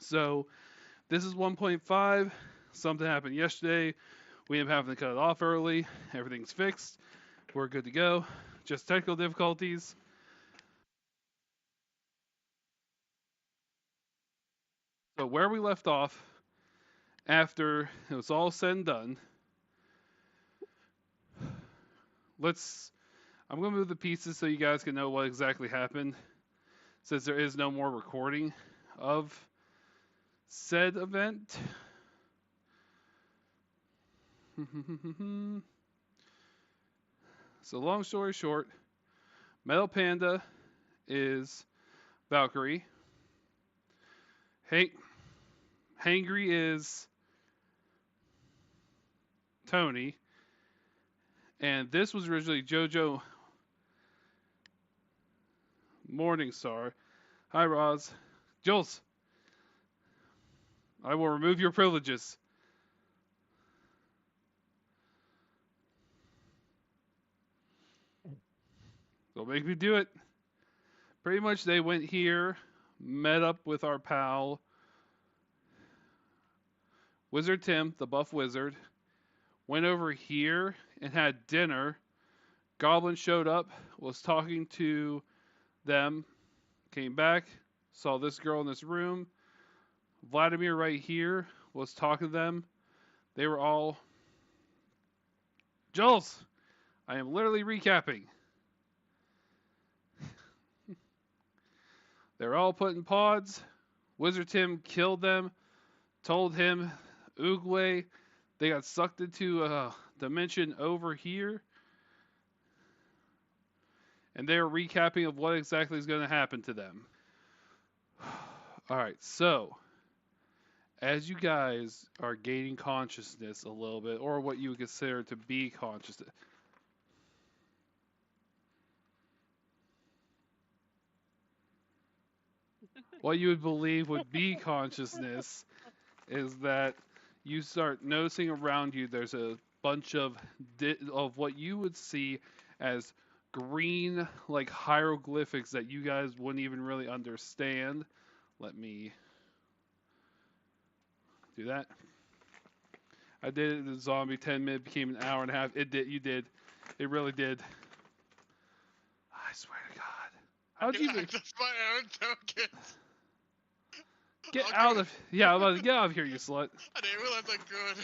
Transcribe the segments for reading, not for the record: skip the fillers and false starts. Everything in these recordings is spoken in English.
So this is 1.5. Something happened yesterday. We ended up having to cut it off early. Everything's fixed. We're good to go. Just technical difficulties. So where we left off, after it was all said and done, I'm going to move the pieces so you guys can know what exactly happened, since there is no more recording of said event. So long story short, Metal Panda is Valkyrie. Hangry is Tony. And this was originally JoJo Morningstar. Hi, Roz. Jules, I will remove your privileges. Don't make me do it. Pretty much they went here, met up with our pal, Wizard Tim, the buff wizard, went over here and had dinner. Goblin showed up, was talking to them, came back, saw this girl in this room. Vladimir right here was talking to them. They were all... Jules, I am literally recapping. They're all put in pods. Wizard Tim killed them, told him, Oogway, they got sucked into a dimension over here. And they're recapping of what exactly is going to happen to them. Alright, so as you guys are gaining consciousness a little bit, or what you would consider to be consciousness, what you would believe would be consciousness is that you start noticing around you there's a bunch of what you would see as green like hieroglyphics that you guys wouldn't even really understand. Let me do that. I did it in the zombie 10-minute became an hour and a half. It did. You did. It really did. I swear to God. How'd you access my own tokens? get out of? Yeah, I'm about to get out of here, you slut. I didn't realize I could.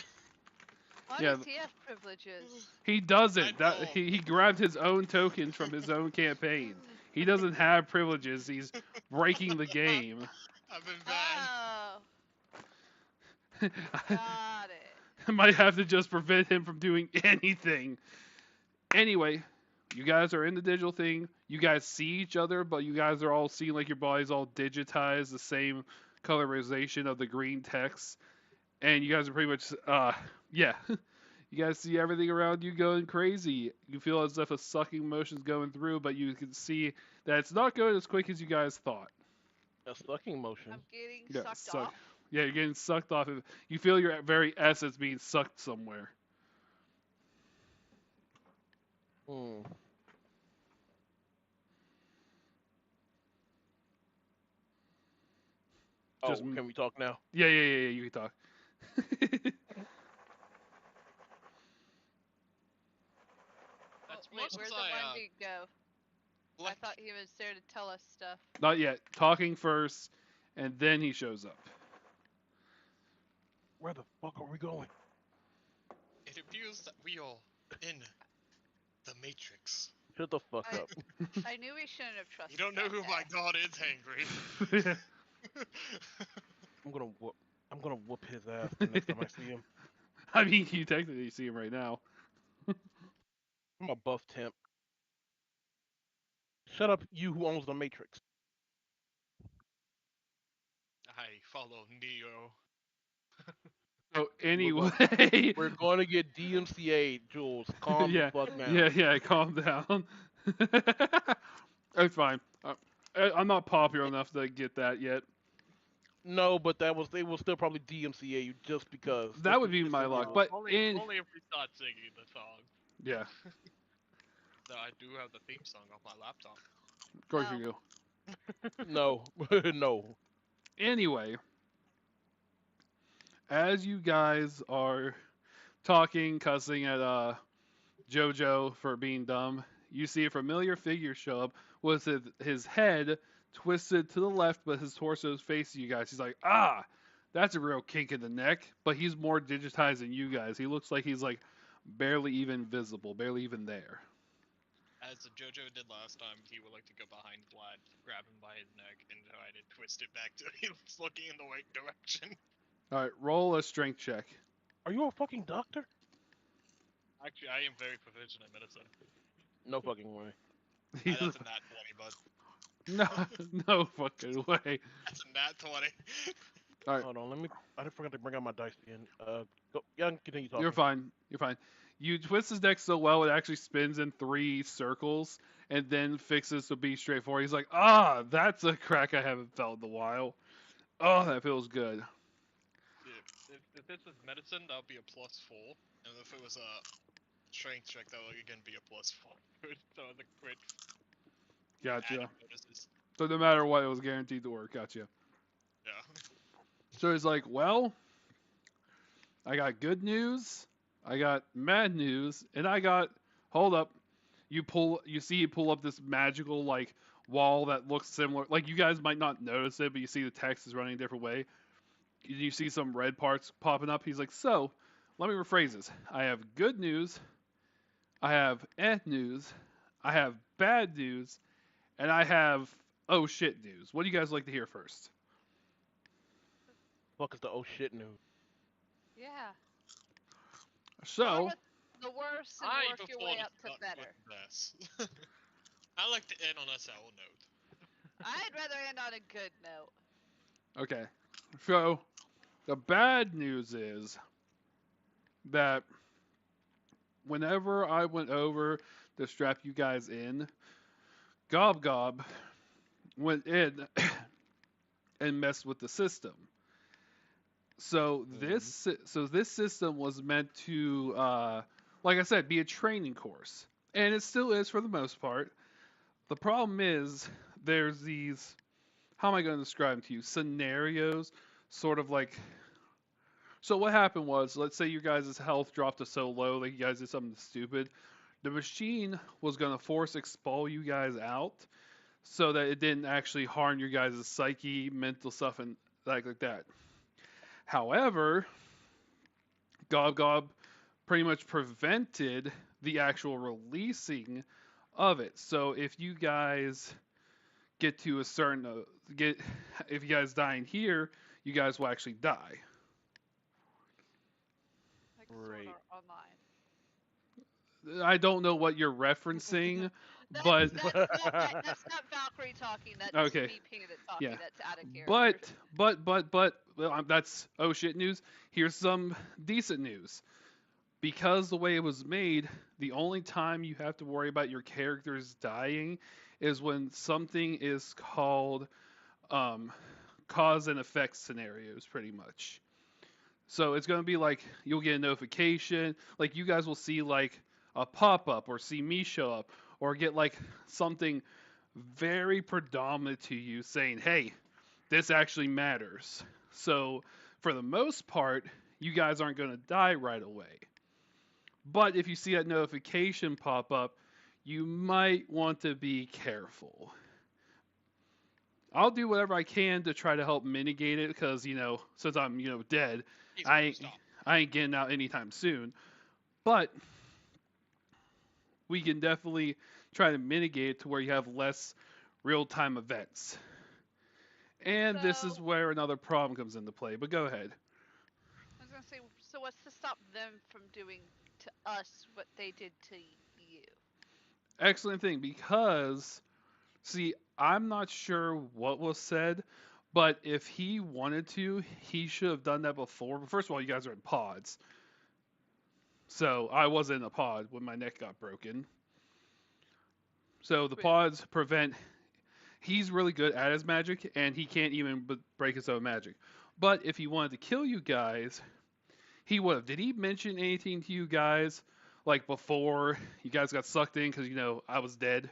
Why Yeah. does he have privileges? He doesn't. I know. He grabbed his own tokens from his own campaign. He doesn't have privileges. He's breaking the game. I've been bad. Oh, got it. I might have to just prevent him from doing anything. Anyway, you guys are in the digital thing. You guys see each other, but you guys are all seeing like your body's all digitized, the same colorization of the green text. And you guys are pretty much, yeah. You guys see everything around you going crazy. You feel as if a sucking motion's going through, but you can see that it's not going as quick as you guys thought. A sucking motion. I'm getting sucked off. Yeah, you're getting sucked off. You feel your very essence being sucked somewhere. Hmm. Just- Oh, can we talk now? Yeah, you can talk. That's Wait, where'd the one dude go? I thought he was there to tell us stuff. Not yet. Talking first, and then he shows up. Where the fuck are we going? It appears that we are in the Matrix. Shut the fuck I- up. I knew we shouldn't have trusted. You don't know who that my guy. god is, Hangry. I'm gonna whoop his ass the next time I see him. I mean, you technically see him right now. I'm a buff temp. Shut up, you who owns the Matrix. I follow Neo. So anyway, We're gonna get DMCA, Jules. Calm yeah, the fuck down. yeah, calm down. It's fine. I'm not popular enough to get that yet. No, but they will still probably DMCA you just because. That would be my luck, but only if we start singing the song. yeah, Though I do have the theme song on my laptop. of course you do. No, no. Anyway, as you guys are talking, cussing at JoJo for being dumb, you see a familiar figure show up with his head twisted to the left, but his torso is facing you guys. He's like, ah, that's a real kink in the neck, but he's more digitized than you guys. He looks like he's like barely even visible, barely even there. As JoJo did last time, he would like to go behind Vlad, grab him by his neck, and try to twist it back to he was looking in the right direction. All right, roll a strength check. Are you a fucking doctor? Actually, I am very proficient in medicine. No fucking way. That's a nat 20, bud. No, no fucking way. That's a nat 20. All right, Hold on, I forgot to bring out my dice again. Go. Yeah, continue talking. you're fine. You're fine. You twist his neck so well it actually spins in 3 circles and then fixes to be straight forward. He's like, ah, that's a crack I haven't felt in a while. Oh, that feels good. If this was medicine, that would be a +4. And if it was a strength check, that would again be a +4. So the crit Gotcha. added bonuses. So no matter what, it was guaranteed to work. Gotcha. Yeah. So he's like, well, I got good news, I got mad news, and I got, hold up. You see he pull up this magical, like, wall that looks similar. Like, you guys might not notice it, but you see the text is running a different way. You see some red parts popping up. He's like, so, let me rephrase this. I have good news, I have news, I have bad news, and I have oh shit news. What do you guys like to hear first? Fuck is the oh shit news? Yeah. So, Start with the worst and I work your prefer way to up to start better. with this. I like to end on a sour note. I'd rather end on a good note. okay. So, the bad news is that whenever I went over to strap you guys in, Gob Gob went in and messed with the system. So this system was meant to, like I said, be a training course, and it still is for the most part. The problem is there's these, how am I going to describe them to you? Scenarios, sort of like. So what happened was, let's say your guys' health dropped to so low, like you guys did something stupid. The machine was going to force expel you guys out, so that it didn't actually harm your guys' psyche, mental stuff, and like that. However, Gob Gob pretty much prevented the actual releasing of it. So if you guys get to a certain if you guys die in here, you guys will actually die. Like Great. Sword Art Online. I don't know what you're referencing, That's, but that's not Valkyrie talking. That's Okay. me Peanut talking. Yeah. That's out of character. but well, that's oh shit news. Here's some decent news. Because the way it was made, the only time you have to worry about your characters dying is when something is called cause and effect scenarios, pretty much. So it's going to be like you'll get a notification, like you guys will see like a pop-up or see me show up or get like something very predominant to you saying, hey, this actually matters. So for the most part, you guys aren't going to die right away. But if you see that notification pop up, you might want to be careful. I'll do whatever I can to try to help mitigate it because, since I'm, dead, He's I gonna ain't, stop. I ain't getting out anytime soon. But we can definitely try to mitigate it to where you have less real-time events. And this is So- where another problem comes into play. But go ahead. I was gonna say, so what's to stop them from doing to us what they did to you? Excellent thing, because, see, I'm not sure what was said, but if he wanted to, he should have done that before. But first of all, you guys are in pods. So I was in a pod when my neck got broken. So the Wait. pods prevent. He's really good at his magic, and he can't even break his own magic. But if he wanted to kill you guys, he would have. Did he mention anything to you guys, like before you guys got sucked in? Because I was dead.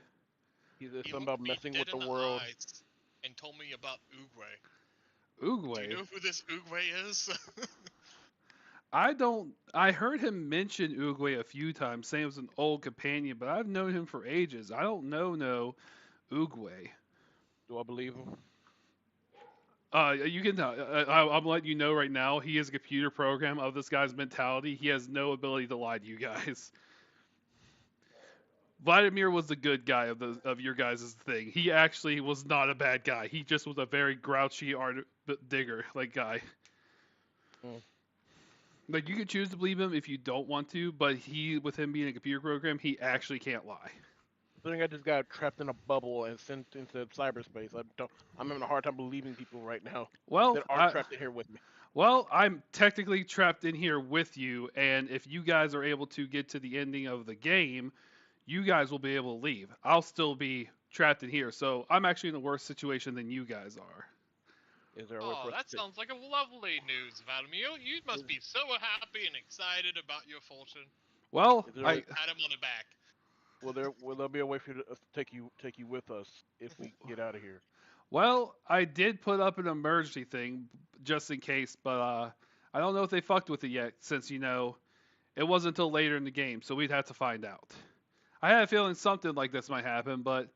He's He something about looked me messing dead with in the world. eyes and told me about Uguay. Oogway. Do you know who this Uguay is? I heard him mention Uguay a few times, saying it was an old companion, but I've known him for ages. I don't know no Uguay. Do I believe him? You can tell. I'm letting you know right now. He is a computer program of this guy's mentality. He has no ability to lie to you guys. Vladimir was the good guy of your guys' thing. He actually was not a bad guy. He just was a very grouchy art digger like guy. Mm. Like you can choose to believe him if you don't want to, but with him being a computer program, he actually can't lie. I think I just got trapped in a bubble and sent into cyberspace. I'm having a hard time believing people right now Well, that are trapped in here with me. Well, I'm technically trapped in here with you, and if you guys are able to get to the ending of the game, you guys will be able to leave. I'll still be trapped in here, so I'm actually in a worse situation than you guys are. Is there a way Oh, for us that to... sounds like a lovely news, Vladimir. You must be so happy and excited about your fortune. Well, Is there I a- Pat him on the back. Will there be a way for you to take you with us if we get out of here? well, I did put up an emergency thing just in case, but I don't know if they fucked with it yet, since it wasn't until later in the game, so we'd have to find out. I had a feeling something like this might happen, but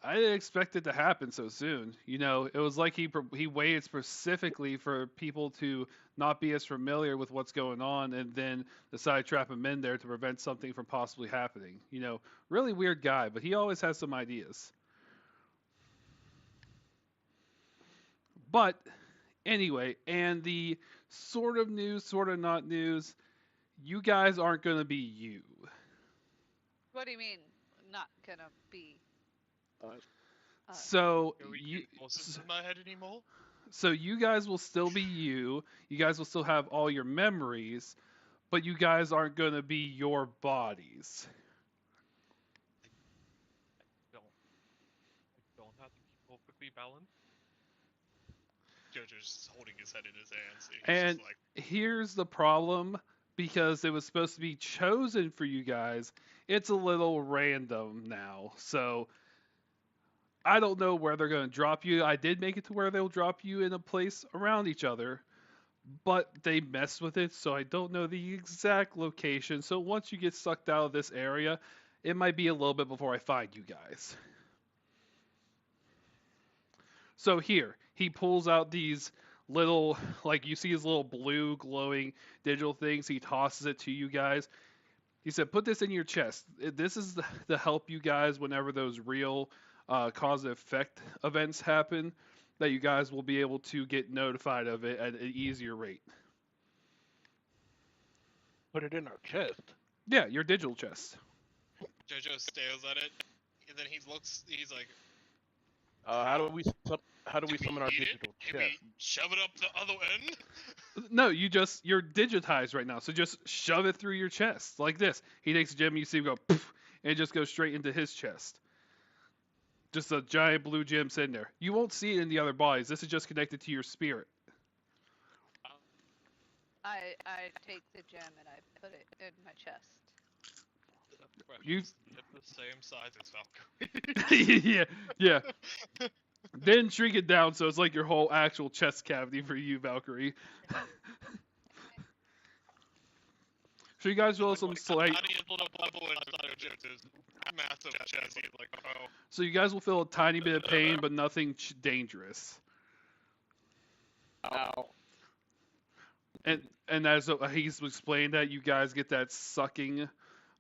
I didn't expect it to happen so soon. It was like he waited specifically for people to not be as familiar with what's going on, and then decided to trap him in there to prevent something from possibly happening. Really weird guy, but he always has some ideas. But anyway, and the sort of news, sort of not news, you guys aren't going to be you. What do you mean, not gonna be? So Are we you, getting voices in my head anymore? so you guys will still be you. You guys will still have all your memories, but you guys aren't going to be your bodies. I don't have to keep perfectly balanced. Jojo's just holding his head in his hands. He's And just like, here's the problem, because it was supposed to be chosen for you guys, it's a little random now. So I don't know where they're going to drop you. I did make it to where they'll drop you in a place around each other, but they messed with it, so I don't know the exact location. So once you get sucked out of this area, it might be a little bit before I find you guys. So here, he pulls out these little, like you see his little blue glowing digital things. He tosses it to you guys. He said, put this in your chest. This is to help you guys whenever those real cause and effect events happen, that you guys will be able to get notified of it at an easier rate. Put it in our chest. Yeah, your digital chest. Jojo stares at it, and then he's like, How do we summon our eat it? digital Can chest? we shove it up the other end? No, you're digitized right now, so just shove it through your chest like this. He takes a gem, you see him go poof, and it just goes straight into his chest. Just a giant blue gem sitting there. You won't see it in the other bodies. This is just connected to your spirit. I take the gem and I put it in my chest. You- At the same size as Valkyrie. yeah. Then shrink it down so it's like your whole actual chest cavity for you, Valkyrie. So you guys will some slight. Tiny little bubble inside of Jojo's massive chest. He's like, oh. So you guys will feel a tiny bit of pain, but nothing dangerous. Ow. And as he's explained that, you guys get that sucking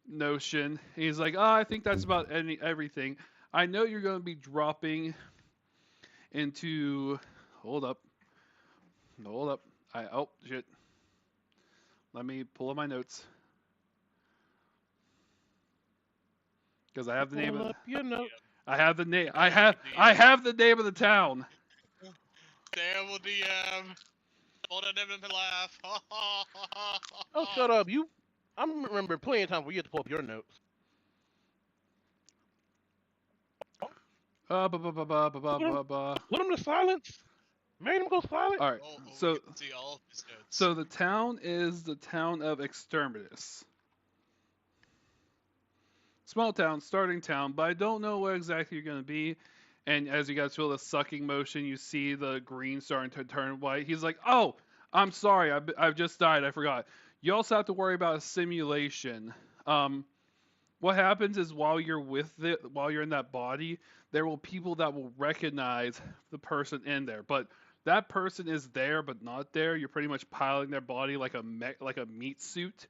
notion. He's like, oh, I think that's about everything. I know you're going to be dropping into. Hold up. Oh shit. Let me pull up my notes. Because I have the name Pull of. up your note. I have the name. I have the name of the town. Terrible DM. Hold on, never laugh. Oh, shut up. I remember plenty of times where you had to pull up your notes. Ba ba ba ba ba ba ba ba. Put him to silence. Made him go silent. All right. Oh, So we can see all of his notes. So the town is the town of Exterminus. Small town, starting town, but I don't know where exactly you're going to be. And as you guys feel the sucking motion, you see the green starting to turn white. He's like, oh, I'm sorry, I've just died. I forgot. You also have to worry about a simulation. Um, what happens is while you're in that body, there will people that will recognize the person in there, but that person is there but not there. You're pretty much piloting their body like like a meat suit.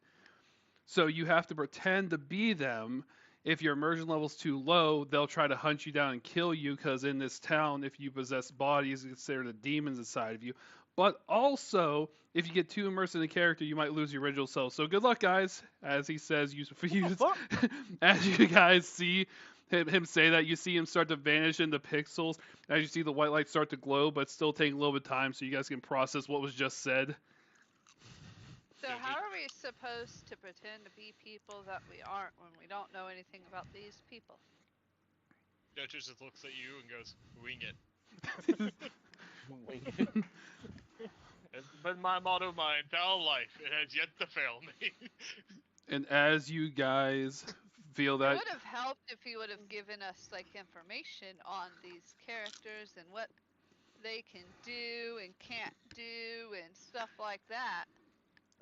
So you have to pretend to be them. If your immersion level's too low, they'll try to hunt you down and kill you because in this town, if you possess bodies, it's considered the demons inside of you. But also, if you get too immersed in the character, you might lose your original self. So good luck, guys. As he says, as you guys see him say that, you see him start to vanish into pixels. As you see the white light start to glow, but still taking a little bit of time so you guys can process what was just said. So Yeah, how are we supposed to pretend to be people that we aren't when we don't know anything about these people? Duchess just looks at you and goes, "Wing it." Wing it. It's been my motto my entire life. It has yet to fail me. And as you guys feel It that, would have helped if he would have given us like information on these characters and what they can do and can't do and stuff like that.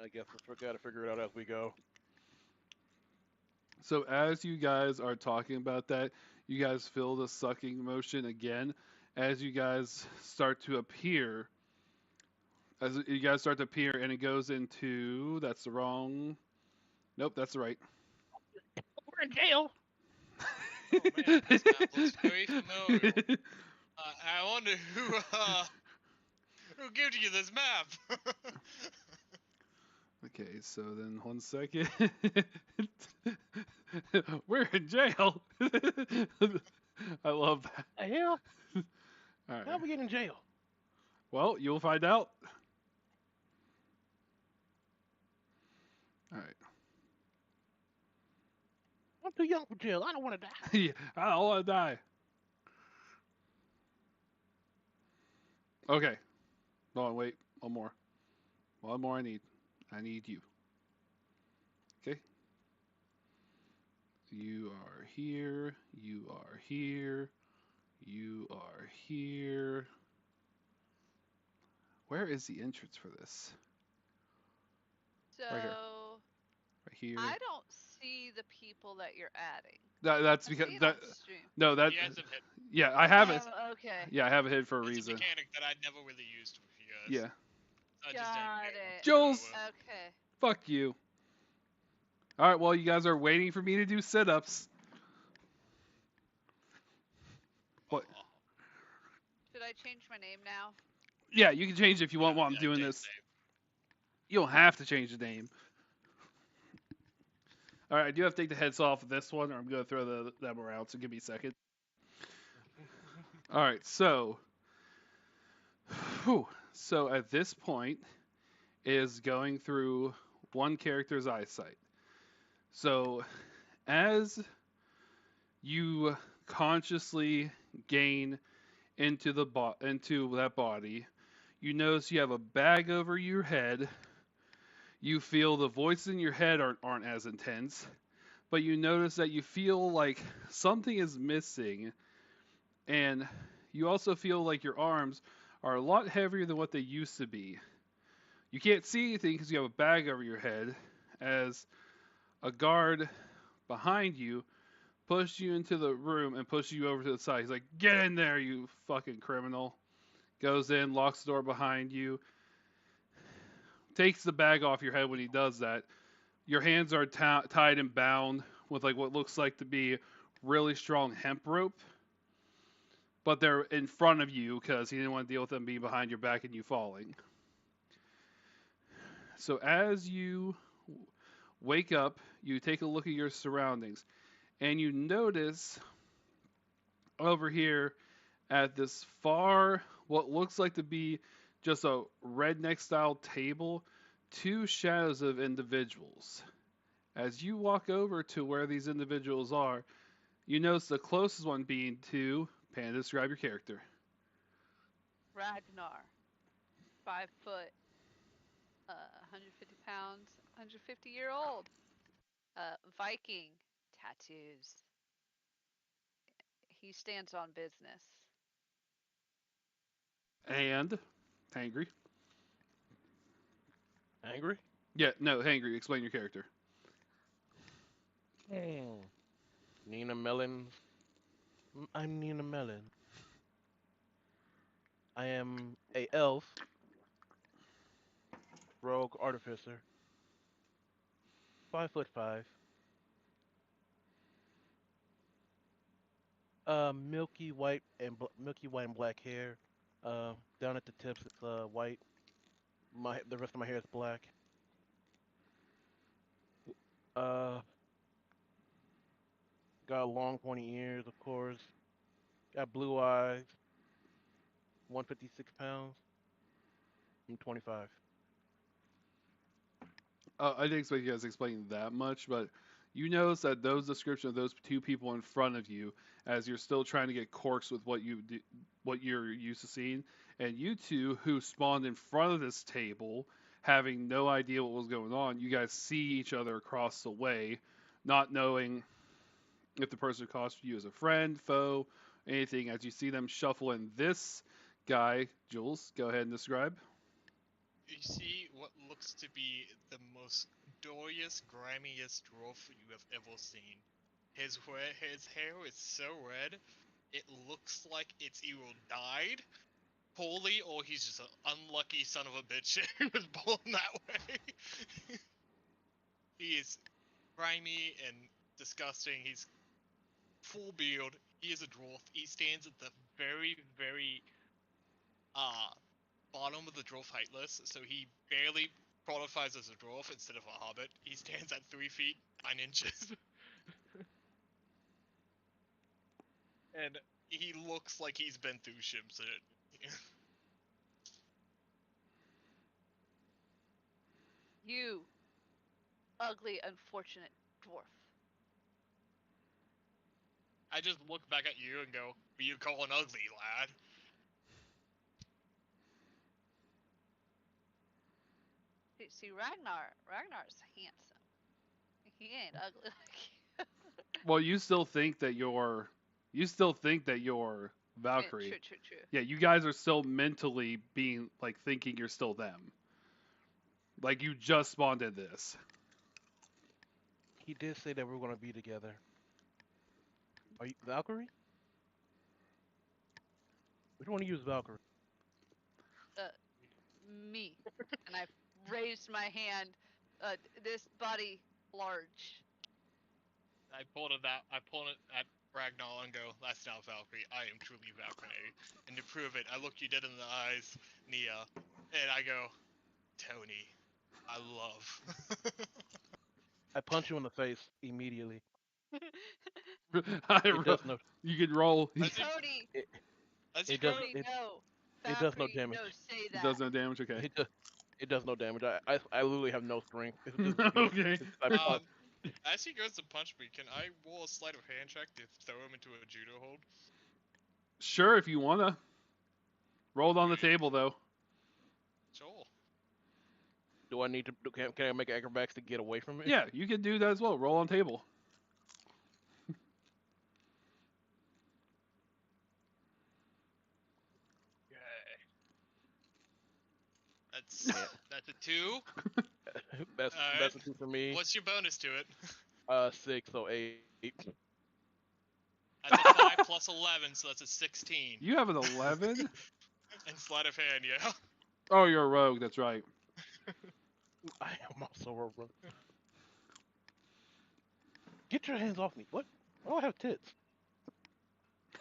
I guess we'll gotta figure it out as we go. so as you guys are talking about that, you guys feel the sucking motion again as you guys start to appear. As you guys start to appear, and it goes into that's the wrong. Nope, that's the right. We're in jail. Oh man, this map looks very familiar. I wonder who gave you this map. Okay, so then 1 second. We're in jail. I love that. The hell? All How right. we get in jail? Well, you'll find out. All right. I'm too young for jail. I don't want to die. Yeah, I don't want to die. Okay. Hold on, wait. One more. One more I need. I need you. Okay. You are here. You are here. You are here. Where is the entrance for this? So Right here. Right here. I don't see the people that you're adding. That's I because see it that. on stream. No, that. He has them hit. Yeah, I have it. Oh, okay. Yeah, I have it hid for a It's a reason. mechanic that I never really used with you guys. Yeah. I just Got didn't it. Jules! Okay. Fuck you. All right. Well, you guys are waiting for me to do sit-ups. What? Should I change my name now? Yeah, you can change it if you want while I'm Yeah, doing Dave, this. Dave. You don't have to change the name. All right, I do have to take the heads off of this one, or I'm gonna throw them around. So give me a second. All right, so, so at this point is going through one character's eyesight. So as you consciously gain into into that body, you notice you have a bag over your head. You feel the voices in your head aren't as intense, but you notice that you feel like something is missing, and you also feel like your arms are a lot heavier than what they used to be. You can't see anything because you have a bag over your head, as a guard behind you pushes you into the room and pushes you over to the side. He's like, "Get in there, you fucking criminal." Goes in, locks the door behind you, takes the bag off your head when he does that. Your hands are tied and bound with like what looks like to be really strong hemp rope, but they're in front of you because he didn't want to deal with them being behind your back and you falling. So as you wake up, you take a look at your surroundings, and you notice over here at this far, what looks like to be just a redneck style table, two shadows of individuals. As you walk over to where these individuals are, you notice the closest one being to Panda. Describe your character. Ragnar. 5 foot. 150 pounds. 150-year-old. Viking. Tattoos. He stands on business. And angry. Angry? Yeah, no, Hangry, explain your character. Hmm. Nina Mellon. I'm Nina Mellon. I am a elf, rogue artificer, 5'5". Milky white and black hair. Down at the tips, it's white. The rest of my hair is black. Uh, got long pointy ears, of course. Got blue eyes. 156 pounds. I'm 25. I didn't expect you guys to explain that much, but you notice that those descriptions of those two people in front of you, as you're still trying to get corks with what you're used to seeing, and you two who spawned in front of this table, having no idea what was going on, you guys see each other across the way, not knowing if the person across from you is a friend, foe, anything. As you see them shuffle in this guy, Jules, go ahead and describe. You see what looks to be the most douriest, grimiest dwarf you have ever seen. His hair is so red, it looks like it's either died poorly or he's just an unlucky son of a bitch and was born that way. He is grimy and disgusting. He's full beard. He is a dwarf. He stands at the very, very uh bottom of the dwarf height list, so he barely qualifies as a dwarf instead of a hobbit. He stands at 3 feet 9 inches, and he looks like he's been through ships. You ugly, unfortunate dwarf. I just look back at you and go, "Who you calling ugly, lad?" See, Ragnar's handsome. He ain't ugly like you. Well, you still think that you're Yeah, Valkyrie. true, true, true. Yeah, you guys are still mentally being like thinking you're still them. Like you just spawned in this. He did say that we are gonna be together. Are you Valkyrie? Which one of you is Valkyrie? Uh, Me. And I raised my hand. This body large. I pulled it out. I pulled it at Ragnar and go, "That's not Valkyrie. I am truly Valkyrie." And to prove it, I look you dead in the eyes, Nia, and I go, "Tony, I love." I punch you in the face immediately. It I, does no. you can roll. as he Tony, It, as he it does goes, Tony, it. no. It does no Valkyrie, no, damage. say It that. does no damage. Okay. It does. It does no damage. I literally have no strength. It's just Okay. I punch. as he goes to punch me, can I roll a sleight of hand check to throw him into a judo hold? Sure, if you wanna. Roll it on the Sweet. table though. Sure. Do I need to? Can I make acrobatics to get away from it? Yeah, you can do that as well. Roll on table. Okay. Yeah. That's a 2. That's Alright. a two for me. What's your bonus to it? 6, so 8. That's a 5 plus 11, so that's a 16. You have an 11. And sleight of hand, yeah. Oh, you're a rogue. That's right. I am also a rogue. Get your hands off me. What? I don't have tits.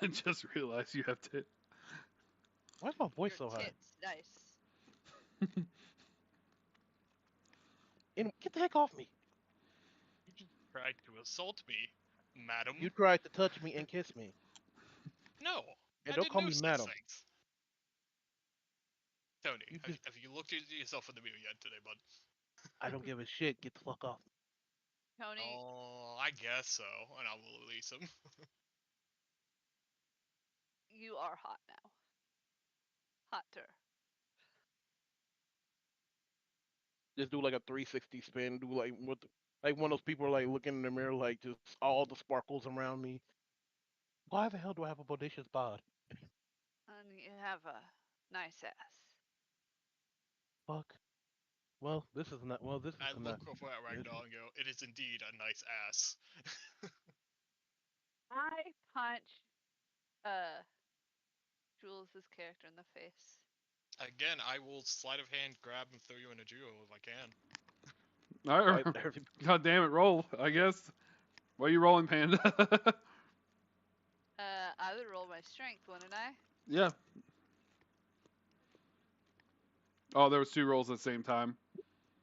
I just realized you have to. Why is my voice Your so high? tits, nice. And get the heck off me. You just tried to assault me, madam. You tried to touch me and kiss me. No, And I don't did call no me such madam. things. Tony, You have, just, have you looked at yourself in the mirror yet today, bud? I don't give a shit. Get the fuck off. Tony, Oh, I guess so, and I will release him. you are hot now. Hotter. Just do like a 360 spin. Do like like one of those people like looking in the mirror like just all the sparkles around me. Why the hell do I have a bodacious bod? And you have a nice ass. Fuck. Well, this is not. Well, this I is look not. over at It, Ragdoll and go, "It is indeed a nice ass." I punch uh Jules' character in the face. Again, I will sleight of hand grab and throw you in a duo if I can. All right. right there. God damn it, roll, I guess. What are you rolling, Panda? I would roll my strength, wouldn't I? Yeah. Oh, there was 2 rolls at the same time.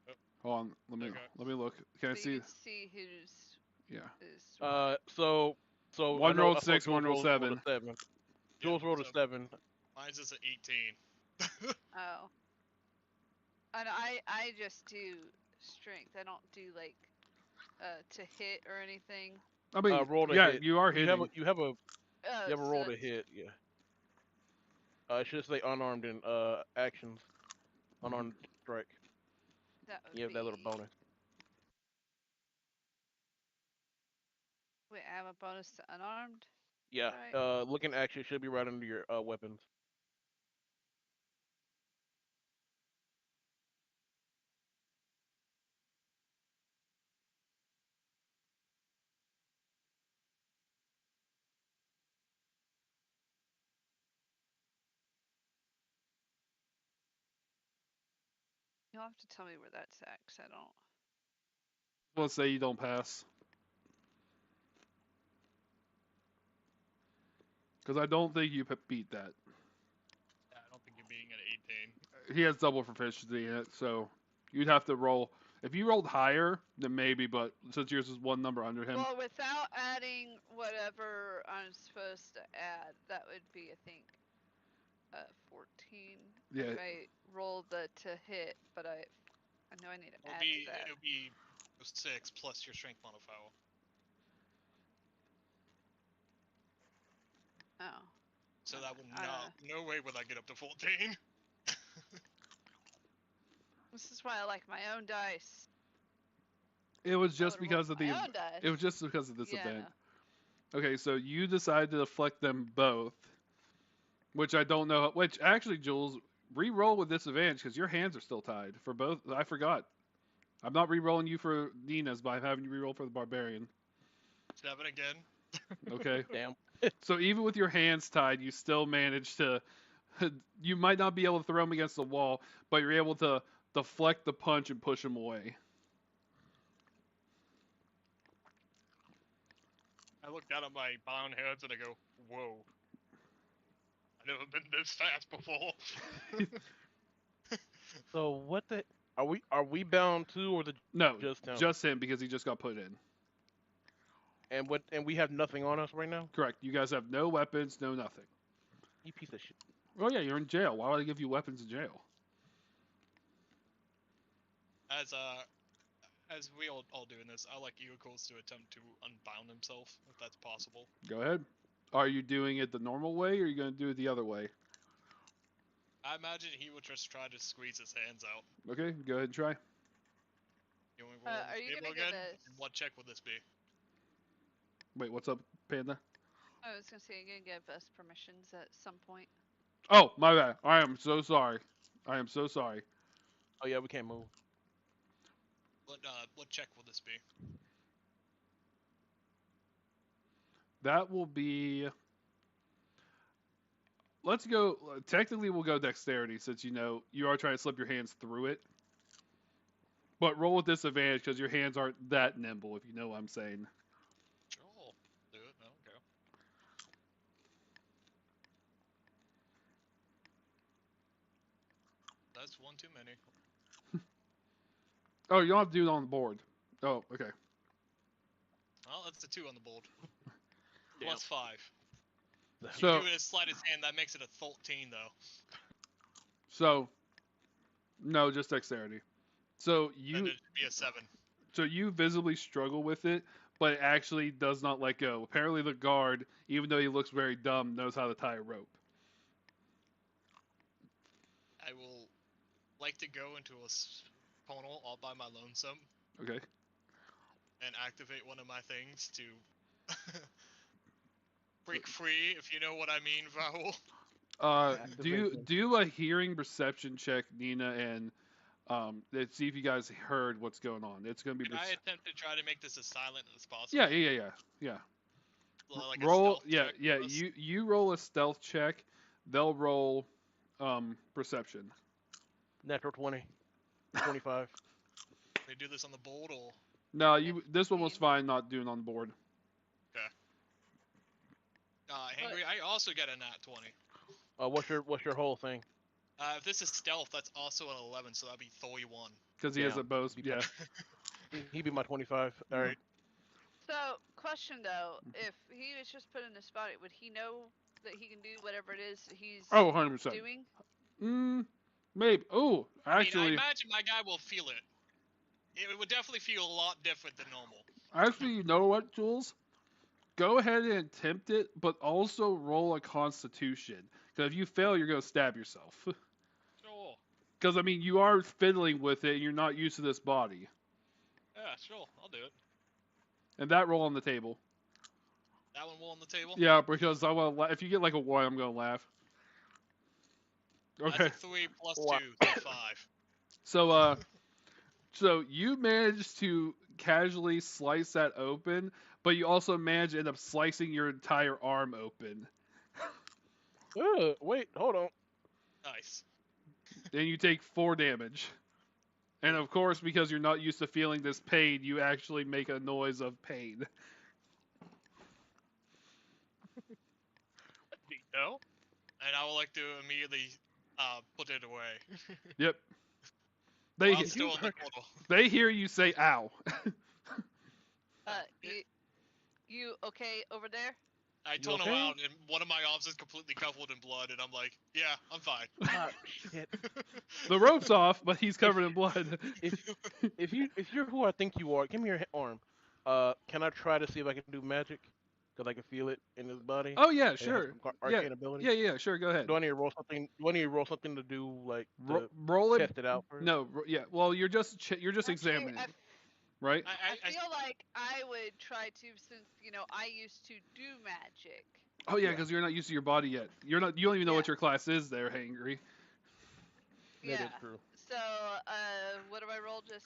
Oh, Hold on, okay. let me look. Can I So see? you can see who's Yeah. So I One know. rolled I saw 6, one Jules rolled rolled a 7. 7. Yeah, Jules rolled a so 7. mine's is an 18. oh. I just do strength. I don't do like to hit or anything. I mean, Rolled a yeah, hit. you are You have a hitting. you have a Oh, you have a so roll to that's hit. Yeah. It should say unarmed in actions. Unarmed strike. that would You have that little be. bonus. Wait, I have a bonus to unarmed. Yeah. Right. Looking action should be right under your weapons. You'll have to tell me where that's at, 'cause I don't. Let's say you don't pass. Because I don't think you beat that. Yeah, I don't think you're beating an 18. He has double proficiency in it, so you'd have to roll. If you rolled higher, then maybe, but since yours is 1 number under him. Well, without adding whatever I'm supposed to add, that would be, I think, 14. Yeah. If I roll the to hit, but I know I need to add to that. It'll be 6 plus your strength modifier. Oh. So that would I no way would I get up to 14. This is why I like my own dice. It was I just would've because rolled of my the. own dice. It was just because of this Yeah, event. Okay, so you decided to deflect them both, which I don't know. Which actually, Jules, re-roll with disadvantage because your hands are still tied for both. I forgot. I'm not re-rolling you for Nina's, but I'm having you re-roll for the barbarian. 7 again. Okay. Damn. So even with your hands tied, you still manage to. You might not be able to throw him against the wall, but you're able to deflect the punch and push him away. I look down at my bound hands and I go, "Whoa! I've never been this fast before." So what the? Are we bound too, or the No, just him? just him because he just got put in. And we have nothing on us right now. Correct. You guys have no weapons, no nothing. You piece of shit. Oh yeah, you're in jail. Why would I give you weapons in jail? As we all doing this, I like Eagles to attempt to unbound himself if that's possible. Go ahead. Are you doing it the normal way, or are you going to do it the other way? I imagine he would just try to squeeze his hands out. Okay, go ahead and try. You want to roll on are the you table gonna give again? us? And what check would this be? Wait, what's up, Panda? I was gonna say you're gonna give us permissions at some point. Oh, my bad. I am so sorry. I am so sorry. Oh yeah, we can't move. What check will this be? That will be. Let's go. Technically, we'll go dexterity since you are trying to slip your hands through it. But roll with disadvantage because your hands aren't that nimble, if you know what I'm saying. Sure, do it. I don't care. That's one too many. Oh, you don't have to do it on the board. Oh, okay. Well, that's a 2 on the board. Damn. Plus 5. So, You do it a sleight of hand, that makes it a 13 though. so, no, just dexterity. So Then it'd be a 7. so you visibly struggle with it, but it actually does not let go. Apparently, the guard, even though he looks very dumb, knows how to tie a rope. I will like to go into a tunnel all by my lonesome Okay. and activate one of my things to break free, if you know what I mean, Raul. Do Activation. do a hearing perception check, Nina and Let's see if you guys heard what's going on. It's gonna be Can I this. attempt to try to make this as silent as possible? Yeah. Like a Roll. stealth Yeah, check yeah. for us? You roll a stealth check. They'll roll perception. Natural 20, 25. They do this on the board or? No, you. This one was 15. fine not doing on the board. Henry, I also get a nat 20. What's your whole thing? If this is stealth, that's also an 11, so that'd be 31. Because he has Yeah, a bow. be Yeah. He be my 25. All right. So, question though, if he was just put in this body, would he know that he can do whatever it is he's Oh, 100%. doing? Maybe. Oh, I actually, imagine my guy will feel it. It would definitely feel a lot different than normal. you know what, Jules? Go ahead and attempt it, but also roll a Constitution. Because if you fail, you're gonna stab yourself. Sure. Because I mean, you are fiddling with it, and you're not used to this body. Yeah, sure. I'll do it. And that roll on the table. That one will on the table? Yeah, because I want. If you get like a 1, I'm gonna laugh. Okay. That's a 3 plus Wow. 2, that's 5. So you managed to casually slice that open, but you also managed to end up slicing your entire arm open. Wait, hold on. Nice. Then you take 4 damage. And of course, because you're not used to feeling this pain, you actually make a noise of pain. No? And I would like to immediately put it away. Yep. While They I'm still in the portal. they hear you say "ow." You okay over there? I turn okay? around and one of my arms is completely covered in blood, and I'm like, yeah, I'm fine. Ah, shit. The rope's off, but he's covered in blood. If you're who I think you are, give me your arm. Can I try to see if I can do magic? Cause I can feel it in his body. Oh yeah, And it has sure. some Yeah, arcane ability. yeah, sure. Go ahead. Do I need to roll something? Do I need to roll something to do like to Roll it. test it out first? No, yeah. Well, you're just Actually, examining it, right? I feel like I would try to, since I used to do magic. Oh yeah, Yeah. because you're not used to your body yet. You don't even know what Yeah. your class is there, Hangry. That Yeah. is true. So, what do I roll? Just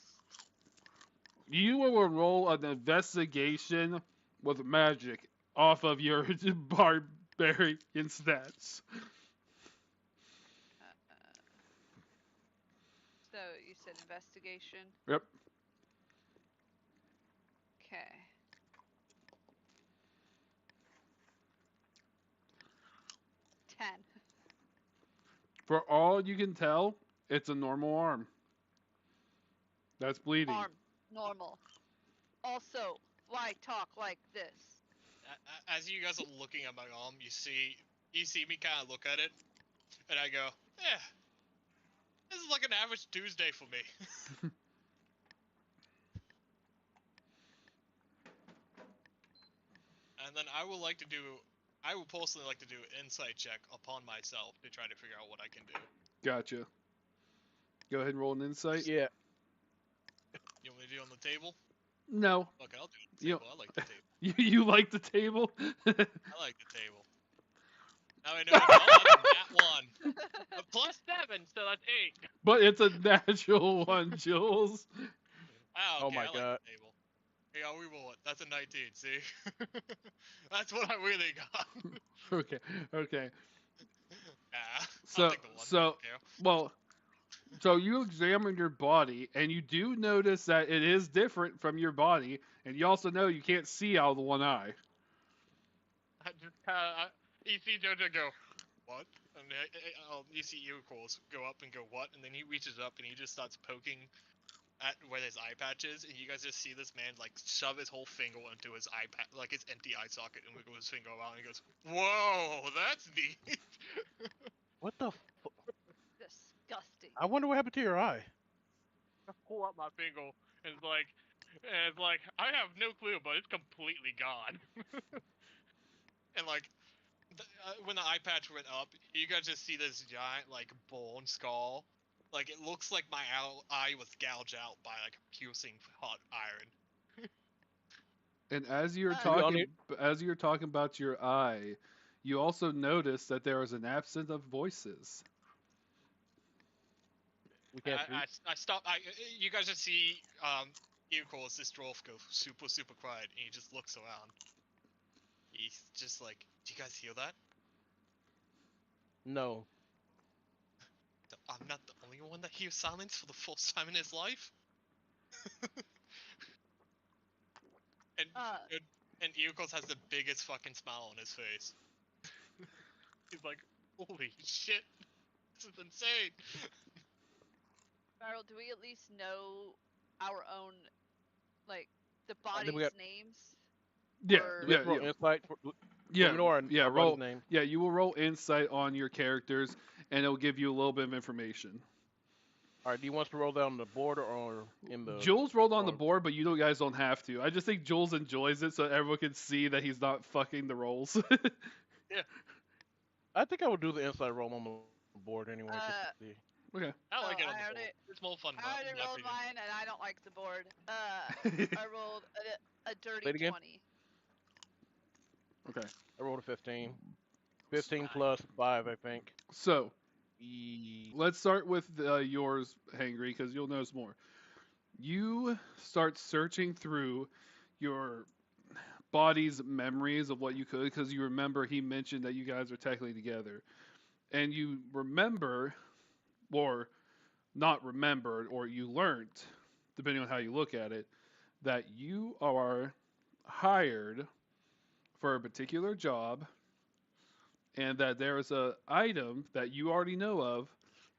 You will roll an investigation with magic off of your barbarian stats. so you said investigation. Yep. Okay. Ten. For all you can tell, it's a normal arm. That's bleeding. Arm normal. Also, why talk like this? As you guys are looking at my arm, you see me kind of look at it, and I go, yeah, this is like an average Tuesday for me. And then I would personally like to do an insight check upon myself to try to figure out what I can do. Gotcha. Go ahead and roll an insight. Yeah. You want me to do it on the table? No. Okay, I'll do it on the table. I like the table. You like the table? I like the table. Now I know that 1. A plus 7, so that's 8. But it's a natural one, Jules. Oh, Oh okay, my I like God. the table. Hey, I'll re-roll it. That's a 19, see? That's what I really got. Okay. Ah, So- I'll take the 1. so- I don't care. Well, so you examine your body, and you do notice that it is different from your body, and you also know you can't see out of the one eye. I just you see Jojo go, what? And you see Equals go up and go, what? And then he reaches up and he just starts poking at where his eye patch is, and you guys just see this man like shove his whole finger into his eye patch, like his empty eye socket, and wiggle his finger around, and he goes, "Whoa, that's neat." What the? Disgusting. I wonder what happened to your eye. I pull up my finger, and it's like, I have no clue, but it's completely gone. And like, when the eye patch went up, you guys just see this giant like bone skull. Like it looks like my eye was gouged out by like a piercing hot iron. And as you're Uh, talking about your eye, you also notice that there is an absence of voices. We can't speak. I stop. You guys just see Earcore as this dwarf go super quiet, and he just looks around. He's just like, "Do you guys hear that? No. I'm not the only one that hears silence for the first time in his life." And Uh, and Earcore has the biggest fucking smile on his face. He's like, "Holy shit, this is insane." Farrell, do we at least know our own, like, the I think we bodies' got. names? Yeah, Or... Do we yeah, have to roll yeah, insight? yeah, We know yeah. our body's Roll. name. Yeah, you will roll insight on your characters, and it'll give you a little bit of information. All right. Do you want us to roll that on the board or in the? Jules rolled on the Or, board, but you guys don't have to. I just think Jules enjoys it, so everyone can see that he's not fucking the rolls. I think I would do the insight roll on the board anyway, just to see. Okay. I like Oh, it on the board. It's more fun, I in already my rolled opinion. mine, and I don't like the board. I rolled a Say dirty it again. 20. Okay. I rolled a 15. 15 plus 5, I think. So E- let's start with yours, Hangry, because you'll notice more. You start searching through your body's memories of what you could, because you remember he mentioned that you guys are technically together, and you remember, or not remembered, or you learned, depending on how you look at it, that you are hired for a particular job, and that there is a item that you already know of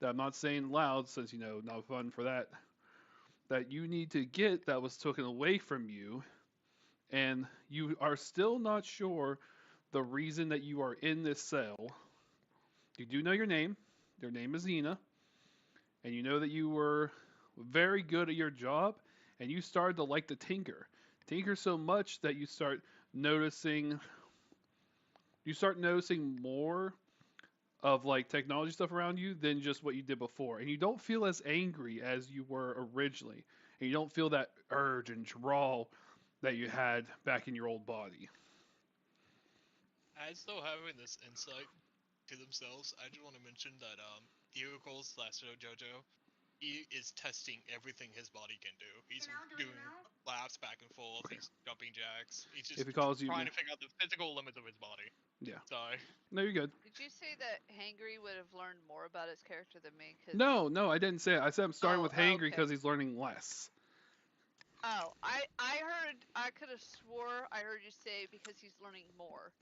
that I'm not saying loud since not fun for that you need to get that was taken away from you, and you are still not sure the reason that you are in this cell. You do know your name. Your name is Nina, and you know that you were very good at your job, and you started to like to tinker so much that noticing you start noticing more of like technology stuff around you than just what you did before, and you don't feel as angry as you were originally, and you don't feel that urge and draw that you had back in your old body. As though having this insight to themselves, I just want to mention that Earcore slash Jojo, he is testing everything his body can do. He's doing laps back and forth. He's jumping jacks. He's just If he calls you, trying to figure out the physical limits of his body. yeah, Sorry. no, you're good. Did you say that Hangry would have learned more about his character than me? No, I didn't say it. I said I'm starting with Hangry okay. because he's learning less. Oh, I could have swore I heard you say because he's learning more.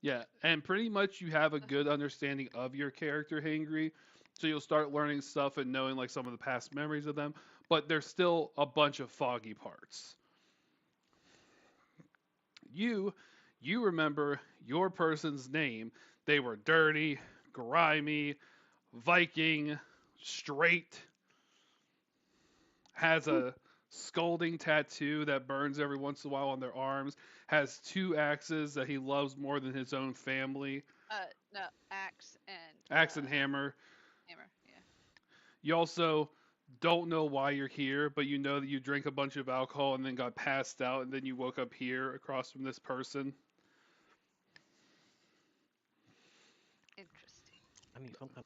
Yeah, and pretty much you have a good understanding of your character, Hangry, so you'll start learning stuff and knowing like some of the past memories of them, but there's still a bunch of foggy parts. You you remember your person's name. They were dirty, grimy, Viking, straight, has a scolding tattoo that burns every once in a while on their arms, has two axes that he loves more than his own family. No, axe and Axe and hammer. hammer. Yeah. You also don't know why you're here, but you know that you drank a bunch of alcohol and then got passed out, and then you woke up here across from this person. Interesting. I need some kind.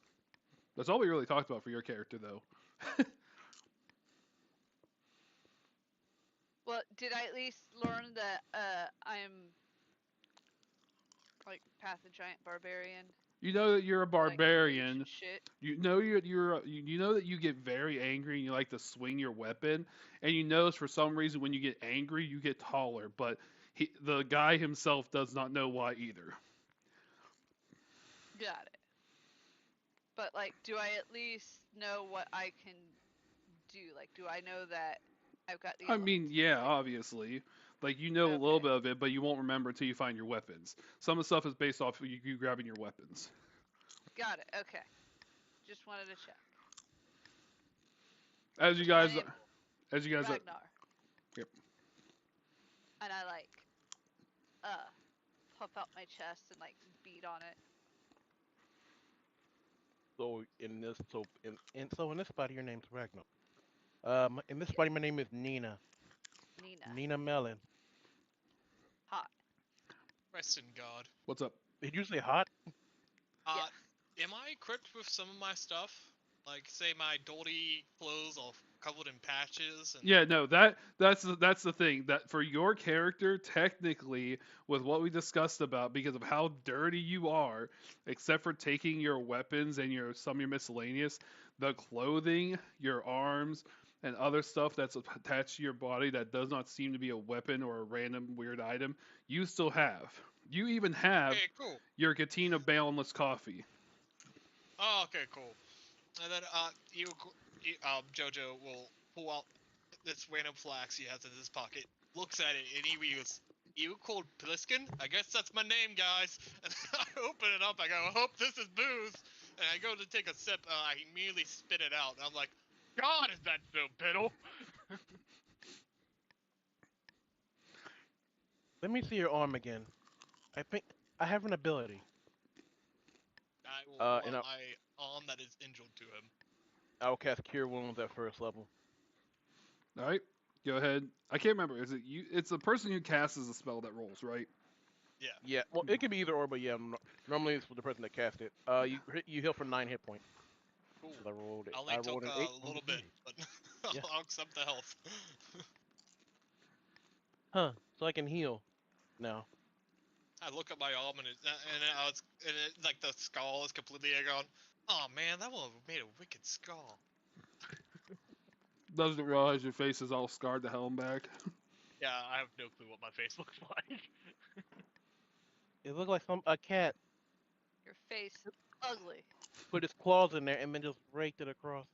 That's all we really talked about for your character, though. Well, did I at least learn that I'm like Path of Giant Barbarian? You know that you're a Like, barbarian. shit. You know you know that you get very angry and you like to swing your weapon, and you notice for some reason when you get angry you get taller, but the guy himself does not know why either. Got it. But like, do I at least know what I can do? Like, do I know that I've got the? I mean, elements? yeah, obviously. Like you know a little Okay. bit of it, but you won't remember until you find your weapons. Some of the stuff is based off of you grabbing your weapons. Got it. Okay. Just wanted to check. As you My guys, name- are, Ragnar. Yep. And I like puff out my chest and like beat on it. So in this, so in this body, your name's Ragnar. In this body, my name is Nina. Nina. Nina Mellon. Hot. Rest in God. what's up? Did you say hot? Yes. Am I equipped with some of my stuff? Like, say my dirty clothes all covered in patches and Yeah, no, that's the thing that for your character, technically, with what we discussed about because of how dirty you are, except for taking your weapons and your some of your miscellaneous, the clothing, your arms, and other stuff that's attached to your body that does not seem to be a weapon or a random weird item, you still have. You even have okay, cool. your Katina Boundless coffee. Oh, okay, cool. And then Jojo will pull out this random flask he has in his pocket, looks at it, and he reads, "You called Pliskin? I guess that's my name, guys." And I open it up. I go, "I hope this is booze." And I go to take a sip. I immediately spit it out. And I'm like, "God, is that so bitter?" Let me see your arm again. I think I have an ability. I will And rub my arm that is injured to him. I'll cast Cure Wounds at first level. All right, go ahead. I can't remember. Is it you? It's the person who casts the spell that rolls, right? Yeah, Yeah, well, it can be either or, but yeah, normally it's for the person that cast it. You heal for 9 hit points. cool. 'Cause I rolled it. I only I took rolled an eight a on the little bit, d8. but Yeah. I'll accept the health. Huh. So I can heal now. I look at my arm and like the skull is completely gone. Oh man, that one made a wicked skull. Doesn't realize your face is all scarred to hell and back. Yeah, I have no clue what my face looks like. It looked like a cat Your face ugly. put his claws in there and then just raked it across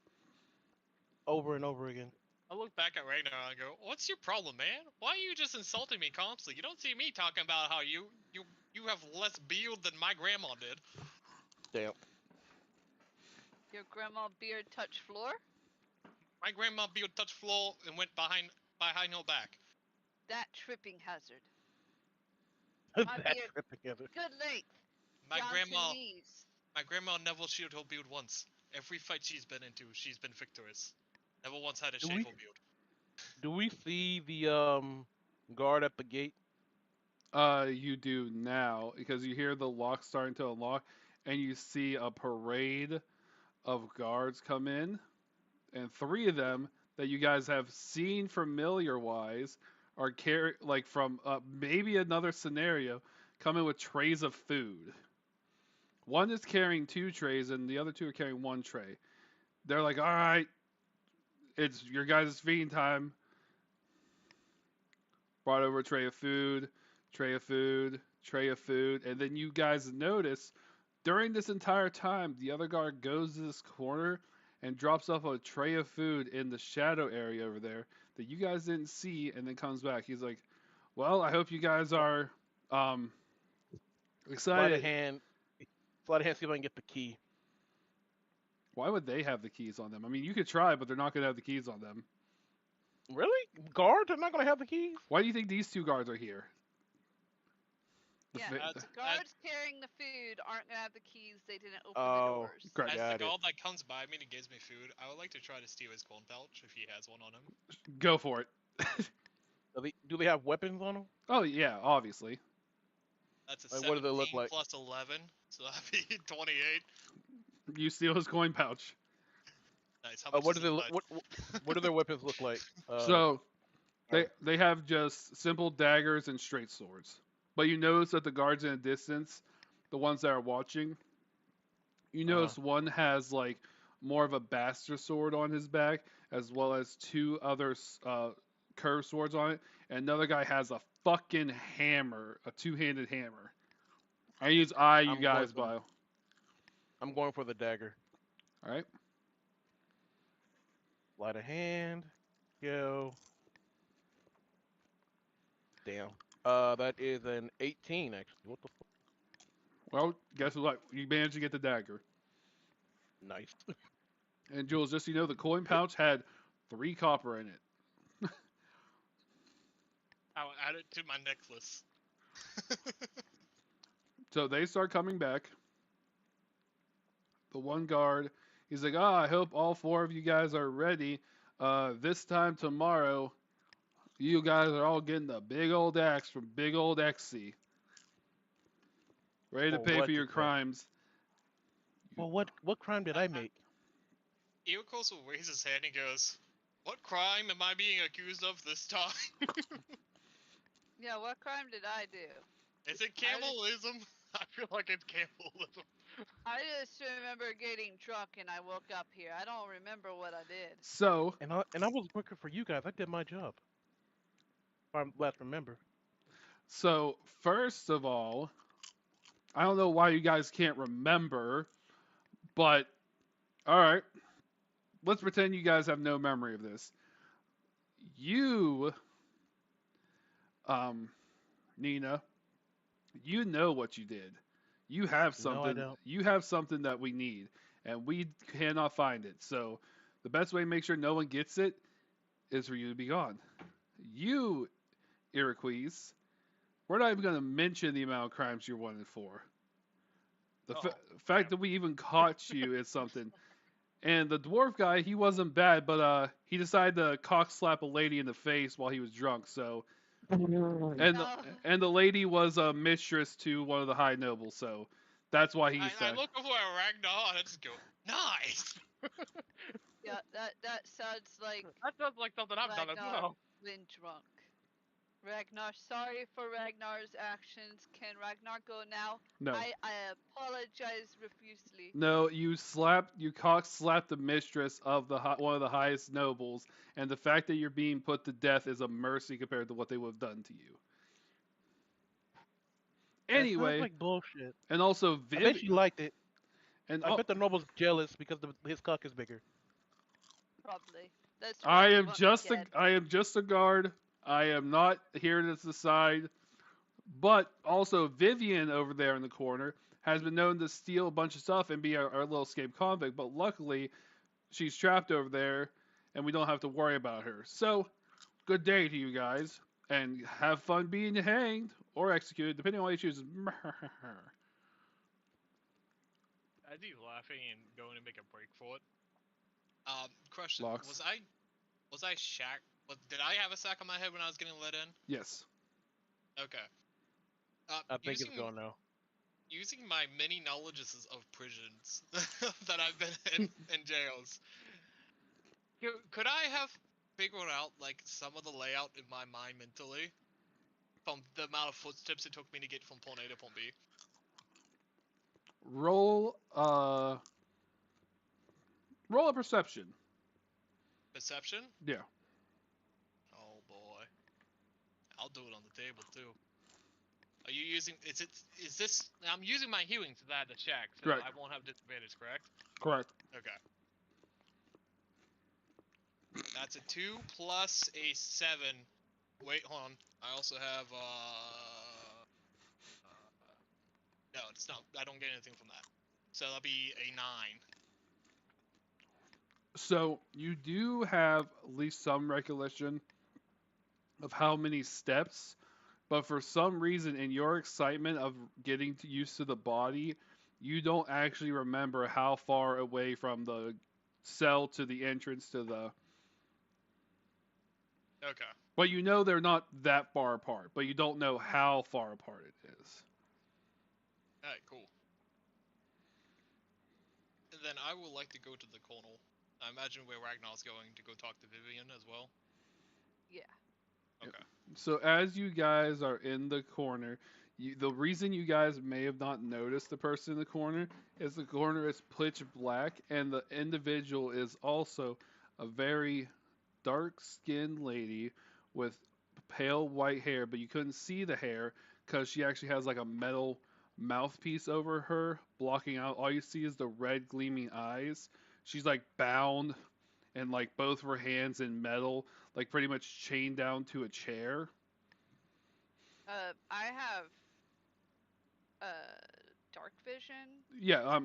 over and over again. I look back at Ragnar and go, "What's your problem, man? Why are you just insulting me constantly? You don't see me talking about how you have less beard than my grandma did." Damn. Your grandma beard touch floor? My grandma beard touched floor and went behind her back. That tripping hazard. My That beard, trip together. good length. My Down grandma to knees. my grandma never shaved her beard once. Every fight she's been into, she's been victorious. Never once had to Do shave we her beard. do we see the guard at the gate? You do now because you hear the lock starting to unlock, and you see a parade of guards come in, and three of them that you guys have seen familiar wise are like from maybe another scenario, coming with trays of food. One is carrying two trays, and the other two are carrying one tray. They're like, "All right, it's your guys' feeding time." Brought over a tray of food, tray of food, tray of food, and then you guys notice during this entire time, the other guard goes to this corner and drops off a tray of food in the shadow area over there that you guys didn't see, and then comes back. He's like, "Well, I hope you guys are um, Sleight of excited." hand. Sleight of hand. See if I can get the key. Why would they have the keys on them? I mean, you could try, but they're not going to have the keys on them. Really? Guards are not gonna have the keys? Why do you think these two guards are here? The Yeah, fa- That's the guards carrying the food aren't gonna have the keys. They didn't open the Oh, doors. Correct. as the got it. guard that comes by me and gives me food. I would like to try to steal his corn pouch if he has one on him. Go for it. Do they have weapons on them? Oh yeah, obviously. That's a Like, what 17 does it look like? plus 11, so that'd be 28. You steal his coin pouch. Nice. How much What is does it it? look? What do their weapons look like? So they alright. they have just simple daggers and straight swords. But you notice that the guards in the distance, the ones that are watching, you Uh-huh. notice one has like more of a bastard sword on his back, as well as two other curved swords on it, and another guy has a fucking hammer, a two-handed hammer. I use you I'm going guys for the by. I'm going for the dagger. All right. Sleight of hand. Go. Damn. That is an 18 actually. What the fuck? Well, guess what? You managed to get the dagger. Nice. And Jules, just so you know, the coin pouch had 3 copper in it. I'll add it to my necklace. So they start coming back. The one guard, he's like, I hope all 4 of you guys are ready. This time tomorrow, you guys are all getting the big old axe from big old XC. Ready to For pay what for your exactly? crimes. Well, what crime did I make? Eocos will raise his hand and goes, "What crime am I being accused of this time? Yeah, what crime did I do? Is it cannibalism? I feel like it's cannibalism." I just remember getting drunk and I woke up here. I don't remember what I did. So, And I was working for you guys. I did my job. If I last remember. so first of all, I don't know why you guys can't remember, but all right, let's pretend you guys have no memory of this. You, um, Nina, you know what you did. You have No, I something. don't. You have something that we need, and we cannot find it. So, the best way to make sure no one gets it is for you to be gone. You, Iroquois, we're not even going to mention the amount of crimes you're wanted for. The Oh, fact that we even caught you is something. And the dwarf guy, he wasn't bad, but he decided to cock slap a lady in the face while he was drunk. So, and the, No. and the lady was a mistress to one of the high nobles. So, that's why he I said. look over at Ragnar and I just go, "Nice." Yeah, that sounds like That sounds like something I've done as Ragnar well. when drunk. Ragnar, sorry for Ragnar's actions. Can Ragnar go now? No, I apologize profusely. no, you cock slapped the mistress of one of the highest nobles, and the fact that you're being put to death is a mercy compared to what they would have done to you. That sounds Anyway, like bullshit. and also I bet Viv, she liked it. and I bet the noble's jealous because his cock is bigger. Probably. That's why he wants me dead. I am just a guard. I am not here to decide. But also Vivian over there in the corner has been known to steal a bunch of stuff and be our little escaped convict. But luckily, she's trapped over there, and we don't have to worry about her. So, good day to you guys, and have fun being hanged or executed, depending on what you choose. As he's laughing and going to make a break for it. Question: Locks. Was I shack? Did I have a sack on my head when I was getting let in? Yes. Okay. I think Using it's gone now. using my many knowledges of prisons that I've been in jails, could I have figured out like some of the layout in my mind mentally from the amount of footsteps it took me to get from point A to point B? Roll roll a perception. Perception? Yeah. Oh boy. I'll do it on the table too. Are you using? Is this? I'm using my healing to that to check, so Correct. I won't have disadvantage, correct? Correct. Okay. That's a 2 plus a 7. Wait, hold on. I also have no, it's not. I don't get anything from that. So that'll be a 9. So you do have at least some recollection of how many steps, but for some reason, in your excitement of getting used to the body, you don't actually remember how far away from the cell to the entrance to the. Okay. But you know they're not that far apart, but you don't know how far apart it is. Alright, cool. And then I would like to go to the colonel. I imagine where Ragnar's going to go talk to Vivian as well. Yeah. Okay. So as you guys are in the corner, the reason you guys may have not noticed the person in the corner is pitch black, and the individual is also a very dark-skinned lady with pale white hair, but you couldn't see the hair because she actually has like a metal mouthpiece over her, blocking out. All you see is the red gleaming eyes. She's like bound and like both of her hands in metal, like pretty much chained down to a chair. I have dark vision. Yeah,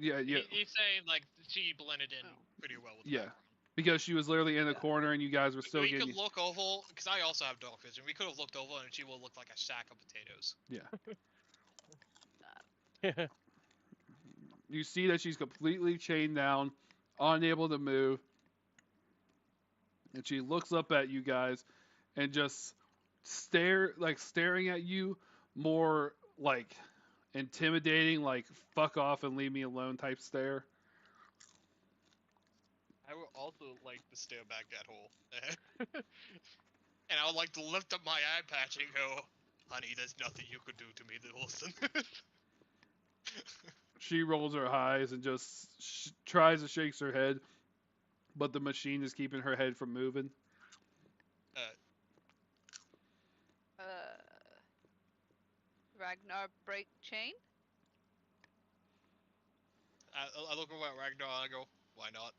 yeah, He's saying like she blended in Oh. pretty well with the yeah. background. Because she was literally in the Yeah. corner and you guys were still We getting. could look over, because I also have dark vision. We could have looked over and she would look like a sack of potatoes. You see that she's completely chained down, unable to move, and she looks up at you guys and just staring at you, more like intimidating, like fuck off and leave me alone type stare. I would also like to stare back at her. And I would like to lift up my eye patch and go, honey, there's nothing you could do to me, Wilson. She rolls her eyes and just tries to shake her head, but the machine is keeping her head from moving. Uh, Ragnar break chain. I look at Ragnar and I go, why not?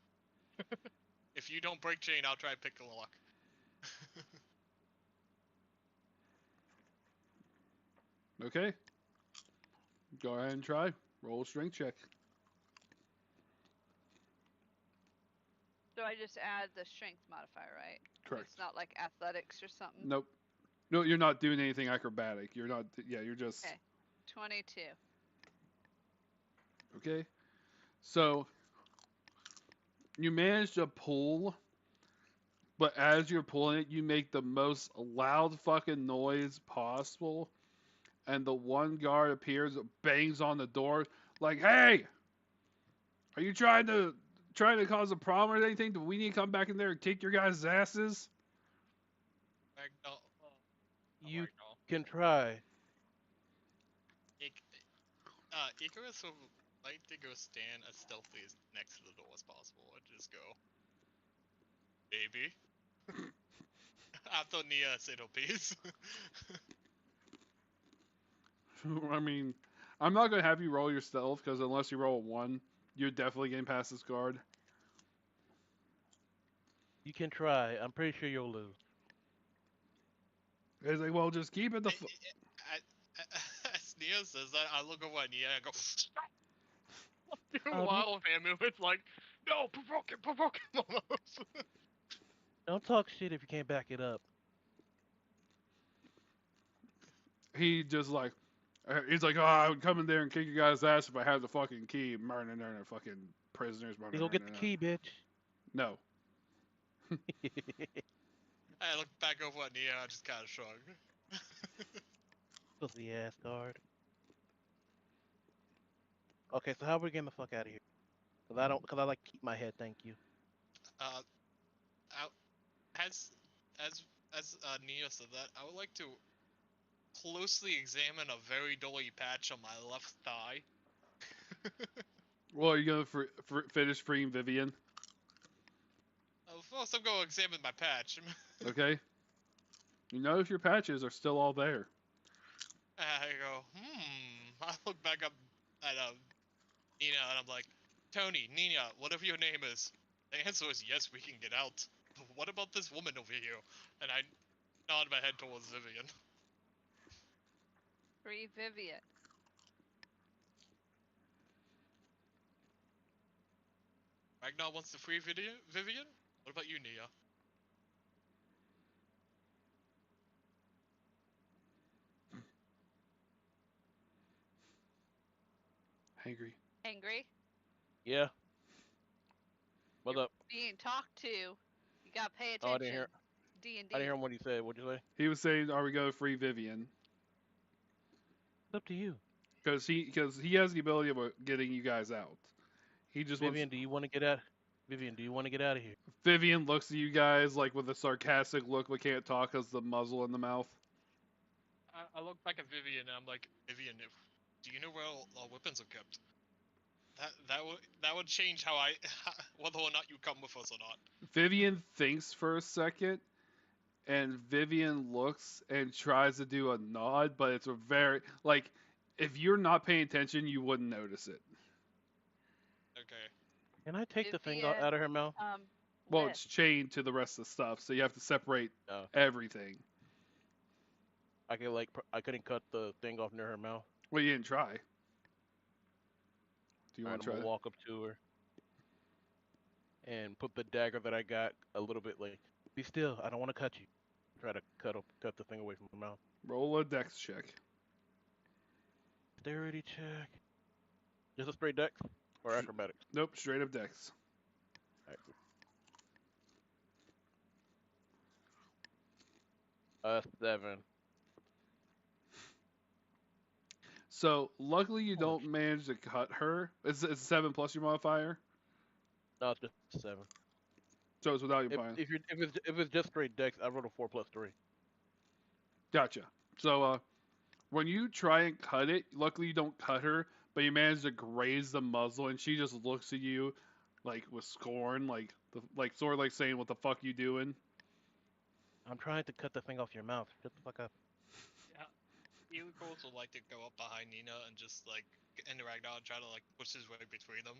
If you don't break chain, I'll try to pick a lock. Okay. Go ahead and try. Roll a strength check. So I just add the strength modifier, right? Correct. It's not like athletics or something. Nope. No, you're not doing anything acrobatic. You're not. Yeah, you're just. Okay. 22. Okay. So you manage to pull, but as you're pulling it, you make the most loud fucking noise possible, and the one guard appears, bangs on the door, like, "Hey, are you trying to cause a problem or anything? Do we need to come back in there and kick your guys' asses?" Ragnar, You Ragnar. can try. Icarus would like to go stand as stealthy as next to the door as possible and just go, baby. After Nia said a piece. I mean, I'm not gonna have you roll your stealth because unless you roll a 1, you're definitely getting past this guard. You can try. I'm pretty sure you'll lose. He's like, "Well, just keep it the." As Nia says that, I look over at Nia and go, Um, wild family was like, no, provoke him almost. Don't talk shit if you can't back it up. He just like, he's like, "Oh, I would come in there and kick your guys' ass if I had the fucking key." Murder, fucking prisoners. You go get the key, bitch. No. I look back over at Nia and I just kind of shrug. Pussy ass guard. Okay, so how are we getting the fuck out of here? Cause I like to keep my head. Thank you. Uh, as Nia said that, I would like to closely examine a very doughy patch on my left thigh. Well, are you gonna finish freeing Vivian? First, I'm going to examine my patch. Okay. You notice your patches are still all there. I go, I look back up at Nina and I'm like, Tony, Nina, whatever your name is. The answer is yes, we can get out. But what about this woman over here? And I nod my head towards Vivian. Free Vivian. Ragnar wants to free Vivian? What about you, Nia? Angry. Angry. Yeah. What's You're up? being talked to. You gotta pay Oh, I attention. didn't hear. D&D. I didn't hear what he said. What'd you say? He was saying, "Are we gonna free Vivian?" It's up to you. Because he has the ability of getting you guys out. He just Vivian, wants. do you want to get out? Vivian, do you want to get out of here? Vivian looks at you guys like with a sarcastic look, but can't talk because the muzzle in the mouth. I look back at Vivian and I'm like, Vivian, do you know where our weapons are kept? That would change how whether or not you come with us or not. Vivian thinks for a second, and Vivian looks and tries to do a nod, but it's a very like if you're not paying attention, you wouldn't notice it. Okay. Can I take the thing Vivian, out of her mouth? Well, Lift. it's chained to the rest of the stuff, so you have to separate No. everything. I couldn't cut the thing off near her mouth. Well, you didn't try. Do you Alright, want I'm to try? gonna walk up to her and put the dagger that I got a little bit like. Be still. I don't want to cut you. Try to cut the thing away from her mouth. Roll a dex check. Dexterity check. Just a straight dex or acrobatics? Nope, straight up dex. Alright, cool. 7. So luckily you Holy don't manage to cut her. It's 7 plus your modifier. No, it's just 7. So it's without your If plan. if you're if it's just straight dex, I rolled a 4 + 3. Gotcha. So when you try and cut it, luckily you don't cut her, but you manage to graze the muzzle, and she just looks at you like with scorn, like sort of like saying, "What the fuck you doing?" I'm trying to cut the thing off your mouth. Shut the fuck up. Yeah, Elicles would like to go up behind Nina and just like interact out and try to like push his way between them.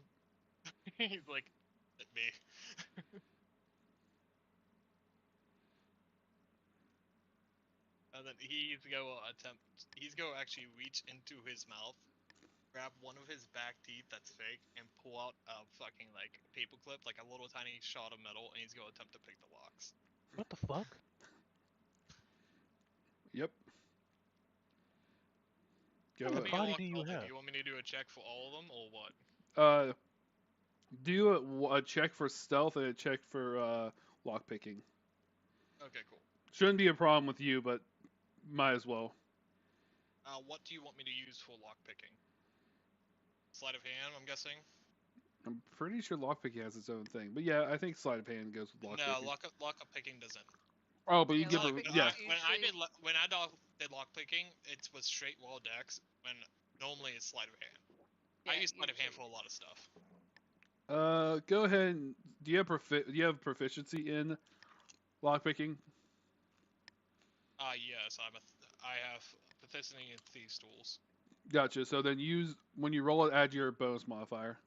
He's like, at me. And then he's go actually reach into his mouth, grab one of his back teeth that's fake, and pull out a fucking like paperclip, like a little tiny shot of metal, and he's gonna attempt to pick the locks. What the fuck? Yep. Go What kind How of ahead. many body do locks you are there? Do have? you want me to do a check for all of them, or what? Uh, do a check for stealth and a check for lock picking. Okay, cool. Shouldn't be a problem with you, but might as well. What do you want me to use for lock picking? Sleight of hand, I'm guessing. I'm pretty sure lock picking has its own thing, but yeah, I think sleight of hand goes with lock No, picking. lock up picking doesn't. Oh, but you Yeah, give lock her picking yeah. When I usually. did lock picking, it was straight raw dex. When normally it's sleight of hand. I Yeah, use sleight of hand for usually. a lot of stuff. Go ahead and do you have proficiency in lock picking? Yes, I have proficiency in thieves tools. Gotcha. So then use when you roll it, add your bonus modifier.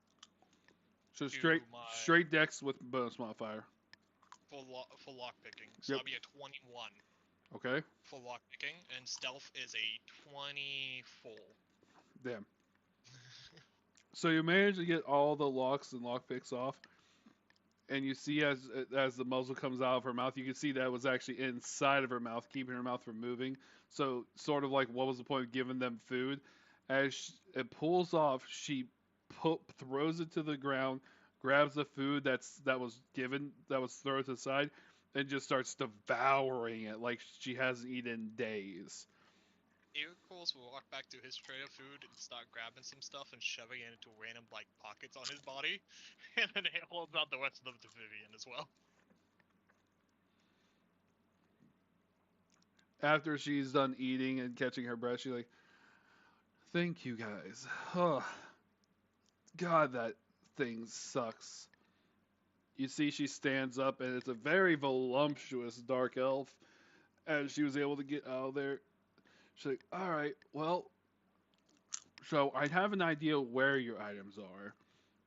So To my straight dex with bonus modifier. for lock picking. So Yep. that'll be a 21 Okay. for lock picking, and stealth is a 24. Damn. So you manage to get all the locks and lock picks off, and you see as the muzzle comes out of her mouth, you can see that it was actually inside of her mouth, keeping her mouth from moving. So sort of like, what was the point of giving them food? As it pulls off, she throws it to the ground, grabs the food that was thrown to the side, and just starts devouring it like she hasn't eaten in days. Earcles will walk back to his tray of food and start grabbing some stuff and shoving it into random like pockets on his body, and then he holds out the rest of them to Vivian as well. After she's done eating and catching her breath, she's like, "Thank you guys. Oh, God, that thing sucks." You see, she stands up, and it's a very voluptuous dark elf. As she was able to get out of there, she's like, "All right, well, so I have an idea where your items are,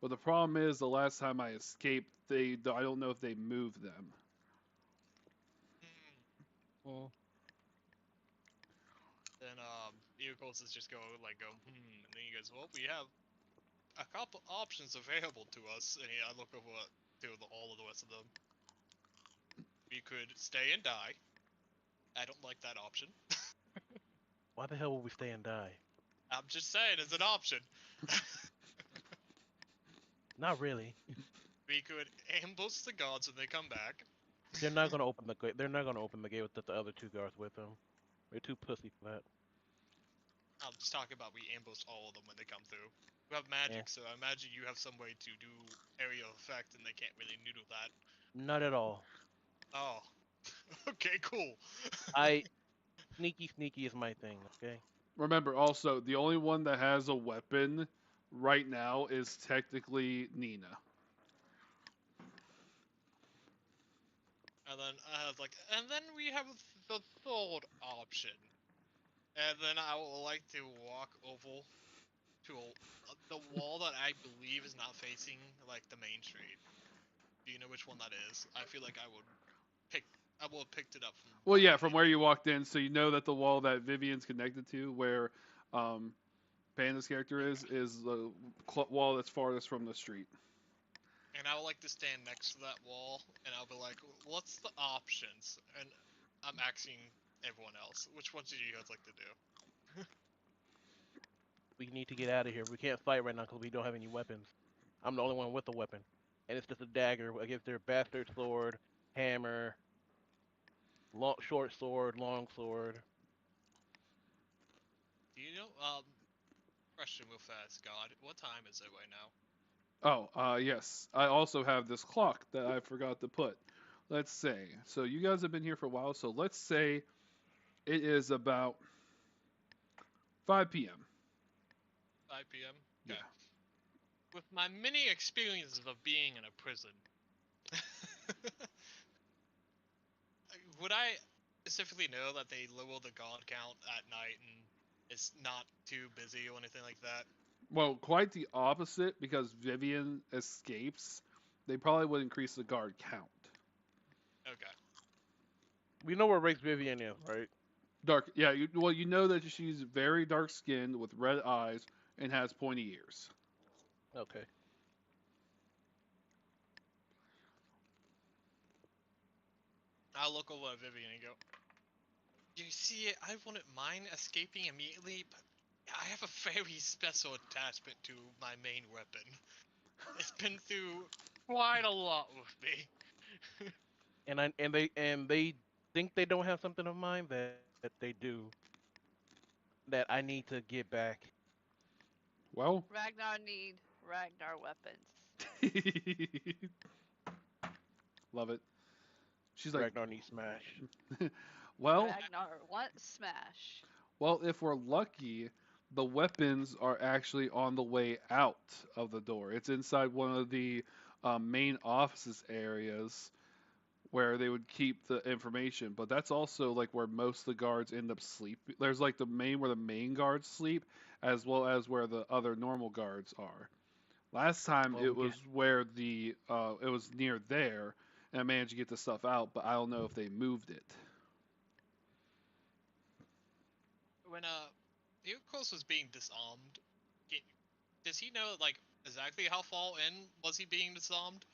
but the problem is the last time I escaped, I don't know if they moved them." Hmm. Mm. Then Earcles is just and then he goes, well, we have a couple options available to us, and I look over to all of the rest of them. We could stay and die. I don't like that option. Why the hell would we stay and die? I'm just saying, it's an option. Not really. We could ambush the gods when they come back. They're not gonna open the gate. They're not gonna open the gate with the other two guards with them. They're too pussy for that. I'm just talking about we ambush all of them when they come through. You have Yeah. magic, so I imagine you have some way to do area of effect, and they can't really noodle that. Not at all. Oh, okay, cool. I sneaky is my thing. Okay. Remember, also, the only one that has a weapon right now is technically Nina. And then I was like, and then we have the third option. And then I would like to walk over to the wall that I believe is not facing like the main street. Do you know which one that is? I feel like pick I would have picked it up from Well, yeah, behind from it. where you walked in, so you know that the wall that Vivian's connected to, where um, Panda's character is the wall that's farthest from the street. And I would like to stand next to that wall, and I'll be like, "What's the options?" And I'm asking everyone else, which ones do you guys like to do? We need to get out of here. We can't fight right now because we don't have any weapons. I'm the only one with a weapon, and it's just a dagger against their bastard sword, hammer, short sword, long sword. Do you know? Question real fast, God. What time is it right now? Oh, yes. I also have this clock that I forgot to put. Let's say. So you guys have been here for a while. So let's say it is about 5 p.m. 5 p.m. Yeah. Okay. With my many experiences of being in a prison, would I specifically know that they lower the guard count at night and it's not too busy or anything like that? Well, quite the opposite because Vivian escapes. They probably would increase the guard count. Okay. We know where Race Vivian is, right? Dark. Yeah. Well, you know that she's very dark skinned with red eyes and has pointy ears. Okay. I'll look over at Vivian and go, you see, I wouldn't mind escaping immediately, but I have a very special attachment to my main weapon. It's been through quite a lot with me. And they think they don't have something of mine that they do that I need to get back. Well, Ragnar need Ragnar weapons. love it. She's like, Ragnar needs smash. well, Ragnar wants smash. well, if we're lucky, the weapons are actually on the way out of the door. It's inside one of the main offices areas where they would keep the information. But that's also like where most of the guards end up sleeping. There's like the main where the main guards sleep, as well as where the other normal guards are. Last time Well, it we was can. where the it was near there, and I managed to get the stuff out, but I don't know if they moved it. When Eukos was being disarmed, he, does he know like exactly how far in was he being disarmed?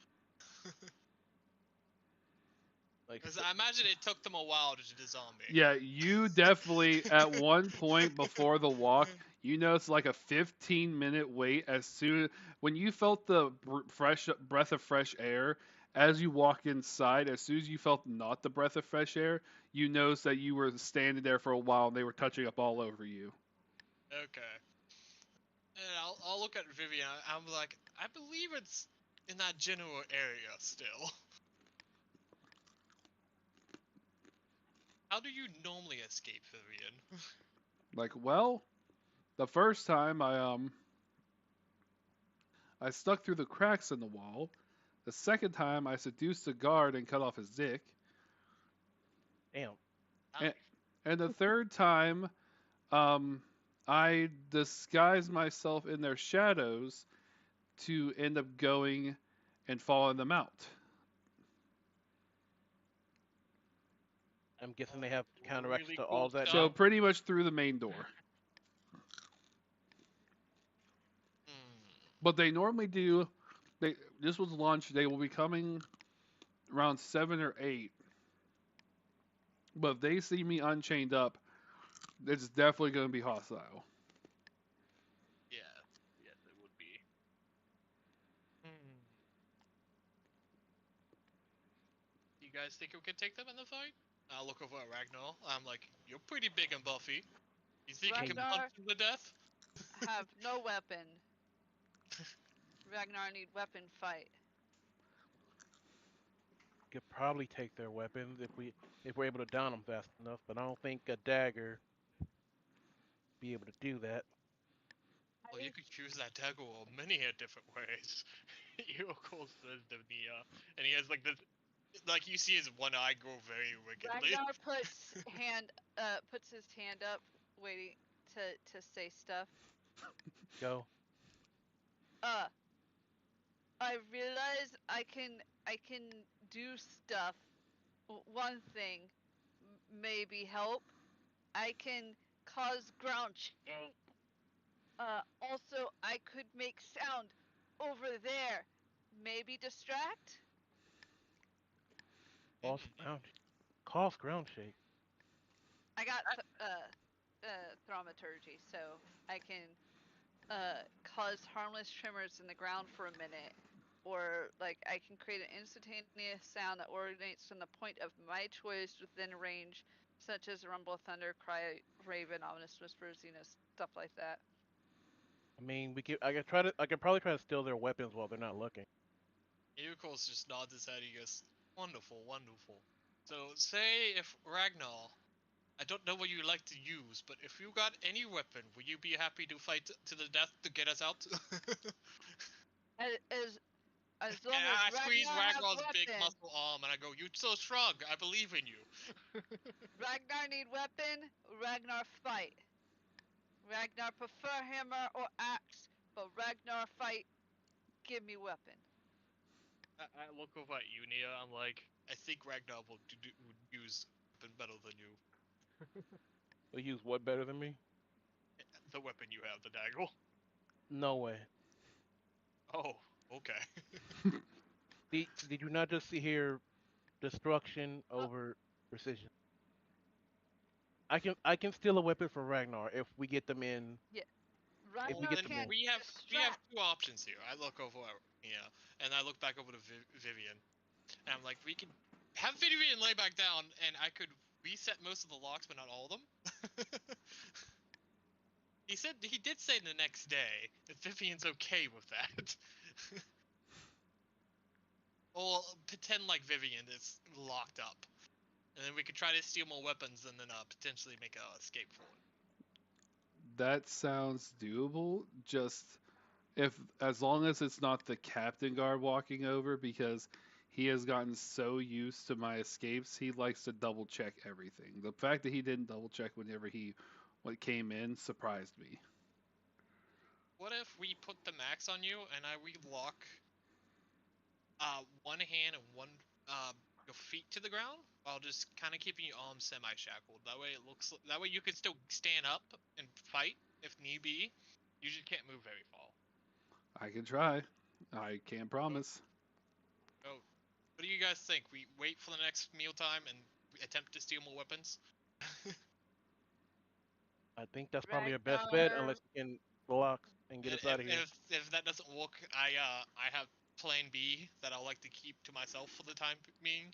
Like, Because I imagine it took them a while to disarm me. Yeah, you definitely at one point before the walk, you noticed like a 15-minute wait as soon when you felt the fresh breath of fresh air as you walk inside, as soon as you felt not the breath of fresh air, you noticed that you were standing there for a while and they were touching up all over you. Okay. And I'll look at Vivian. I'm like, I believe it's in that general area still. How do you normally escape, Vivian? Like, well, the first time I stuck through the cracks in the wall. The second time I seduced a guard and cut off his dick. damn. And, and the third time Um, I disguised myself in their shadows to end up going and following them out. I'm guessing they have counteracts Really to cool all that So stuff. now. pretty much through the main door. Hmm. But they normally do. They this was lunch. They will be coming around 7 or 8. But if they see me unchained up, it's definitely going to be hostile. Yeah. Yes, it would be. Hmm. You guys think we could take them in the fight? I'll look over at Ragnar. I'm like, you're pretty big and buffy. You think you can punch Ragnar him to death? have no weapon. Ragnar need weapon fight. Could probably take their weapons if we're able to down them fast enough, but I don't think a dagger be able to do that. Well, you could choose that dagger many a different ways. You of course says to Nia, and he has like this, like you see his one eye go very wickedly. Ragnar puts his hand up, waiting to say stuff. Go. Uh, I realize I can do stuff. One thing, maybe help. I can cause ground shake. Also I could make sound over there. Maybe distract. Cause ground. Cause ground shake. I got thaumaturgy, so I can cause harmless tremors in the ground for a minute, or like I can create an instantaneous sound that originates from the point of my choice within range, such as rumble, thunder, cry, raven, ominous whispers, stuff like that. I mean, we could. I could try to. I could probably try to steal their weapons while they're not looking. Eagles just nods his head. He goes, "Wonderful, wonderful." So, say if Ragnar, I don't know what you like to use, but if you got any weapon, would you be happy to fight to the death to get us out? As long And as I squeeze Ragnar have Ragnar's big weapon. muscle arm and I go, "You so strong. I believe in you." Ragnar need weapon. Ragnar fight. Ragnar prefer hammer or axe, but Ragnar fight. Give me weapon. I look over at you, Nia. I'm like, I think Ragnar would use weapon better than you. They use what better than me? The weapon you have, the dagger. No way. Oh, okay. Did you not just see here destruction over precision? I can steal a weapon from Ragnar if we get them in. If we Ragnar get Then them in. can't we have distract. two options here. I look over at and I look back over to Vivian, and I'm like, we could have Vivian lay back down, and I could reset most of the locks, but not all of them. He did say the next day that Vivian's okay with that. Or pretend like Vivian is locked up. And then we could try to steal more weapons and then potentially make a escape for it. That sounds doable. Just if as long as it's not the captain guard walking over, because he has gotten so used to my escapes, he likes to double check everything. The fact that he didn't double check whenever he what came in surprised me. What if we put the max on you and we lock one hand and one your feet to the ground while just kind of keeping your arms semi-shackled. That way you can still stand up and fight if need be. You just can't move very far. I can try. I can't promise. Oh, what do you guys think? We wait for the next mealtime and attempt to steal more weapons? I think that's probably our best bet, Ragnar. unless you can block and get us out of here. If that doesn't work, I have plan B that I like to keep to myself for the time being.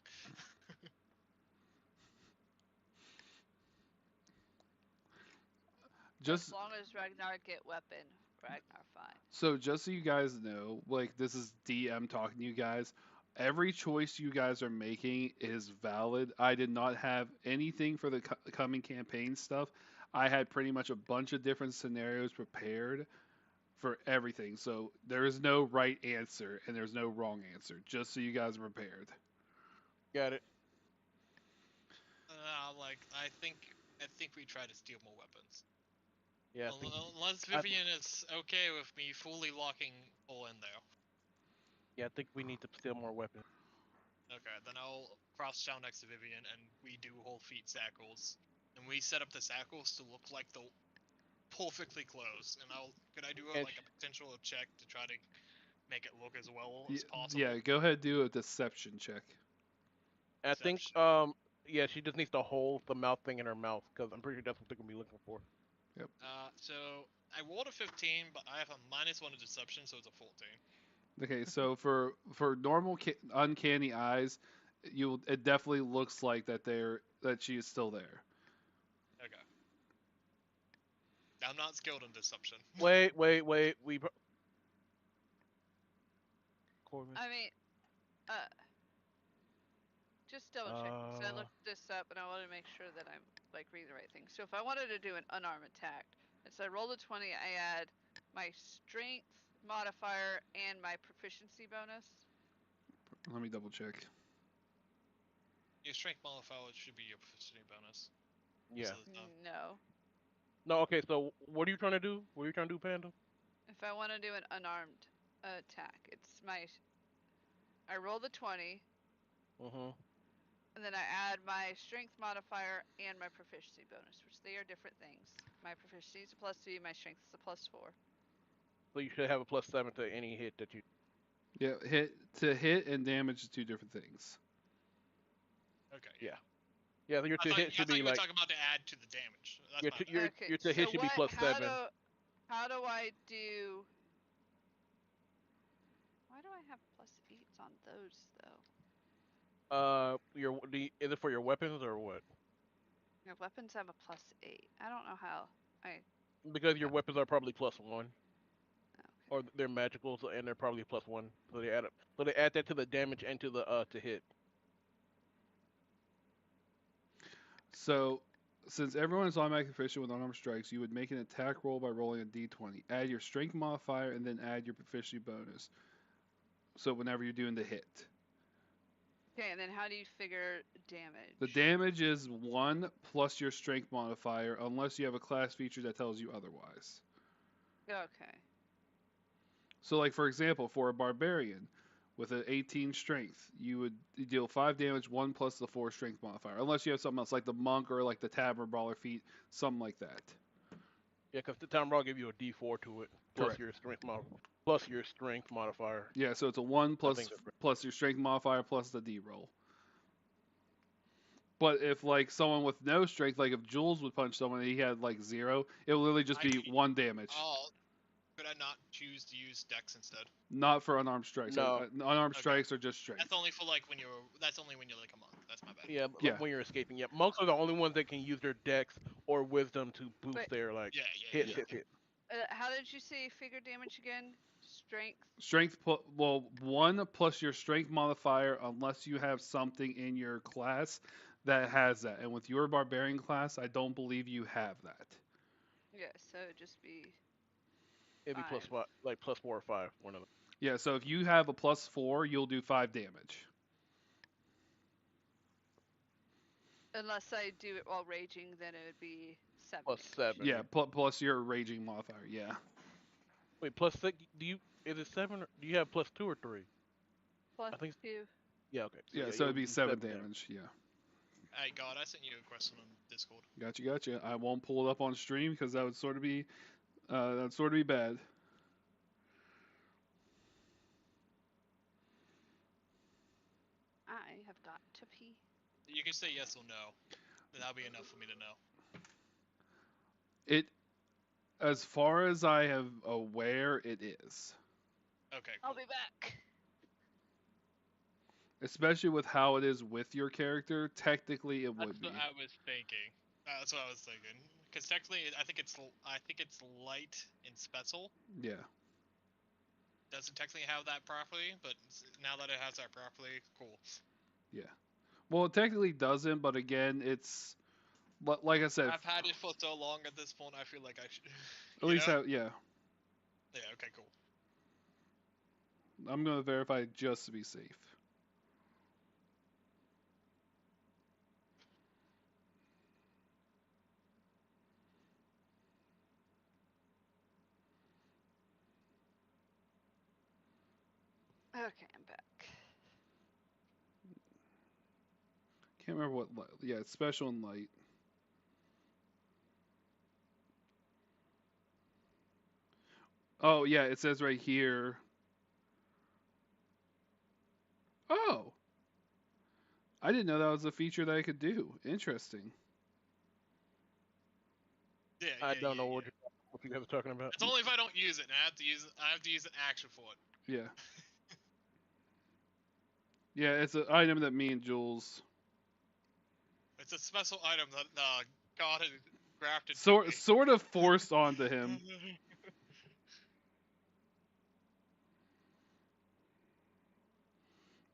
As Just long as Ragnar get weapon, Ragnar fine. so just so you guys know, like this is DM talking to you guys. Every choice you guys are making is valid. I did not have anything for the coming campaign stuff. I had pretty much a bunch of different scenarios prepared for everything. So there is no right answer and there's no wrong answer. Just so you guys are prepared. Got it. I think we try to steal more weapons. Yeah, I think. Unless I, Vivian is okay with me fully locking all in there. yeah, I think we need to steal more weapons. Okay, then I'll crouch down next to Vivian and we do whole feet shackles. And we set up the shackles to look like the perfectly closed. And could I do And like a potential check to try to make it look as well Yeah, as possible? yeah, go ahead do a deception check. I think Deception. yeah, she just needs to hold the mouth thing in her mouth because I'm pretty sure that's what they're gonna be looking for. Yep. So I rolled a 15, but I have a -1 to deception, so it's a 14. Okay, so for normal uncanny eyes, it definitely looks like that she is still there. Okay. I'm not skilled in deception. Wait. Corbin. I mean, uh, just double check. So I Uh, looked this up and I want to make sure that I'm like reading the right thing. So if I wanted to do an unarmed attack, and so I rolled a 20, I add my strength modifier and my proficiency bonus. Let me double check. Your strength modifier should be your proficiency bonus. yeah. Most of the time. No. No, okay. So what are you trying to do? What are you trying to do, Panda? If I want to do an unarmed attack, it's my. I roll the 20, Mhm. and then I add my strength modifier and my proficiency bonus, which they are different things. My proficiency is a +2, my strength is a +4. So you should have a +7 to any hit that you. Yeah, hit and damage is two different things. Okay. Yeah. Yeah. Your I to thought, hit I should thought be you were like talking about to add to the damage. That's your my to, bad. your to so hit should be what? +7. How do I do? Why do I have +8s on those though? Is it for your weapons or what? Your weapons have a +8. I don't know how. I Because your weapons are probably +1. or they're magical, so, and they're probably +1. So they add up. So they add that to the damage and to the to hit. So, since everyone is automatically proficient with unarmed strikes, you would make an attack roll by rolling a d20. Add your strength modifier and then add your proficiency bonus. So whenever you're doing the hit. Okay, and then how do you figure damage? The damage is 1 plus your strength modifier, unless you have a class feature that tells you otherwise. Okay. So, like for example, for a barbarian with an 18 strength, you would deal 5 damage, 1 plus the 4 strength modifier, unless you have something else like the monk or like the tavern brawler feat, something like that. Yeah, because the time brawl give you a D4 to it, plus Correct. your plus your strength modifier. Yeah, so it's a 1 I plus think that's right. plus your strength modifier plus the D roll. But if like someone with no strength, like if Jules would punch someone and he had like 0, it would literally just be 1 damage. Oh, could I not choose to use Dex instead? Not for unarmed strikes. No. Unarmed Okay. strikes are just strength. That's only for like when you're. That's only when you're like a monk. That's my bad. Yeah, Yeah. when you're escaping. Yeah, monks are the only ones that can use their dex or wisdom to boost Wait. their like Yeah. hit. How did you say figure damage again? Strength. Strength, well, 1 plus your strength modifier, unless you have something in your class that has that. And with your barbarian class, I don't believe you have that. Yeah, so it'd just be. It'd be Five. +5, like +4 or 5, one of them. Yeah, so if you have a +4, you'll do 5 damage. Unless I do it while raging, then it would be 7. +7. Yeah, plus your raging modifier. Yeah. Wait, +6. Do you? Is it 7? Or, do you have +2 or 3? Plus I think- 2. Yeah. Okay. Yeah, so you'll it'd be do 7 damage. Yeah. Hey God, I sent you a question on Discord. Gotcha. I won't pull it up on stream because that would sort of be bad. I have got to pee. You can say yes or no. That'll be enough for me to know. It, as far as I have aware, it is. Okay. I'll Cool. be back. Especially with how it is with your character, technically it would That's be. what I was thinking. That's what I was thinking. Because technically, I think it's light and special. Yeah. Doesn't technically have that properly, but now that it has that properly, cool. Well, it technically doesn't, but again, it's like I said. I've had it for so long at this point. I feel like I should. At least have, yeah. Yeah. Okay. Cool. I'm gonna verify just to be safe. Okay, I'm back. Can't remember what. Yeah, it's special and light. Oh yeah, it says right here. Oh, I didn't know that was a feature that I could do. Interesting. Yeah. I yeah, don't yeah, know yeah. what you guys are talking about. It's only if I don't use it, and I have to use an action for it. Yeah. Yeah, it's an item that me and Jules It's a special item that God had grafted. to sort me. of forced onto him.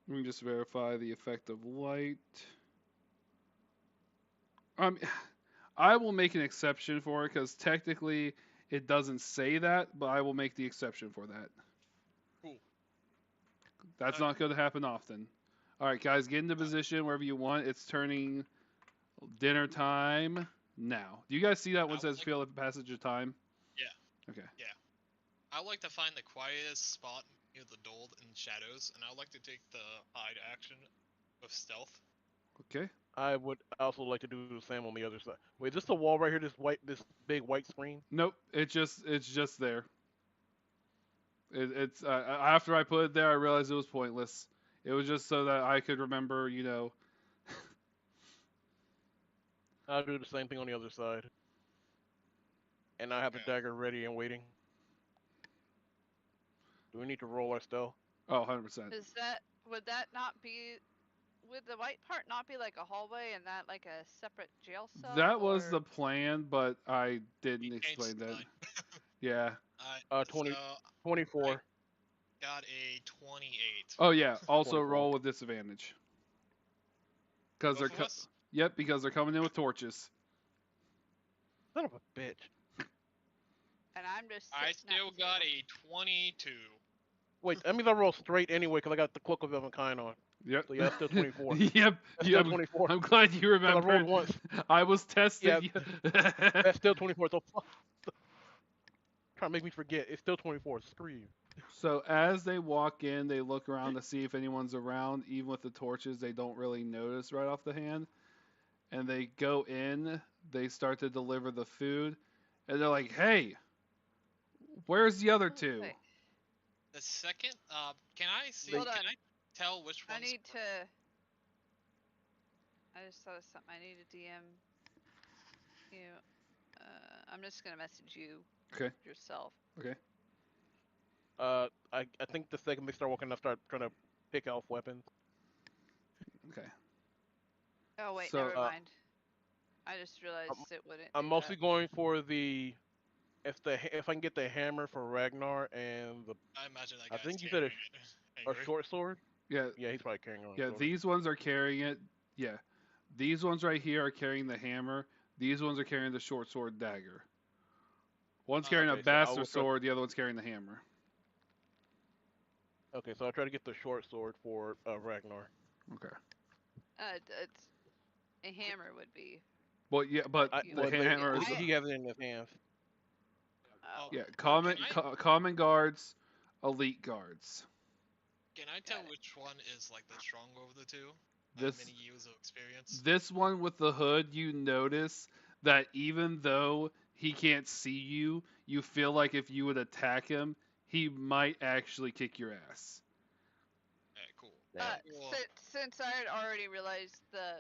Let me just verify the effect of light. I will make an exception for it because technically it doesn't say that, but I will make the exception for that. Cool. That's not going to happen often. All right, guys, get into position wherever you want. It's turning dinner time now. Do you guys see that one says feel the passage of time? Yeah. Okay. I like to find the quietest spot near the door in shadows, and I like to take the hide action with stealth. Okay. I would also like to do the same on the other side. Wait, is this the wall right here? This big white screen? Nope. It's just there. It's after I put it there, I realized it was pointless. It was just so that I could remember, I'll do the same thing on the other side. And I have the Okay. dagger ready and waiting. Do we need to roll our stealth? Oh, 100%. Would that not be, would the white part not be like a hallway and that like a separate jail cell? That was or- the plan, but I didn't You changed explain the that. line. Yeah. 20, So 24. got a 28. Oh yeah. Also 24. roll with disadvantage. Because Both of us? Yep, because they're coming in with torches. Son of a bitch. And I'm just. I sitting at still the got table. a 22. Wait, that means I roll straight anyway because I got the cloak of kind on. Yep. So yeah, that's still 24. Yep. That's Yeah, still 24. I'm glad you Because I rolled remembered. once. I was Yeah, testing you. that's still 24. So fuck. Trying to make me forget. It's still 24. Screw you. So as they walk in, they look around to see if anyone's around. Even with the torches, they don't really notice right off the hand. And they go in, they start to deliver the food, and they're like, "Hey, where's the other two?" Wait, The second, can I see? Hold Can on. I tell which I one's? need to. I just thought of something. I need to DM you. I'm just gonna message you. Okay. Yourself. Okay. I think the second they start walking, I start trying to pick off weapons. Okay. Oh wait, So, never mind. I just realized it wouldn't. I'm do mostly that. going for the if I can get the hammer for Ragnar and the I imagine that I guy's think you said carrying it. a Angry. short sword. Yeah, Yeah, he's probably carrying on. yeah. Sword. These ones are carrying it. Yeah, these ones right here are carrying the hammer. These ones are carrying the short sword dagger. One's carrying a Okay, so I'll bastard look up- sword. The other one's carrying the hammer. Okay, so I'll try to get the short sword for Ragnar. Okay. It's a hammer would be. Well, yeah, but You the would- hammer is I- he has it in his hands. Oh. yeah. Common Can I- common guards, elite guards. Can I tell Got it. which one is like the stronger of the two? This Many years of experience. this one with the hood, you notice that even though he can't see you, you feel like if you would attack him, he might actually kick your ass. Alright, cool. Yeah. Well, Since I had already realized the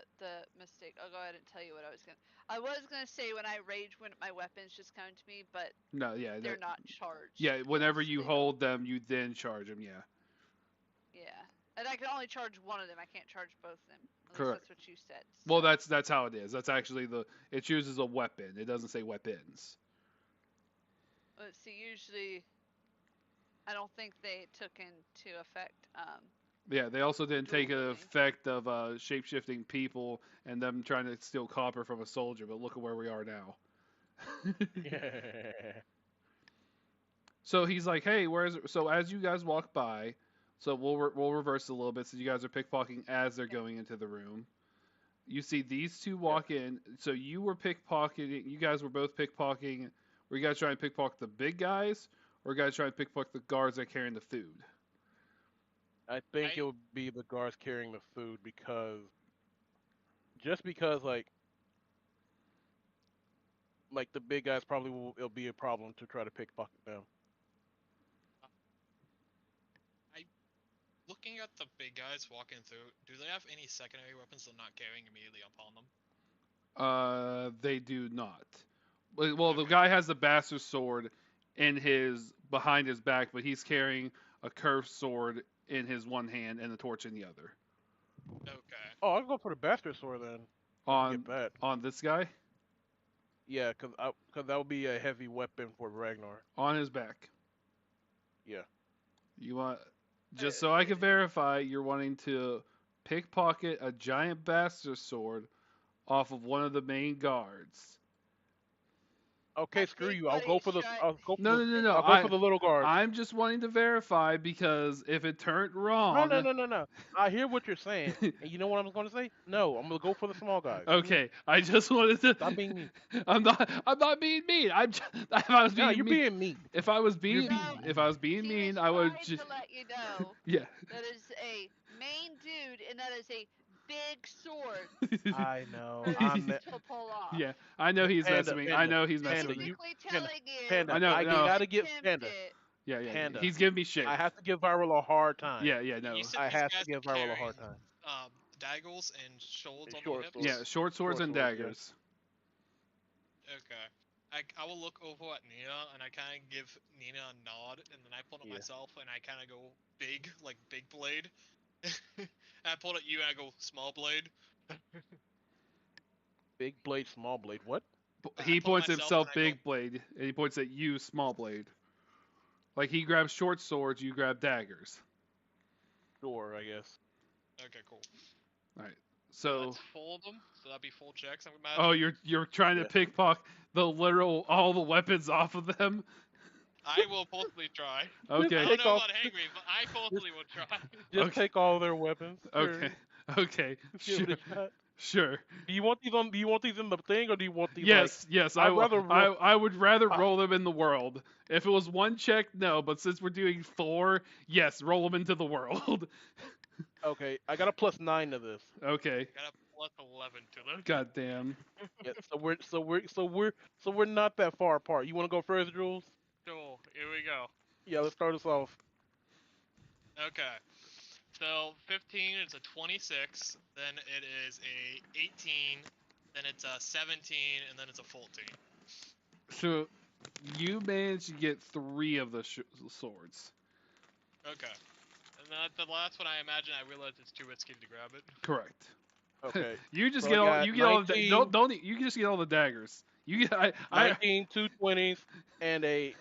mistake, I'll go ahead and tell you what I was gonna. I was gonna say when I rage, when my weapons just come to me, but No, yeah, they're not charged. yeah. Whenever so you they hold them, you then charge them. Yeah, don't- Yeah, and I can only charge one of them. I can't charge both of them. At least Correct. that's what you said. well, so- that's how it is. That's actually it chooses a weapon. It doesn't say weapons. Let's see. Usually, I don't think they took into effect. Yeah, they also didn't take an Dual effect of shape-shifting people and them trying to steal copper from a soldier. But look at where we are now. Yeah. So he's like, "Hey, where's?" So as you guys walk by, so we'll reverse a little bit. So you guys are pickpocketing as they're going into the room. You see these two walk in. So you were pickpocketing. You guys were both pickpocketing. Were you guys trying to pickpocket the big guys, or you guys trying to pickpocket the guards that are carrying the food? I think I- it would be the guards carrying the food because like the big guys probably it'll be a problem to try to pickpocket them. looking at the big guys walking through, do they have any secondary weapons they're not carrying immediately upon them? They do not. Well, the Okay. guy has the bastard sword behind his back, but he's carrying a curved sword in his one hand and a torch in the other. Okay. Oh, I'll go for the bastard sword then. On Get that. on this guy, Yeah, cause that would be a heavy weapon for Ragnar. on his back. Yeah. You want just so I can verify, you're wanting to pickpocket a giant bastard sword off of one of the main guards. Okay, I screw think you. I'll what go he for the. should- I'll go for No, the. no, no, no. I'll go for the little guard. I'm just wanting to verify because if it turned No, wrong. no. I hear what you're saying, and you know what I'm going to say? No, I'm gonna go for the small guys. Okay, I just wanted to. Stop being mean. I'm not being mean. If I was being No, you're mean, being mean. if I was being, You're being if I was being he mean, was I would trying just to let you know yeah. that is a main dude, and that is a big sword I know. for I'm him to pull off. Yeah, I know he's Panda, messing me. I Panda, know he's messing Panda, with me. you- Specifically Panda, telling you. Panda. I know, I no. gotta give attempt Panda. it. Yeah, yeah. Panda. He's giving me shit. I have to give Viral a hard time. Yeah, yeah, no. You said I these have to guys give are Viral a carrying, hard time. daggers and swords And on short their hips? swords. Yeah, short swords Short and swords, yeah. daggers. Okay. I will look over at Nina and I kind of give Nina a nod and then I pull it Yeah. myself and I kind of go big, like big blade. I pull it at you and I go small blade. Big blade, small blade. What? He told points at myself himself that I go, big blade, and he points at you small blade. Like he grabs short swords, you grab daggers. Sure, I guess. okay, cool. All right. So So, that's full of them. So that'd be full checks, I'm imagining. oh, you're trying to Yeah. pickpocket the literal all the weapons off of them. I will possibly try. Okay. I don't Take know off- about Hangry, but I possibly will try. Just Okay. take all their weapons. Okay. Okay. Give Sure. it a shot. Sure. Do you want these on? Do you want these in the thing, or do you want these Yes. Yes. I'd rather roll- I would rather I- roll them in the world. If it was one check, no. But since we're doing 4, yes, roll them into the world. Okay, I got a +9 to this. Okay. Got a plus 11 to them. God damn. Yeah, so we're not that far apart. You want to go first, Jules? Cool. Here we go. Yeah, let's start us off. Okay. So 15 is a 26, then it is a 18, then it's a 17, and then it's a 14. So you managed to get 3 of the swords. Okay. And then the last one, I imagine, I realized it's too risky to grab it. Correct. Okay. You just So get I all got you get all the 19. don't you can just get all the daggers. You get I 19, 2 20s, and a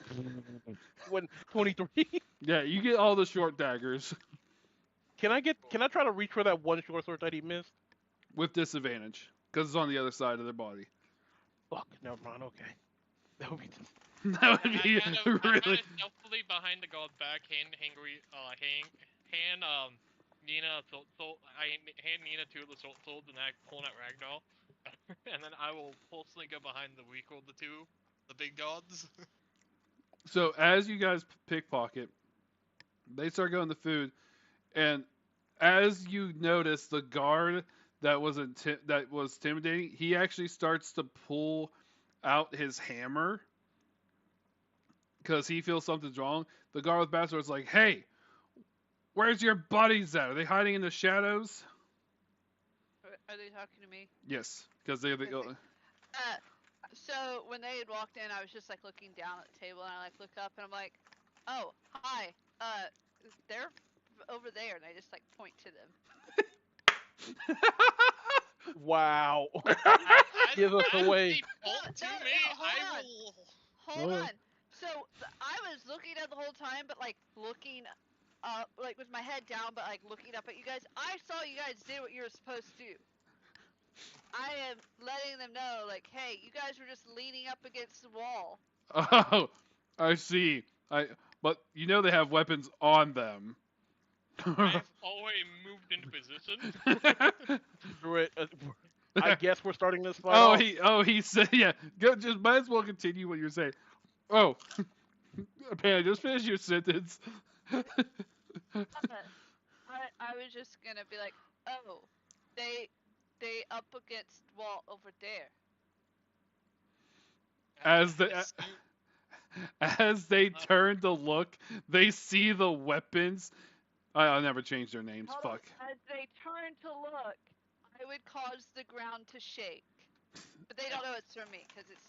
23. yeah, you get all the short daggers Can I try to reach for that one short sword that he missed? with disadvantage because it's on the other side of their body. Fuck, never mind. Okay, that would be. That would be I kind of really stealthily behind the god's back, hand Nina, I hand Nina 2 of the swords, and I pull out Ragdoll, and then I will pulsely go behind the weaker of the 2, the big gods. So as you guys pickpocket, they start going to food, and as you notice the guard that was intimidating, he actually starts to pull out his hammer because he feels something's wrong. The guard with Bastard is like, "Hey, where's your buddies at? Are they hiding in the shadows?" Are they talking to me? Yes, because they. Okay. So when they had walked in, I was just like looking down at the table, and I like look up, and I'm like, "Oh, hi. They're over there," and I just like point to them. Wow. Give us As away. they bolt to No, me, hold I on. will. Hold What? on. So I was looking at the whole time, but like looking up, like with my head down, but like looking up at you guys. I saw you guys did what you were supposed to do. I am letting them know, like, hey, you guys were just leaning up against the wall. Oh, I see. But you know they have weapons on them. I've already moved into position. I guess we're starting this fight. off. he said, yeah. Go, just might as well continue what you're saying. Oh, Panda, just finish your sentence. I was just gonna be like, oh, they up against wall over there. As the Yes, as they turn to look, they see the weapons. I'll never change their names. Hold on. Fuck. As they turn to look, I would cause the ground to shake. But they don't know it's from me because it's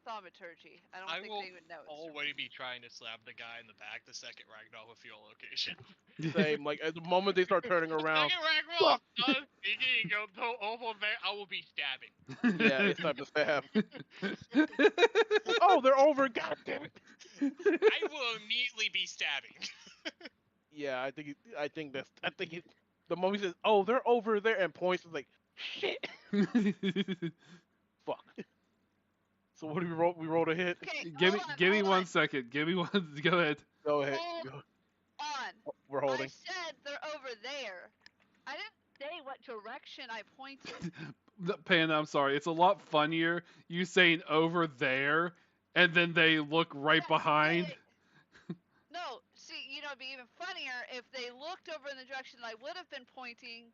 thaumaturgy. I don't I think will they would know it's from me. already be trying to slap the guy in the back the second Ragdoll with your location. Same. Like at the moment they start turning around. Second Ragdoll does speaking over there, I will be stabbing. Yeah, it's time to stab. Oh, they're over. God damn it. I will immediately be stabbing. Yeah, I think the moment he says, "Oh, they're over there," and points, is like, shit. Fuck. So what do we roll? We rolled a hit. Okay, give me hold give me on. 1 second. Give me one. Go ahead. Go ahead. Hold Go. on. We're I holding. said they're over there. I didn't say what direction I pointed. Panda, I'm sorry. It's a lot funnier you saying over there, and then they look right Yeah, behind. No, see, you know, it'd be even funnier if they looked over in the direction I would have been pointing,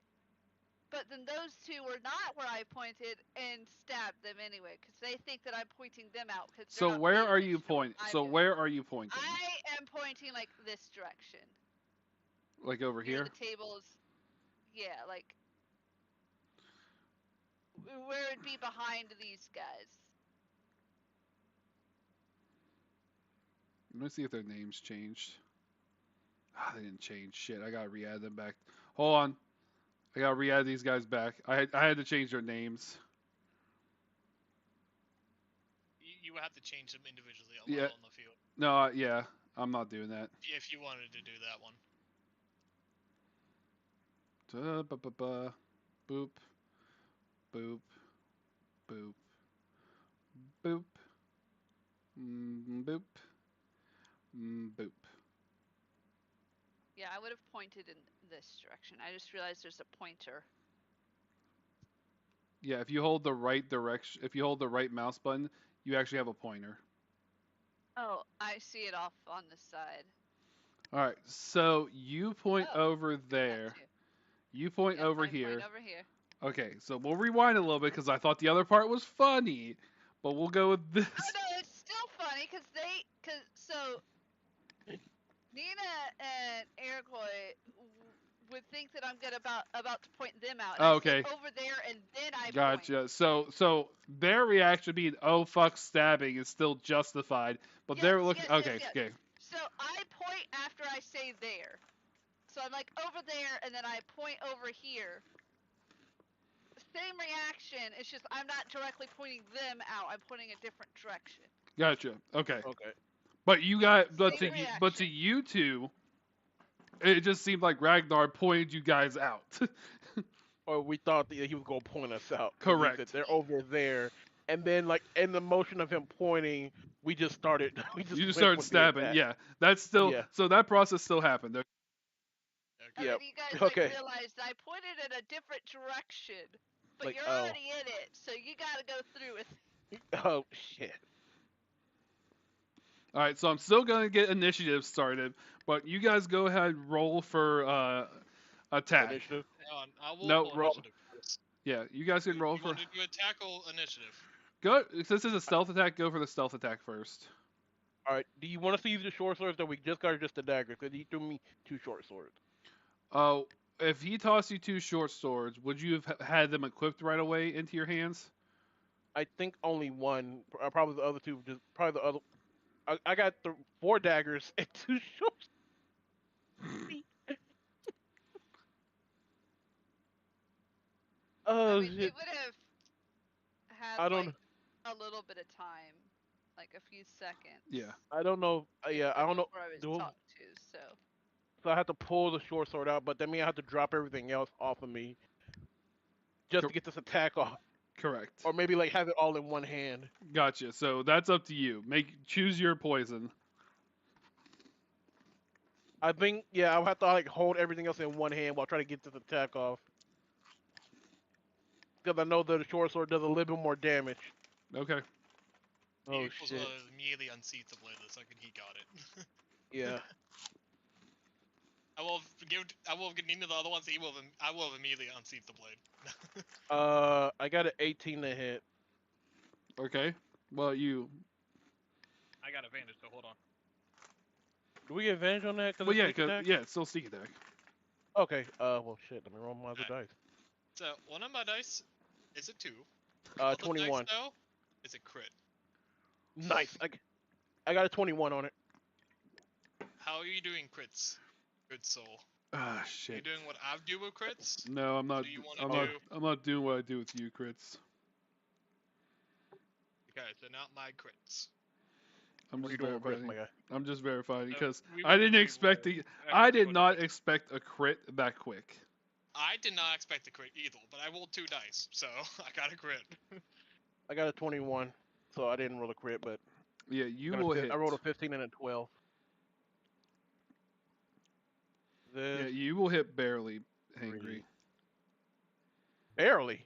but then those two were not where I pointed and stabbed them anyway, because they think that I'm pointing them out. So where are you pointing? pointing? So where are you pointing? I am pointing like this direction. Like over Near here? the tables. Yeah, like where it'd be behind these guys. Let me see if their names changed. Ah, they didn't change. Shit, I gotta re-add them back. Hold on. I gotta re-add these guys back. I had to change their names. would have to change them individually Yeah. on the field No, yeah, I'm not doing that. if you wanted to do that one. Boop, boop, boop, boop, boop, boop. Yeah, I would have pointed in this direction. I just realized there's a pointer. Yeah, if you hold the right direction, if you hold the right mouse button, you actually have a pointer. Oh, I see it off on the side. All right, so you point Oh, over that there. too. You point Yep, over I here. point over here. Okay, so we'll rewind a little bit because I thought the other part was funny, but we'll go with this. Oh no, it's still funny so Nina and Iroquois would think that I'm about to point them out, and I Okay, say over there, and then I point. gotcha. So their reaction being "oh fuck" stabbing is still justified, but they're looking. Okay, yes. okay, So I point after I say there. So I'm like over there, and then I point over here. Same reaction. It's just I'm not directly pointing them out. I'm pointing a different direction. gotcha. Okay, Okay. but you got but Same to you two, it just seemed like Ragnar pointed you guys out. Or we thought that he was gonna point us out. 'Cause he Correct. said they're over there, and then like in the motion of him pointing, we just started. We just You just went started with the stabbing. attack. Yeah, that's still Yeah. so that process still happened. Okay. And Yep. then you guys Okay. realized I pointed in a different direction, but Like, you're oh. already in it, so you gotta go through with it. Oh shit. All right, so I'm still gonna get initiative started, but you guys go ahead and roll for attack. Initiative. Hang on, I will No, pull roll. initiative first. Yeah, you guys can roll You for. want to do attack or initiative? Go. Since this is a stealth attack, go for the stealth attack first. All right. Do you want us to use the short swords that we just got, or just the daggers? Because he threw me 2 short swords. Oh, if he tossed you 2 short swords, would you have had them equipped right away into your hands? I think only one. Probably the other two. Just probably the other. I got 4 daggers and 2 short. Oh I mean, shit. it would have had I don't. like a little bit of time, like a few seconds. Yeah. I don't know. Yeah. I don't know. Before I was Do- talked to, so. So I have to pull the short sword out, but that means I have to drop everything else off of me just Cor- to get this attack off, Correct. or maybe like have it all in one hand. Gotcha. So that's up to you. Choose your poison. I think I'll have to like hold everything else in one hand while trying to get this attack off. Because I know that the short sword does a little bit more damage. Okay. Oh He shit. immediately unseats the blade the second he got it. Yeah. I will give Nina the other ones. I will have immediately unseat the blade. I got an 18 to hit. Okay. Well, you. I got advantage, so hold on. Do we get advantage on that? Well, yeah, it's sneak attack? yeah, it's still sneak attack. Okay. Well, shit. Let me roll my other dice. So one of my dice is a 2. The other 21. Dice, though, is a crit. Nice. I got a 21 on it. How are you doing crits? Good soul. Ah, Are you shit. doing what I do with crits? No, I'm not. do you wanna I'm not doing what I do with you, crits. Okay, so not my crits. I'm What are just you doing with Chris, verifying. my guy? I'm just verifying So because we I will didn't do, expect uh, to. extra I did not 20. expect a crit that quick. I did not expect a crit either, but I rolled 2 dice, so I got a crit. I got a 21, so I didn't roll a crit, but Yeah, you will hit. I rolled a 15 and a 12. This Yeah, you will hit barely, Hangry. 3. Barely.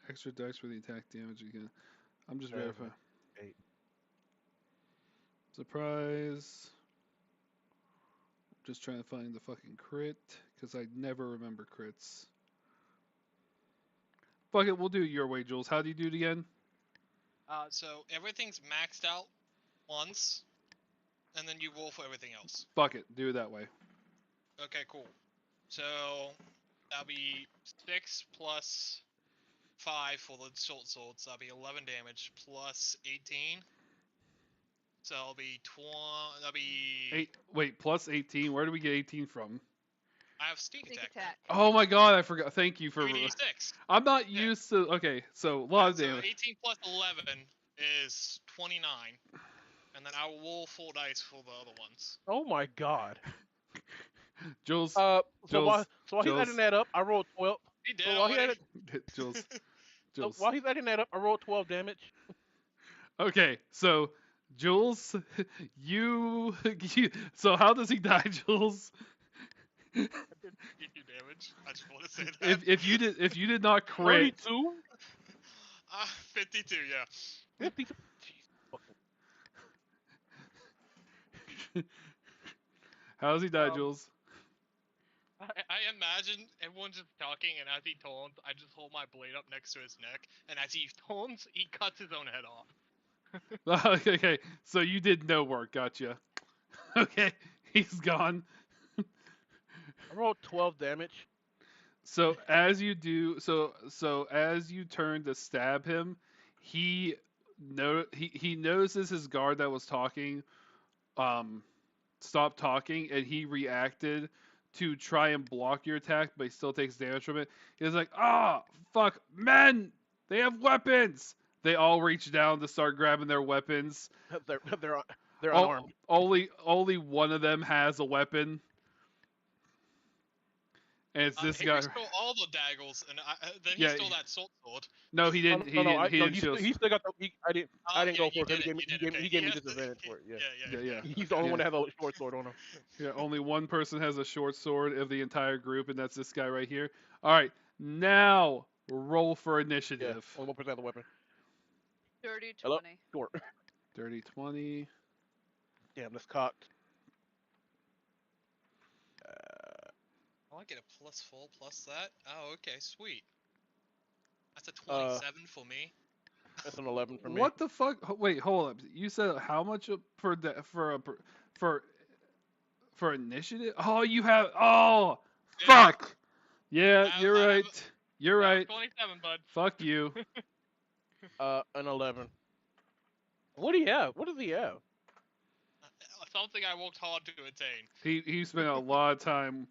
Extra dice for the attack damage again. I'm just 7, verifying. 8. Surprise. Just trying to find the fucking crit because I never remember crits. Fuck it, we'll do it your way, Jules. How do you do it again? So everything's maxed out once, and then you roll for everything else. Fuck it, do it that way. Okay, cool. So that'll be 6 plus 5 for the short sword, so that'll be 11 damage plus 18. So it'll be That'll be 8. Wait, plus 18. Where do we get 18 from? I have sneak Sneak attack. attack. Oh my god, I forgot. Thank you for. 3d6. I'm not Yeah. used to. Okay, so a lot of So damage. 18 plus 11 is 29, and then I will roll 4 dice for the other ones. Oh my god. Jules, So Jules, while he's Jules. adding that up, I rolled 12. He did So while he already. added, Jules, so Jules. while he's adding that up, I rolled 12 damage. Okay, so Jules, you. So how does he die, Jules? Give you damage. I just want to say that. If you did not crit, 32? 52, yeah. 52? how does he die, Um, Jules? I imagine everyone just talking, and as he taunts, I just hold my blade up next to his neck, and as he taunts, he cuts his own head off. Okay, so you did no work, gotcha. Okay, he's gone. I rolled 12 damage. So as you do, so as you turn to stab him, he notices his guard that was talking, stopped talking, and he reacted to try and block your attack, but he still takes damage from it. He's like, ah, fuck, men, they have weapons. They all reach down to start grabbing their weapons. They're All- unarmed. only one of them has a weapon. And it's this guy. Henry stole all the daggers, and then he Yeah, stole that sword. No, he didn't. He no, didn't he show. still got the. I didn't Oh, go yeah, for it because you did he it, gave me okay. disadvantage for it. Yeah. Yeah. He's the only Yeah. one that has a short sword on him. Yeah, only one person has a short sword of the entire group, and that's this guy right here. All right, now roll for Yeah, initiative. only one person has a weapon. Dirty Hello? 20. Short. Dirty 20. Damn, that's cocked. Oh, I get a +4 plus that. Oh, okay, sweet. That's a 27 for me. That's an 11 for me. What the fuck? Wait, hold up. You said how much for initiative? Oh, you have. Oh, Yeah. fuck. Yeah, you're I have right. You're right. 27, bud. Fuck you. An 11. What do you have? What does he have? Something I worked hard to attain. He spent a lot of time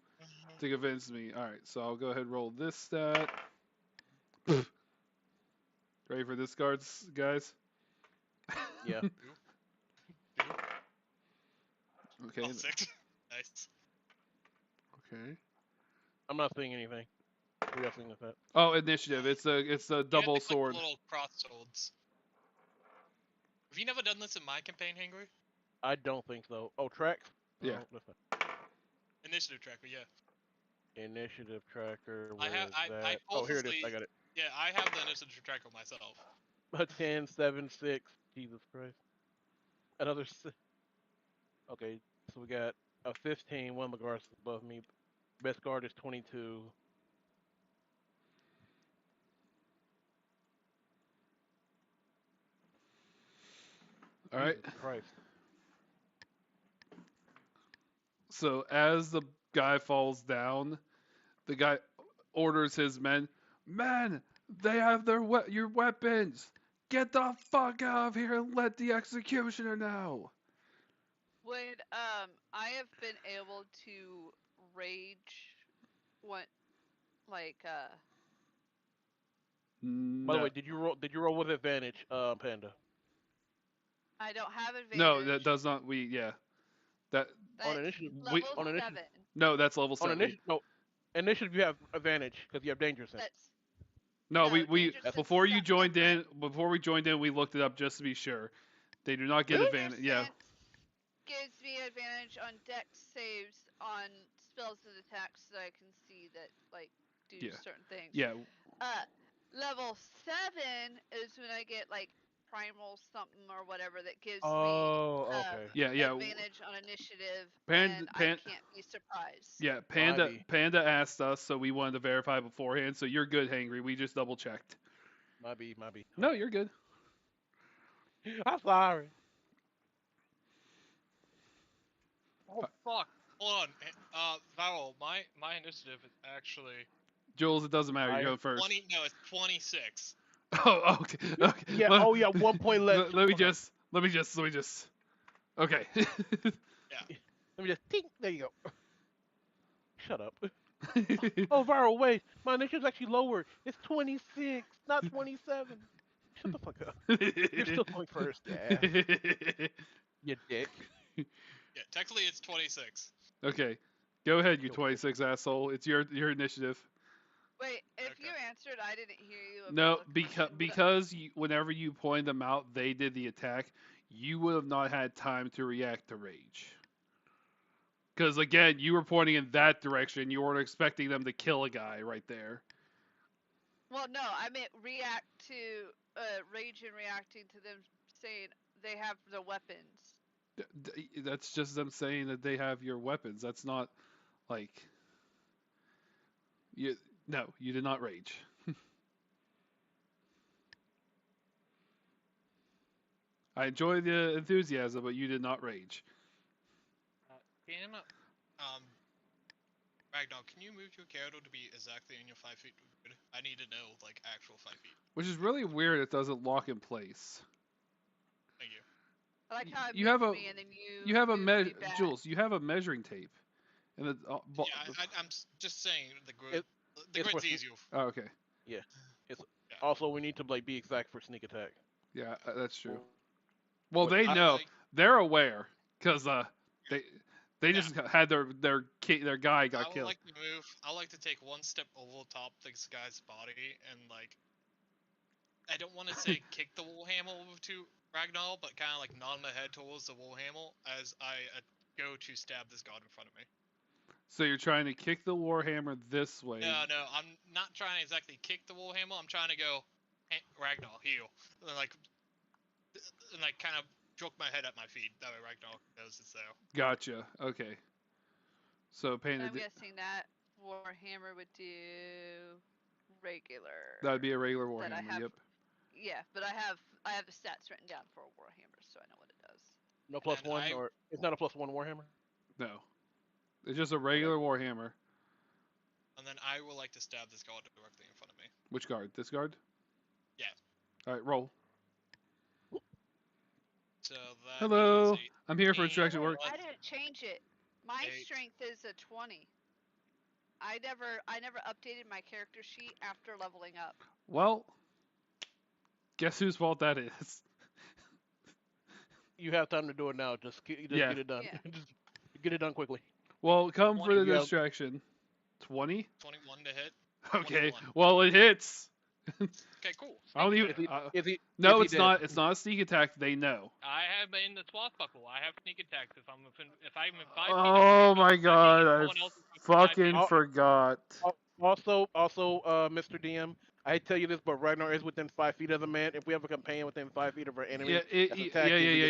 to convince me. All right, so I'll go ahead and roll this stat. Ready for this cards, guys? Yeah. Okay. Oh, 6. Nice. Okay. I'm not seeing anything. We got seeing that. Oh, initiative. It's a You have double to click sword. the little cross swords. Have you never done this in my campaign, Hangry? I don't think so. Oh, tracks? Yeah. No, that's not. Initiative tracker, yeah. Initiative tracker. I Where have- is I that? Oh, here it is. purposely- I got it. Yeah, I have the initiative tracker myself. A 10, 7, 6. Jesus Christ. Another 6. Okay, so we got a 15. One of the guards above me. Best guard is 22. All right. Jesus Christ. So as the guy falls down, the guy orders his men, "Men, they have your weapons. Get the fuck out of here and let the executioner know." Would I have been able to rage what like By the way, did you roll with advantage, Panda? I don't have advantage. No, that does not. That On That's initiative, level on initiative- 7. no, that's level On 7. initiative, no. Initiative, you have advantage because you have danger sense. That's No, no, we danger sense before is you not joined different. in, we looked it up just to be sure. They do not get Really? advantage. Yeah. Sense gives me advantage on dex saves on spells and attacks so I can see that like do Yeah. certain things. Yeah. Level 7 is when I get like primal something or whatever that gives Oh, me okay. Yeah. advantage on initiative Pan- and I pan- can't be surprised. Yeah, Mighty. Panda asked us, so we wanted to verify beforehand. So you're good, Hangry. We just double checked. Might be. No, you're good. I'm sorry. Oh, fuck. Hold on, Varol, my initiative is actually Jules, it doesn't matter. You I- go first. 20. No, it's 26. Oh, okay. Okay. Yeah. Let, Oh, yeah. 1 point left. let me just. Okay. Let me just think. There you go. Shut up. Oh, viral, wait. My initiative's actually lower. It's 26, not 27. Shut the fuck up. You're still going first, yeah. You dick. Yeah, technically it's 26. Okay, go ahead, you Kill bitch. 26 asshole. It's your initiative. Wait, if Okay. you answered, I didn't hear you. No, about the question. because whenever you pointed them out, they did the attack. You would have not had time to react to rage. Because again, you were pointing in that direction. You weren't expecting them to kill a guy right there. Well, no, I meant react to rage and reacting to them saying they have the weapons. That's just them saying that they have your weapons. That's not like you. No, you did not rage. I enjoy the enthusiasm, but you did not rage. Can Ragnar, can you move your character to be exactly in your 5 feet? I need to know, like, actual 5 feet. Which is really weird. It doesn't lock in place. Thank you. I like how it You have moved a- me and then You have a moved me back. Jules. You have a measuring tape, and Yeah, I'm just saying the grid. It- The it's grid's for- easier. oh, okay. Also, we need to like be exact for sneak attack. Yeah, that's true. Well, But they I- know. Like, They're aware because they Yeah. just had their guy I got would killed. like to move. I like to take one step over top this guy's body and like. I don't want to say kick the warhammer over to Ragnar, but kind of like nod my head towards the warhammer as I go to stab this god in front of me. So you're trying to kick the warhammer this way. No, I'm not trying to exactly kick the warhammer. I'm trying to go, hey, Ragnar, heal, and like kind of jerk my head at my feet. That way Ragnar knows it's there. Gotcha. Okay. So I'm painted. guessing that Warhammer would do regular. That would be a regular That I warhammer. have- Yep. Yeah, but I have the stats written down for a Warhammer, so I know what it does. No plus And one, I- or it's not a plus one Warhammer. No. It's just a regular warhammer. And then I would like to stab this god directly in front of me. Which guard? This guard. Yeah. All right. Roll. So that Hello. is I'm here for Hey, instruction work. I didn't change it. My 8. strength is a 20. I never updated my character sheet after leveling up. Well, guess whose fault that is. You have time to do it now. Just Yeah. get it done. Yeah. Just get it done quickly. Well, come for the Yeah. distraction. 20. 21 to hit. Okay. 21. Well, it hits. Okay, cool. I don't Is even. he, is he, No, is he it's dead? not. It's not a sneak attack. They know. I have in the swashbuckle. I have sneak attacks if I'm in 5 feet. Oh my god! no I one else is within 5 feet. fucking forgot. Also, Mr. DM, I tell you this, but Ragnar is within 5 feet of the man. If we have a companion within 5 feet of our enemy, Yeah, that's attacking, we get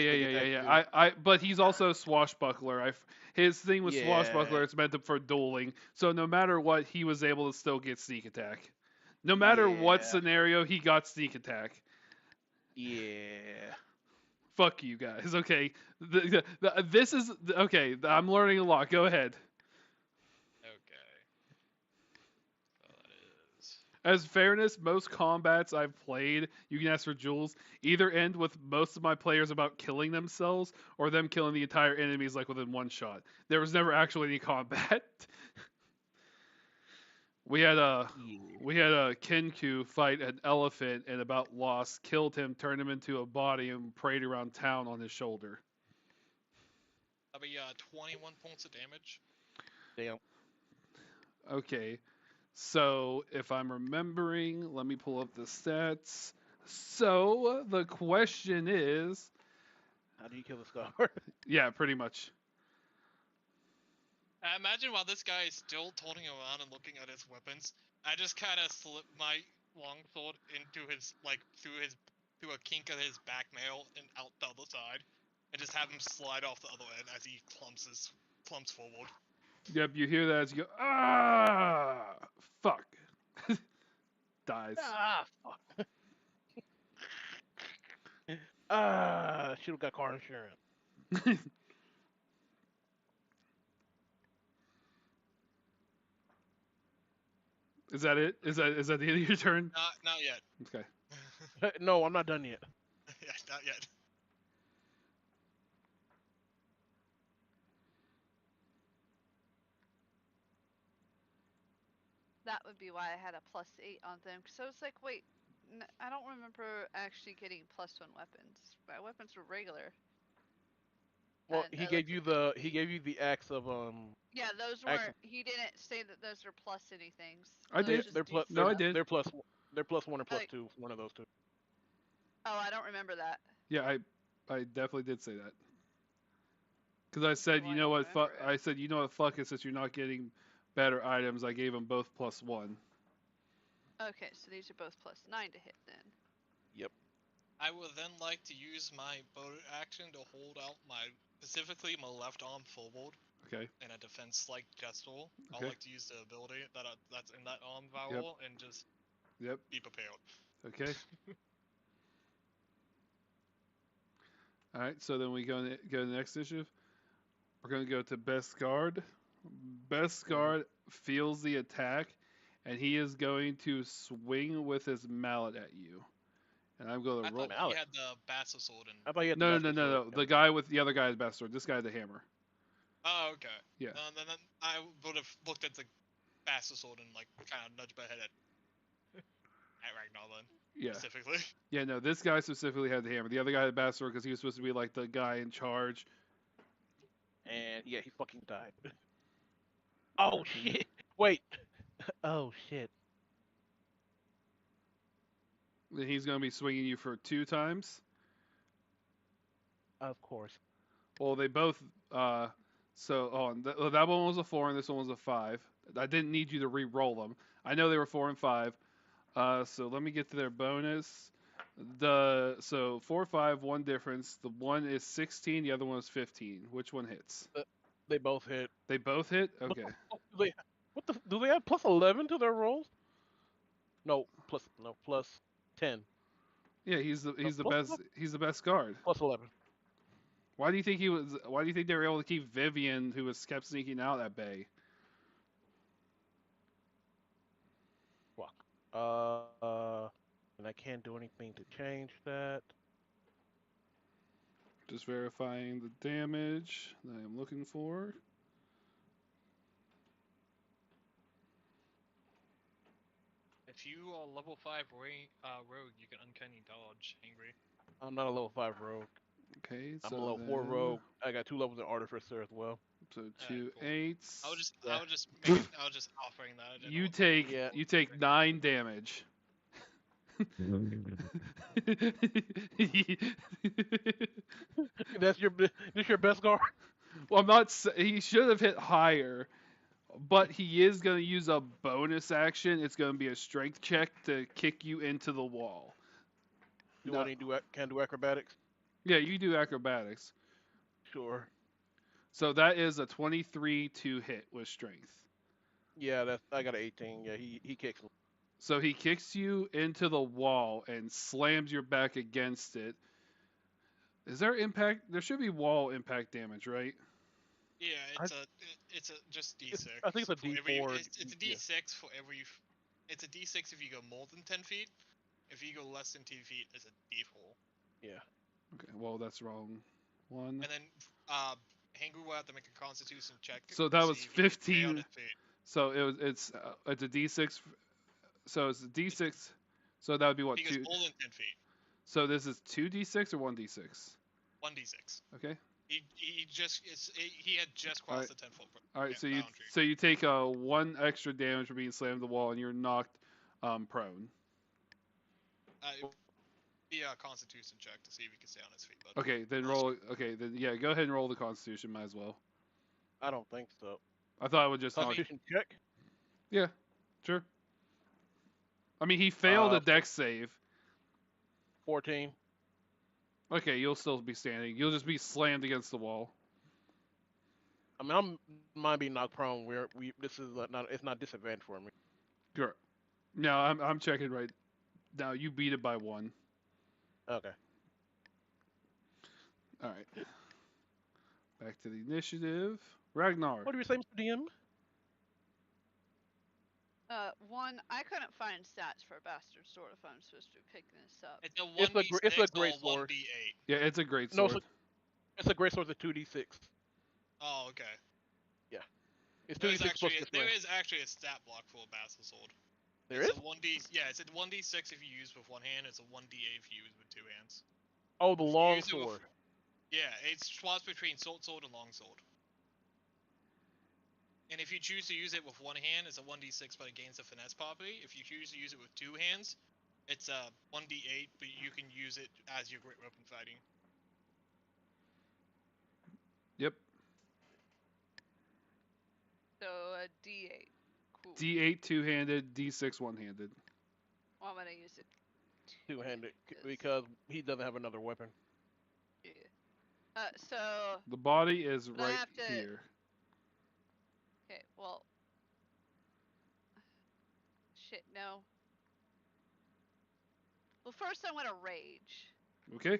sneak attack yeah. too. But he's also swashbuckler. His thing with Yeah. swashbuckler, it's meant for dueling. So no matter what, he was able to still get sneak attack. No matter what Yeah. scenario, he got sneak attack. Yeah. Fuck you guys. Okay, this is okay. I'm learning a lot. Go ahead. Okay. So that is. As fairness, most combats I've played, you can ask for Jules, either end with most of my players about killing themselves or them killing the entire enemies like within one shot. There was never actually any combat. We had a Kenku fight an elephant and about lost, killed him, turned him into a body, and prayed around town on his shoulder. That'll be 21 points of damage. Damn. Okay, so if I'm remembering, let me pull up the stats. So the question is, How do you kill the scar? yeah, pretty much. I imagine while this guy is still turning around and looking at his weapons, I just kind of slip my longsword into his through a kink of his back mail and out the other side, and just have him slide off the other end as he clumps forward. Yep, you hear that as you go, ah, fuck. Dies. Ah, fuck. Should have got car insurance. Is that it? Is that the end of your turn? Not yet. Okay. No, I'm not done yet. Yeah, not yet. That would be why I had a +8 on them. So it's like, wait, I don't remember actually getting +1 weapons. My weapons were regular. Well, And he I gave looked you at the the sheet. axe of Yeah, those axe. weren't. He didn't say that those are plus anythings. I Those did. just They're do plus. No, I stuff. did. They're +1 or Like, +2. One of those two. oh, I don't remember that. Yeah, I definitely did say that. Because I said, Well, you I know don't what? remember it. I said, you know what? Fuck it. Since you're not getting better items, I gave them both +1. Okay, so these are both +9 to hit then. Yep. I would then like to use my bonus action to hold out specifically my left arm forward Okay. in a defense-like gesture. I'd Okay. like to use the ability that's in that arm vowel and just Yep. be prepared. Okay. All right. So then we go to the next issue. We're going to go to Best Guard. Best Guard feels the attack, and he is going to swing with his mallet at you. And I'm going I to roll. thought he Mallet. had the bastard sword and. I thought you had No, the no, no, master no, sword. no. The guy with the other guy's best sword. This guy had the hammer. Oh, okay. Yeah. Then I would have looked at the bastard sword and like kind of nudged my head at Ragnar then Yeah. specifically. Yeah, no, this guy specifically had the hammer. The other guy had the best sword because he was supposed to be like the guy in charge. And yeah, he fucking died. Oh shit! Wait. Oh shit! And he's going to be swinging you for 2 times. Of course. Well, they both. That one was a 4 and this one was a 5. I didn't need you to re-roll them. I know they were 4 and 5. So let me get to their bonus. So 4, 5, one difference. The one is 16. The other one is 15. Which one hits? They both hit. They both hit. What Okay. the fuck do they have +11 to their rolls? No, +10. Yeah, he's the plus best. He's the best guard. +11. Why do you think he was? Why do you think they were able to keep Vivian, who was kept sneaking out, at bay? Fuck. And I can't do anything to change that. Just verifying the damage that I'm looking for. If you are level 5 rogue, you can uncanny dodge angry. I'm not a level 5 rogue. Okay, so I'm a level 4 rogue. I got 2 levels of artificer as well. So Alright, 2 cool. 8s. I was just Yeah. I was just offering that. I didn't You know- take Yeah. you take 9 damage. This your best guard? Well, I'm not. He should have hit higher, but he is going to use a bonus action. It's going to be a strength check to kick you into the wall. Do No. I need to can I do acrobatics? Yeah, you do acrobatics. Sure. So that is a 23 to hit with strength. Yeah, I got an 18. Yeah, he kicks me. So he kicks you into the wall and slams your back against it. Is there impact? There should be wall impact damage, right? Yeah, it's a just D6. I think it's a for every- D4. It's a D6 for every. It's a D6 if you go more than 10 feet. If you go less than 10 feet, it's a D4. Yeah. Okay, well that's wrong. One. And then Hangu will have to make a Constitution check. So to that was see if he can stay 15. on his feet. So it's a D6. So it's a D6. So that would be what If he 2? goes more than 10 feet, So this is 2d6 or 1d6? 1d6. Okay. He had just crossed the 10-foot All right. boundary. So you take 1 extra damage for being slammed to the wall and you're knocked prone. Be a Constitution check to see if he can stay on his feet. But Okay. Then roll. Okay. Then yeah. Go ahead and roll the Constitution. Might as well. I don't think so. I thought I would just knock. Constitution check. Yeah. Sure. I mean, he failed a Uh, dex save. 14. Okay, you'll still be standing. You'll just be slammed against the wall. I mean, mine being knocked prone. This is it's not disadvantage for me. Sure. No, I'm checking right now. You beat it by 1. Okay. All right. Back to the initiative. Ragnar. What do you say, Mr. DM? One, I couldn't find stats for a bastard sword if I'm supposed to be picking this up. it's a It's 1d6 a great or sword. 1d8. Yeah, it's a great No, sword. it's a great sword. It's a 2d6. Oh, okay. It's There is 2d6 plus actually your there strength. is actually a stat block for a Battle Sword. There it's is? a 1d. Yeah, it's a 1d6 if you use with one hand. It's a 1d8 if you use with two hands. Oh, the If you long use it with- sword. Yeah, it swaps between short sword and long sword. And if you choose to use it with one hand, it's a 1d6, but it gains the finesse property. If you choose to use it with two hands, it's a 1d8, but you can use it as your great weapon fighting. Yep. So a D8. Cool. D8 two-handed, D6 one-handed. Well, I'm gonna use it Two-handed. Because he doesn't have another weapon. Yeah. So The body is But I right have to- here. okay. Well. Shit. No. Well, first I want to rage. Okay.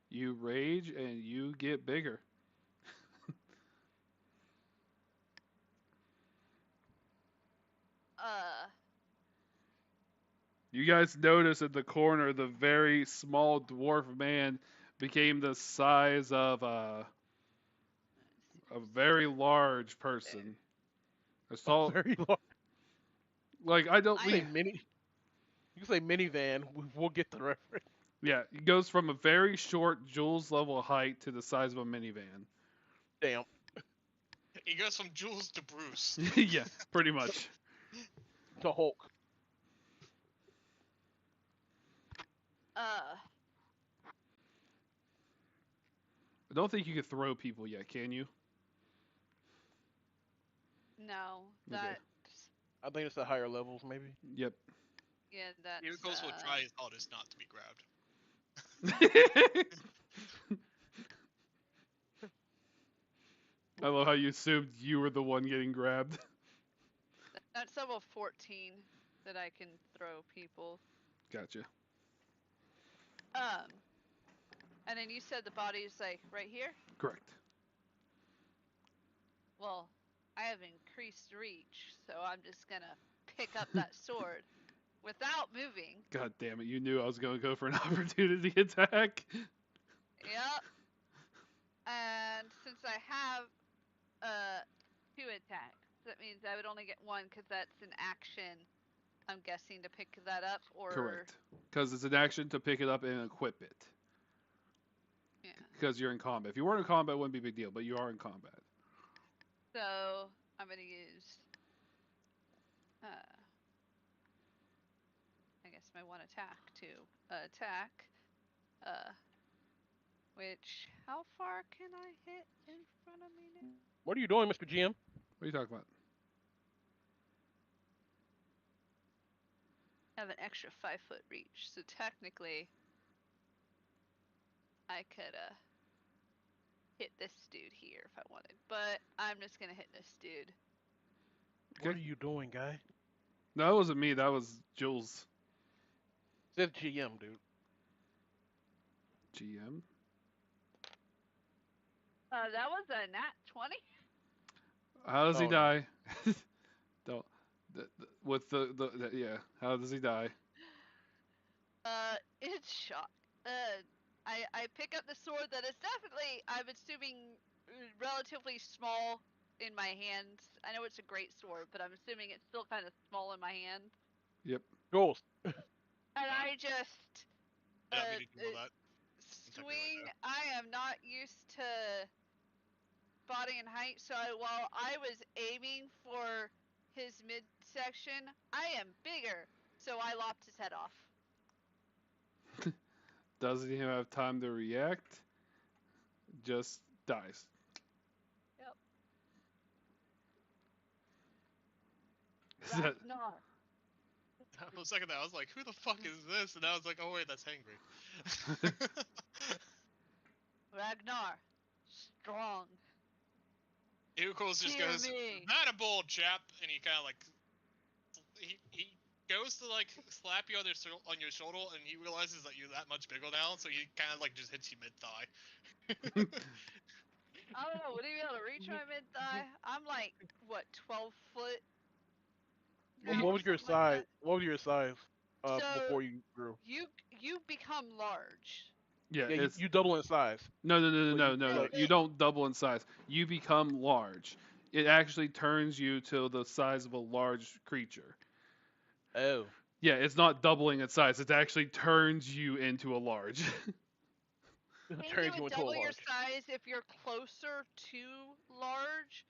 You rage and you get bigger. You guys notice in the corner the very small dwarf man became the size of a very large person. It's all Very large. like I don't I- You we say mini. You can say minivan. We'll get the reference. yeah, it goes from a very short Jules level height to the size of a minivan. Damn. He goes from Jules to Bruce. Yeah, pretty much. The Hulk. I don't think you can throw people yet, can you? No. Okay. That's I think it's the higher levels, maybe. Yep. yeah. That's. Miracles will try his hardest not to be grabbed. I love how you assumed you were the one getting grabbed. That's level 14 that I can throw people. Gotcha. And then you said the body's like right here. Correct. Well, I have increased reach, so I'm just gonna pick up that sword without moving. God damn it, you knew I was going to go for an opportunity attack. Yep. And since I have two attacks, that means I would only get one because that's an action. I'm guessing to pick that up, or Correct. Because it's an action to pick it up and equip it. yeah. Because you're in combat. If you weren't in combat, it wouldn't be a big deal, but you are in combat. So I'm gonna use. I guess my one attack to attack. Which how far can I hit in front of me now? What are you doing, Mr. GM? What are you talking about? I have an extra 5-foot reach, so technically I could hit this dude here if I wanted, but I'm just gonna hit this dude. What Okay. are you doing, guy? No, that wasn't me. That was Jules. Says GM, dude. GM. That was a nat 20. How does he Oh, no. die? Don't. With yeah. How does he die? It's shot. I pick up the sword that is definitely, I'm assuming, relatively small in my hands. I know it's a great sword, but I'm assuming it's still kind of small in my hand. Yep. Ghost. And I just Yeah, we did do all that. swing. I am not used to body and height, so while I was aiming for his midsection, I am bigger, so I lopped his head off. Doesn't even have time to react. Just dies. Yep. Is that, Ragnar. For a second there, I was like, who the fuck is this? And I was like, oh wait, that's Hangry. Ragnar. Strong. Miracles just Hear goes, me. not a bold chap, and he kind of like, he goes to like slap you on your shoulder, and he realizes that you're that much bigger now, so he kind of like just hits you mid thigh. I don't know. Would he be able to reach my mid thigh? I'm like, what, 12 foot? What now or was your something like size? What was your size So- before you grew? that? You become large. yeah. Yeah, It's you double in size. no. Well, you- You don't double in size. You become large. It actually turns you to the size of a large creature. Oh. Yeah, it's not doubling its size. It actually turns you into a large. It I think turns it you would into a double your large. size if you're closer to large,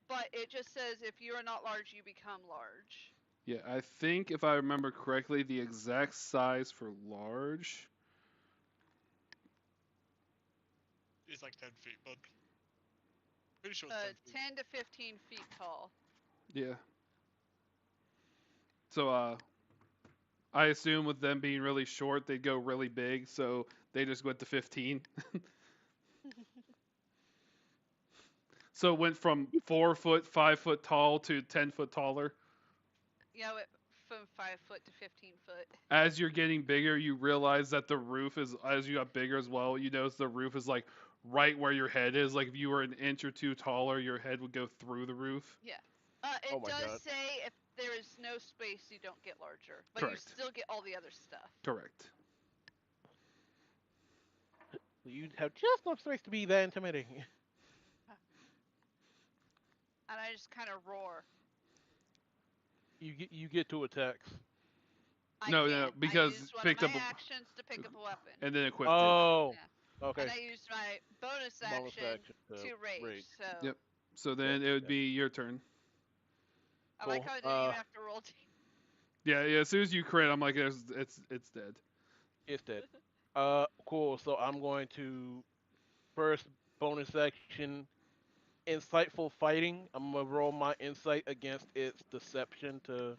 but it just says if you are not large, you become large. Yeah, I think if I remember correctly, the exact size for large. It's like 10 feet, but pretty sure it's 10 feet. 10 to 15 feet tall. Yeah. So I assume with them being really short, they'd go really big. So they just went to 15. So it went from 4 foot, 5 foot tall to 10 foot taller. From 5 foot to 15 foot. As you're getting bigger, you realize that the roof is, as you got bigger as well, you notice the roof is like right where your head is. Like if you were an inch or two taller, your head would go through the roof. Yeah. Oh It my does God. say if there is no space, you don't get larger, but you Correct. still get all the other stuff. Correct. You have just enough space to be that intimidating. And I just kind of roar. You get to attacks. No, I because used one of picked my up a, actions to pick up a weapon. and then equipped Oh. Yeah. Okay. And I used my bonus Bonus action action to rage. So Yep. it. So then it would be your turn. I like Cool. how I didn't even have to roll. Yeah, yeah. As soon as you crit, I'm like, it's dead. It's dead. Cool. So I'm going to first bonus action, insightful fighting. I'm gonna roll my insight against its deception to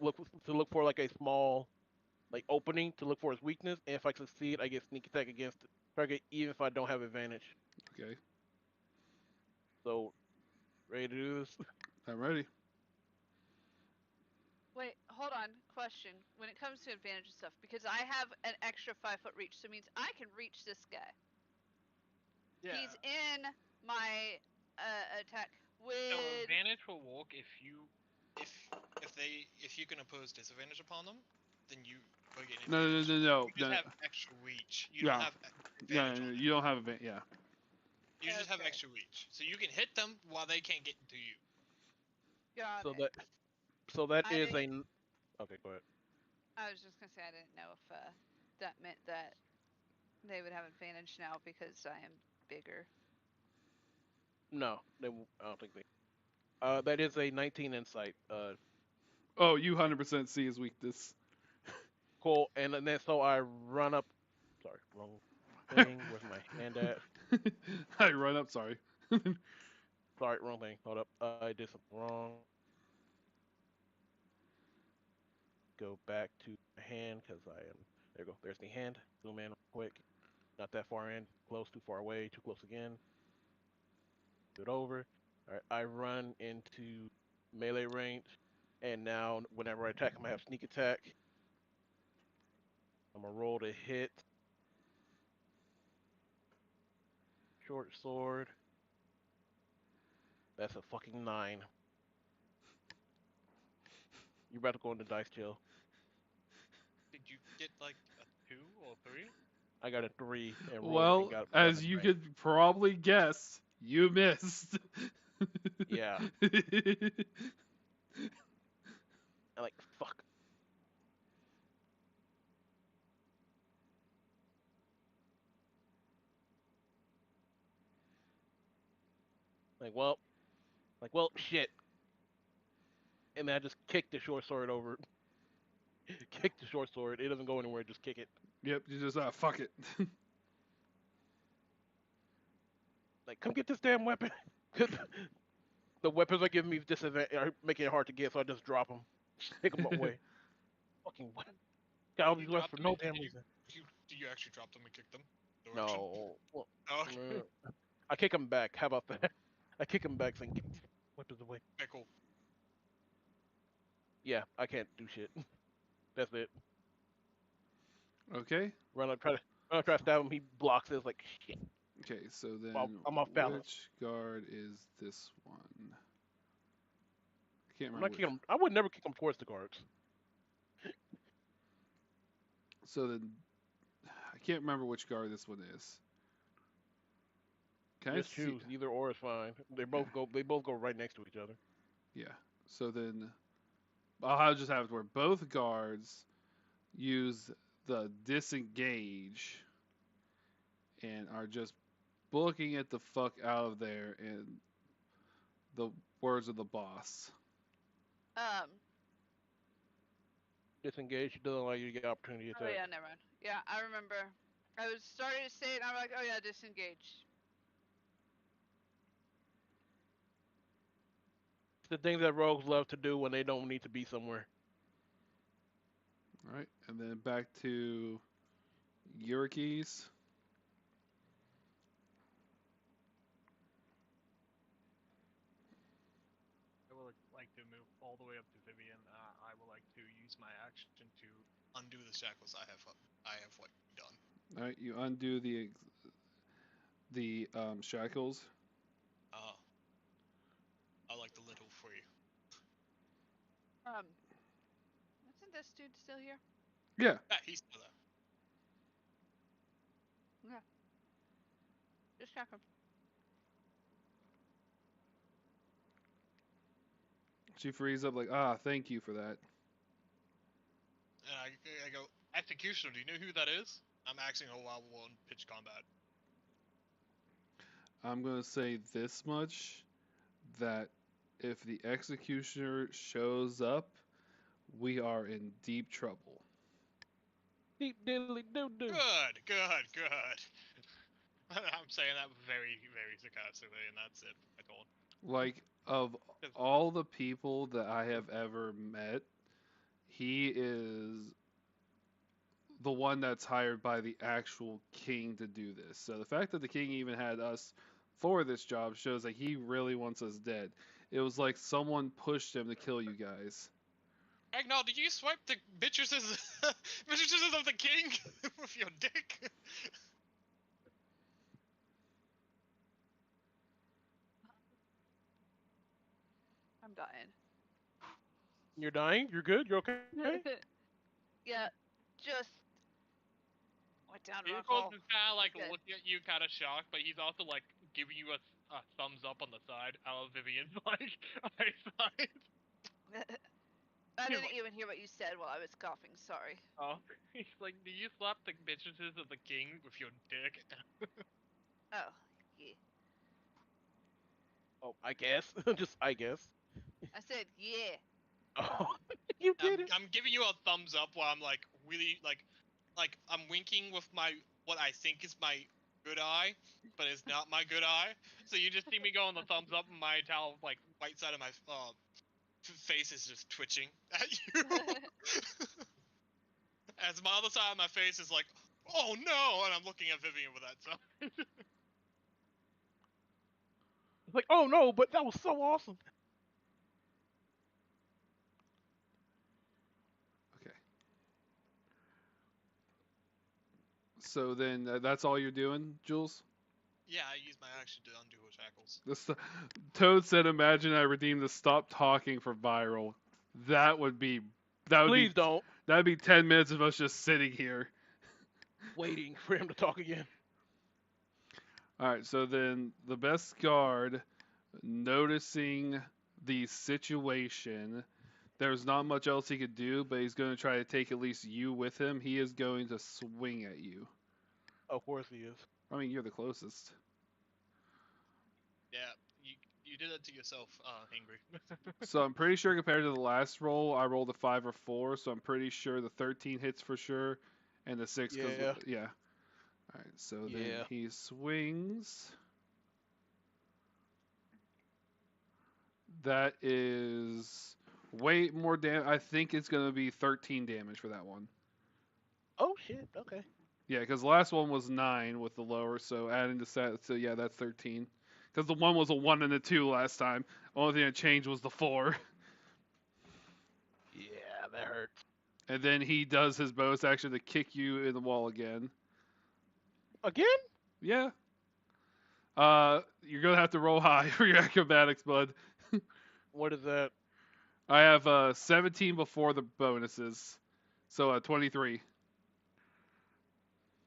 look for like a small like opening to look for its weakness, and if I succeed, I get sneak attack against the target even if I don't have advantage. Okay, So ready to do this? I'm ready. Wait, hold on. Question. When it comes to advantage and stuff, because I have an extra 5 foot reach, so it means I can reach this guy. Yeah. He's in my attack. So Would advantage will work if you. If you can impose disadvantage upon them, then you will get No, no, advantage. no, no, You just no. have extra reach. You Yeah. don't have Yeah, advantage on them. you don't have a yeah. You just have Okay. extra reach, so you can hit them while they can't get to you. got So it. that I is didn't- okay. Go ahead. I was just gonna say I didn't know if that meant that they would have advantage now because I am bigger. No, I don't think they. That is a 19 insight. Oh, you 100% see his weakness. Cool. And then so I run up. Sorry, wrong thing. Where's my hand at? I run up. Sorry. Sorry, wrong thing. Hold up. I did something wrong. Go back to my hand because I am. There you go. There's the hand. Zoom in real quick. Not that far in. Close. Too far away. Too close again. Do it over. All right. I run into melee range, and now whenever I attack, I'm gonna have sneak attack. I'm gonna roll to hit. Short sword. That's a fucking 9. You about to go into dice jail. Did you get like a 2 or 3? I got a 3 and rolled Well, and got as you could probably guess, you missed. Yeah. I'm like, fuck. Well, shit. And then I just kick the short sword over. Kick the short sword. It doesn't go anywhere. Just kick it. Yep, you just fuck it. Like, come get this damn weapon. The weapons are giving me disadvantage, are making it hard to get, so I just drop them. Take them away. Fucking weapon. Got all You these weapons dropped for them no and- damn did you- reason. Do you actually drop them and kick them? Direction? No. Well, Oh, okay. I kick them back. How about that? I kick them back saying, get these weapons away. Okay, cool. Yeah, I can't do shit. That's it. Okay. Run up, try to stab him. He blocks it. It's like, shit. Okay, so then I'm off balance. which guard is this one? I can't I'm remember. not kicking him. I would never kick him towards the guards. So then I can't remember which guard this one is. Can I Just see? choose. Either or is fine. They Yeah. both go. They both go right next to each other. Yeah. So then I'll just have it where both guards use the disengage and are just booking it the fuck out of there in the words of the boss. Um. Disengage doesn't allow you to get opportunity Oh attack. yeah, never mind. Yeah, I remember. I was starting to say it, and I'm like, oh yeah, disengage. It's the things that rogues love to do when they don't need to be somewhere. All right, and then back to Yurikis. I would like to move all the way up to Vivian. I would like to use my action to. Undo the shackles I have what done. All right, you undo the shackles. Uh, I like the little free. Um. Isn't this dude still here? Yeah. Yeah, he's still there. Yeah. Just checking. She frees up like, thank you for that. And I go, Executioner, do you know who that is? I'm asking a level 1 pitch combat. I'm gonna say this much that if the executioner shows up, we are in deep trouble. Deep diddly doo doo. Good. I'm saying that very, very sarcastically, and that's it. I told. Like of all the people that I have ever met, he is the one that's hired by the actual king to do this. So the fact that the king even had us for this job shows that he really wants us dead. It was like someone pushed him to kill you guys. Agnar, did you swipe the mistresses, mistresses of the king with your dick? I'm dying. You're dying. You're good. You're okay. Yeah, just went down a rock Vehicles hole. is kind of like Good. looking at you, kind of shocked, but he's also like giving you a thumbs up on the side. Out of Vivian's like eyesight. I didn't even hear what you said while I was coughing. Sorry. Oh, he's like, do you slap the mistresses of the king with your dick? Oh, yeah. Oh, I guess. Just I guess. I said yeah. Oh, you did it. I'm giving you a thumbs up while I'm like really like I'm winking with my what I think is my good eye, but it's not my good eye. So you just see me going the thumbs up, and my entire like Right side of my face is just twitching at you. As my other side of my face is like, oh no, and I'm looking at Vivian with that. So It's like, oh no, but that was so awesome. Okay. So then that's all you're doing, Jules? yeah, I use my action to undo her shackles. This, Toad said, "Imagine I redeemed the stop talking for viral. That would be Please don't. that'd be 10 minutes of us just sitting here." Waiting for him to talk again. All right. So then the best guard, noticing the situation, there's not much else he could do, but he's going to try to take at least you with him. He is going to swing at you. Of course he is. I mean, you're the closest. Yeah, you did it to yourself, Angry. So I'm pretty sure compared to the last roll, I rolled a 5 or 4, so I'm pretty sure the 13 hits for sure, and the 6 goes. Yeah. Yeah. All right. So then Yeah. he swings. That is way more damage. I think it's going to be 13 damage for that one. Oh shit. Okay. Yeah, because the last one was 9 with the lower, so adding to that, so yeah, that's 13. Because the one was a 1 and a 2 last time. Only thing that changed was the 4. Yeah, that hurts. And then he does his bonus action to kick you in the wall again. Again? Yeah. You're gonna have to roll high for your acrobatics, bud. What is that? I have 17 before the bonuses, so 23.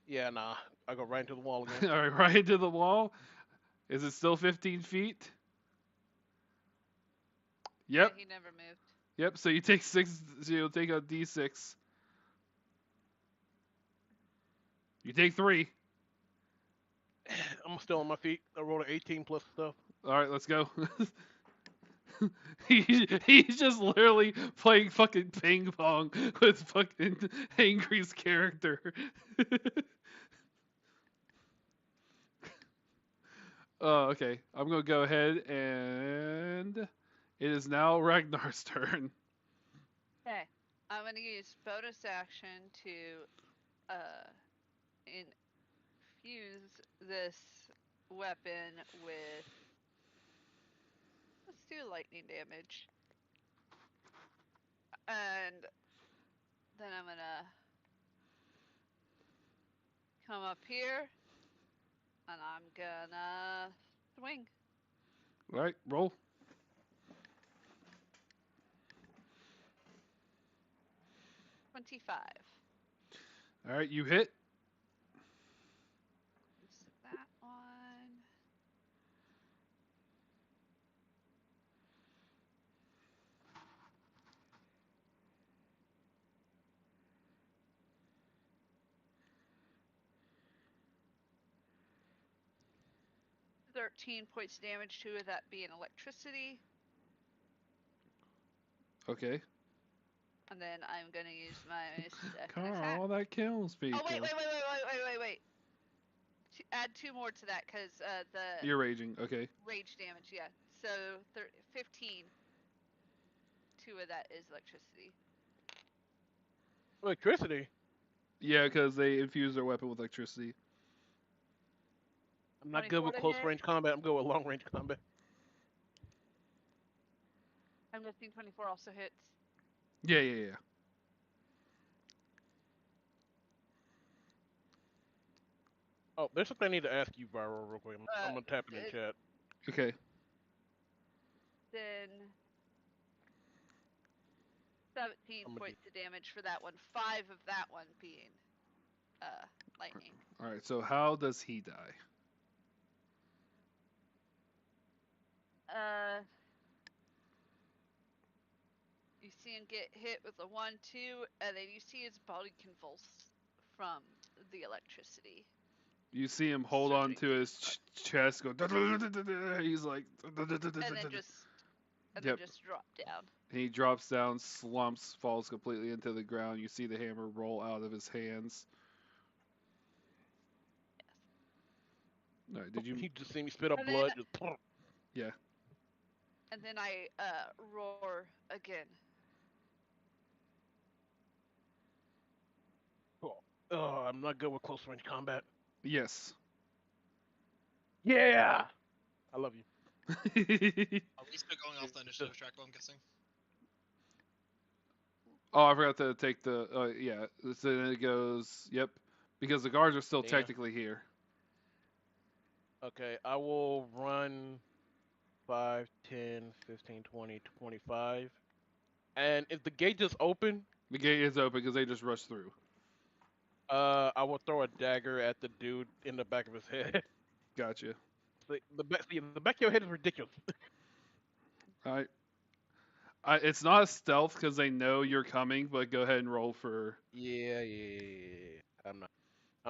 Yeah, nah. I go right into the wall again. All right, right into the wall. Is it still 15 feet? Yeah, Yep. he never moved. Yep. So you take 6. So you'll take a d6. You take 3. I'm still on my feet. I rolled an 18 plus stuff. All right, let's go. He's just literally playing fucking ping pong with fucking Angry's character. Oh, okay. I'm gonna go ahead and it is now Ragnar's turn. Okay. I'm gonna use bonus action to infuse this weapon with. Let's do lightning damage. And then I'm gonna come up here and I'm gonna swing. All right, roll. 25. All right, you hit. Use that one. $13 points damage to it, that being electricity. Okay. And then I'm gonna use my second attack. Carl, that kills people. Oh wait! Add 2 more to that, cause the You're raging. Okay. rage damage. Yeah. So 15. 2 of that is electricity. Electricity? Yeah, because they infuse their weapon with electricity. I'm not good with 24 to close hit. range combat. I'm good with long range combat. I'm guessing 24 also hits. Yeah. Oh, there's something I need to ask you, Viral, real quick. I'm gonna tap it in chat. Okay. Then 17 points of damage for that one. 5 of that one being lightning. All right. So how does he die? You see him get hit with a 1-2, and then you see his body convulse from the electricity. You see him hold on to his chest, go. He's like. And then just drop down. And he drops down, slumps, falls completely into the ground. You see the hammer roll out of his hands. All right, did you? He just seen me spit up blood. Just... Yeah. And then I roar again. Oh, I'm not good with close range combat. Yes. Yeah! I love you. Are we still going off the initiative track, I'm guessing? Oh, I forgot to take the. Yeah. So then it goes. Yep. Because the guards are still Yeah. technically here. Okay, I will run 5, 10, 15, 20, 25. And if the gate just open, The gate is open because they just rushed through. I will throw a dagger at the dude in the back of his head. Gotcha. The back of your head is ridiculous. All right. It's not a stealth because they know you're coming, but go ahead and roll for. Yeah. I'm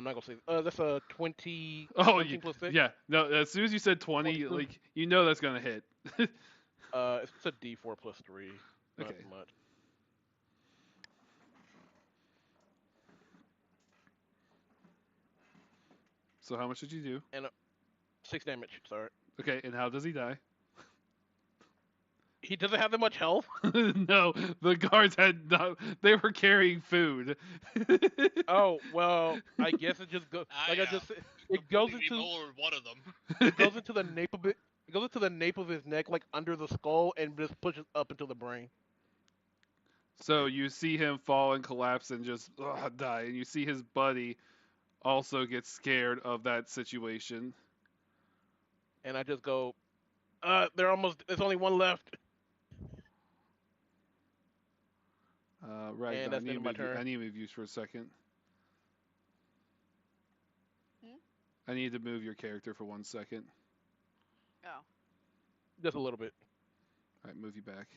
not gonna say. That's a 20. Oh, 17 plus 6. yeah. No, as soon as you said 20, 22. like you know that's gonna hit. It's a D4 plus 3. Not Okay. much. So how much did you do? And 6 damage. Sorry. Okay, and how does he die? He doesn't have that much health. No, the guards had not. They were carrying food. Oh well, I guess it just goes. Like I just said, it goes Completely into ignored one of them. it goes into the nape of it. It goes into the nape of his neck, like under the skull, and just pushes up into the brain. So you see him fall and collapse and just die, and you see his buddy also get scared of that situation. And I just go, they're almost. There's only one left. Right. And I that's the need end of my turn. I need to move you for a second. Hmm? I need to move your character for 1 second. Oh. Just a little bit. All right, move you back.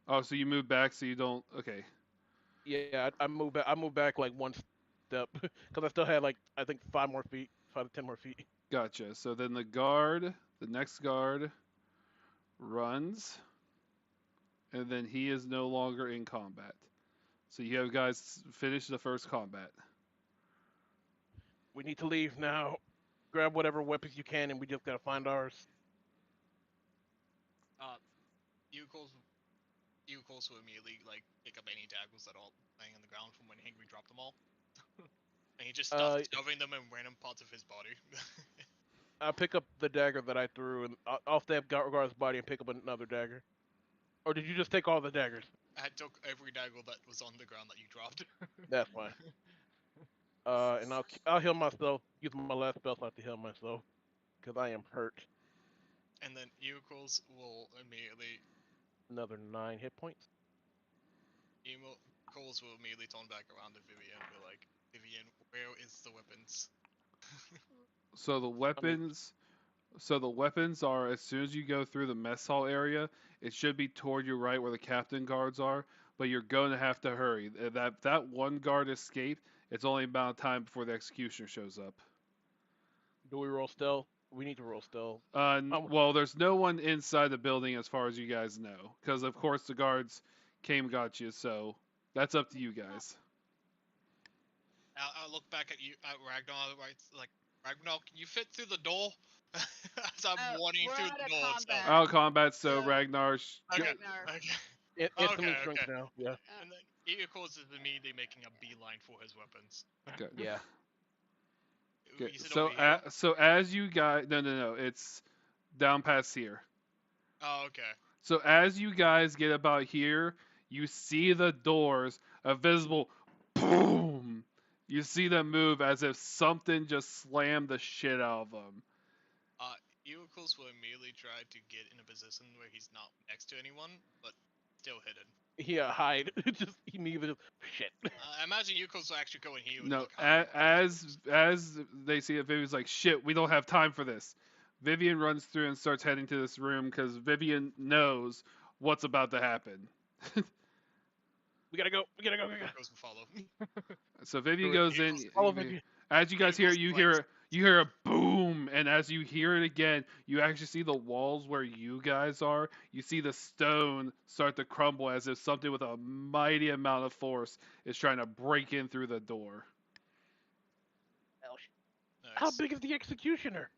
Oh, so you move back so you don't. Okay, Yeah, I moved back. I moved back like one step because I still had like I think 5 more feet, 5 to 10 more feet. gotcha. So then the next guard, runs, and then he is no longer in combat. So you have guys finish the first combat. We need to leave now. Grab whatever weapons you can, and we just gotta find ours. Yukos Yukos will immediately like pick up any daggers that are laying on the ground from when Hangry dropped them all. And he just starts shoving them in random parts of his body. I pick up the dagger that I threw and I'll stab guard's body and pick up another dagger. Or did you just take all the daggers? I took every dagger that was on the ground that you dropped. That's fine. And I'll heal myself. Use my last spell slot to heal myself because I am hurt. And then Yukos will immediately Another 9 hit points. Yukos will immediately turn back around to Vivian and be like, Vivian, where is the weapons? So the weapons. So the weapons are as soon as you go through the mess hall area, it should be toward your right where the captain guards are, but you're going to have to hurry. That one guard escaped. It's only about time before the executioner shows up. Do we roll stealth? We need to roll stealth. Well, there's no one inside the building as far as you guys know, because of course the guards came got you. So that's up to you guys. I'll look back at you, at Ragnar, right? Like, Ragnar, can you fit through the door? As I'm running we're through out the of door. combat. Out of combat, so So- Ragnar. Okay, Ragnar. okay. Instantly Okay, shrink okay. now. Yeah. And then Iacos is immediately making a beeline for his weapons. Okay. Yeah. Okay. Is it So over here? so as you guys, no, it's down past here. Oh, okay. So as you guys get about here, you see the doors, a visible boom. You see them move as if something just slammed the shit out of them. Iacos will immediately try to get in a position where he's not next to anyone, but still hidden. Yeah, hide. Just immediately just shit. I imagine Iacos will actually go in here and No, look high. as they see it, Vivian's like, shit, we don't have time for this. Vivian runs through and starts heading to this room because Vivian knows what's about to happen. We gotta go. We gotta go. Iacos will follow. So Vivian Do it. goes in. All of it. As you guys hear, Eagles you hear a boom, and as you hear it again, you actually see the walls where you guys are. You see the stone start to crumble as if something with a mighty amount of force is trying to break in through the door. Nice. How big is the executioner?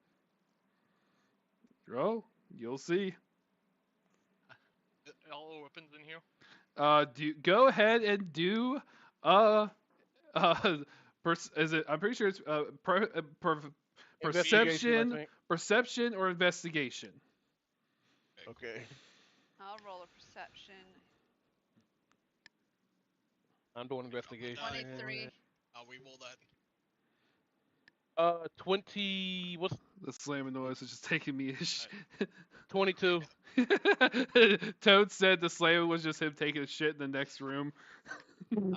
Oh, you'll see. All the weapons in here. Go ahead and do is it? I'm pretty sure it's Investigation, I think. perception or investigation. Okay. I'll roll a perception. I'm doing investigation. 23. I'll re-roll that. 20. What's The slamming noise is just taking me. 22? Toad said the slamming was just him taking a shit in the next room.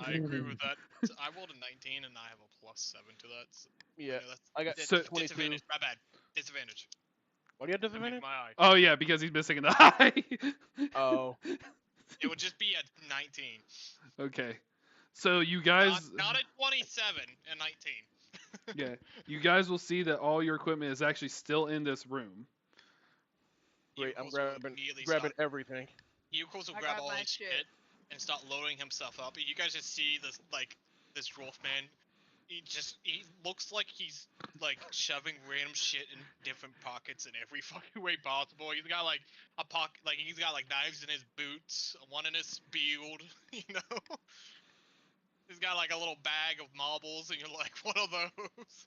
I agree with that. So I rolled a 19 and I have a +7 to that. So, Yeah. that's I got So- 22. disadvantage. My bad. Disadvantage. What do you have Make disadvantage? my eye. Oh yeah, because he's missing an eye. Oh. It would just be a 19. Okay. So you guys, Not a 27, a 19. yeah, you guys will see that all your equipment is actually still in this room. Great. I'm Iacos will grabbing immediately grabbing start- everything. Iacos will I grab got all my his shit. shit and start loading himself up. You guys just see this this dwarf man. He looks like he's like shoving random shit in different pockets in every fucking way possible. He's got like a pocket, like he's got like knives in his boots, one in his beard, you know. He's got like a little bag of marbles, and you're like, what are those?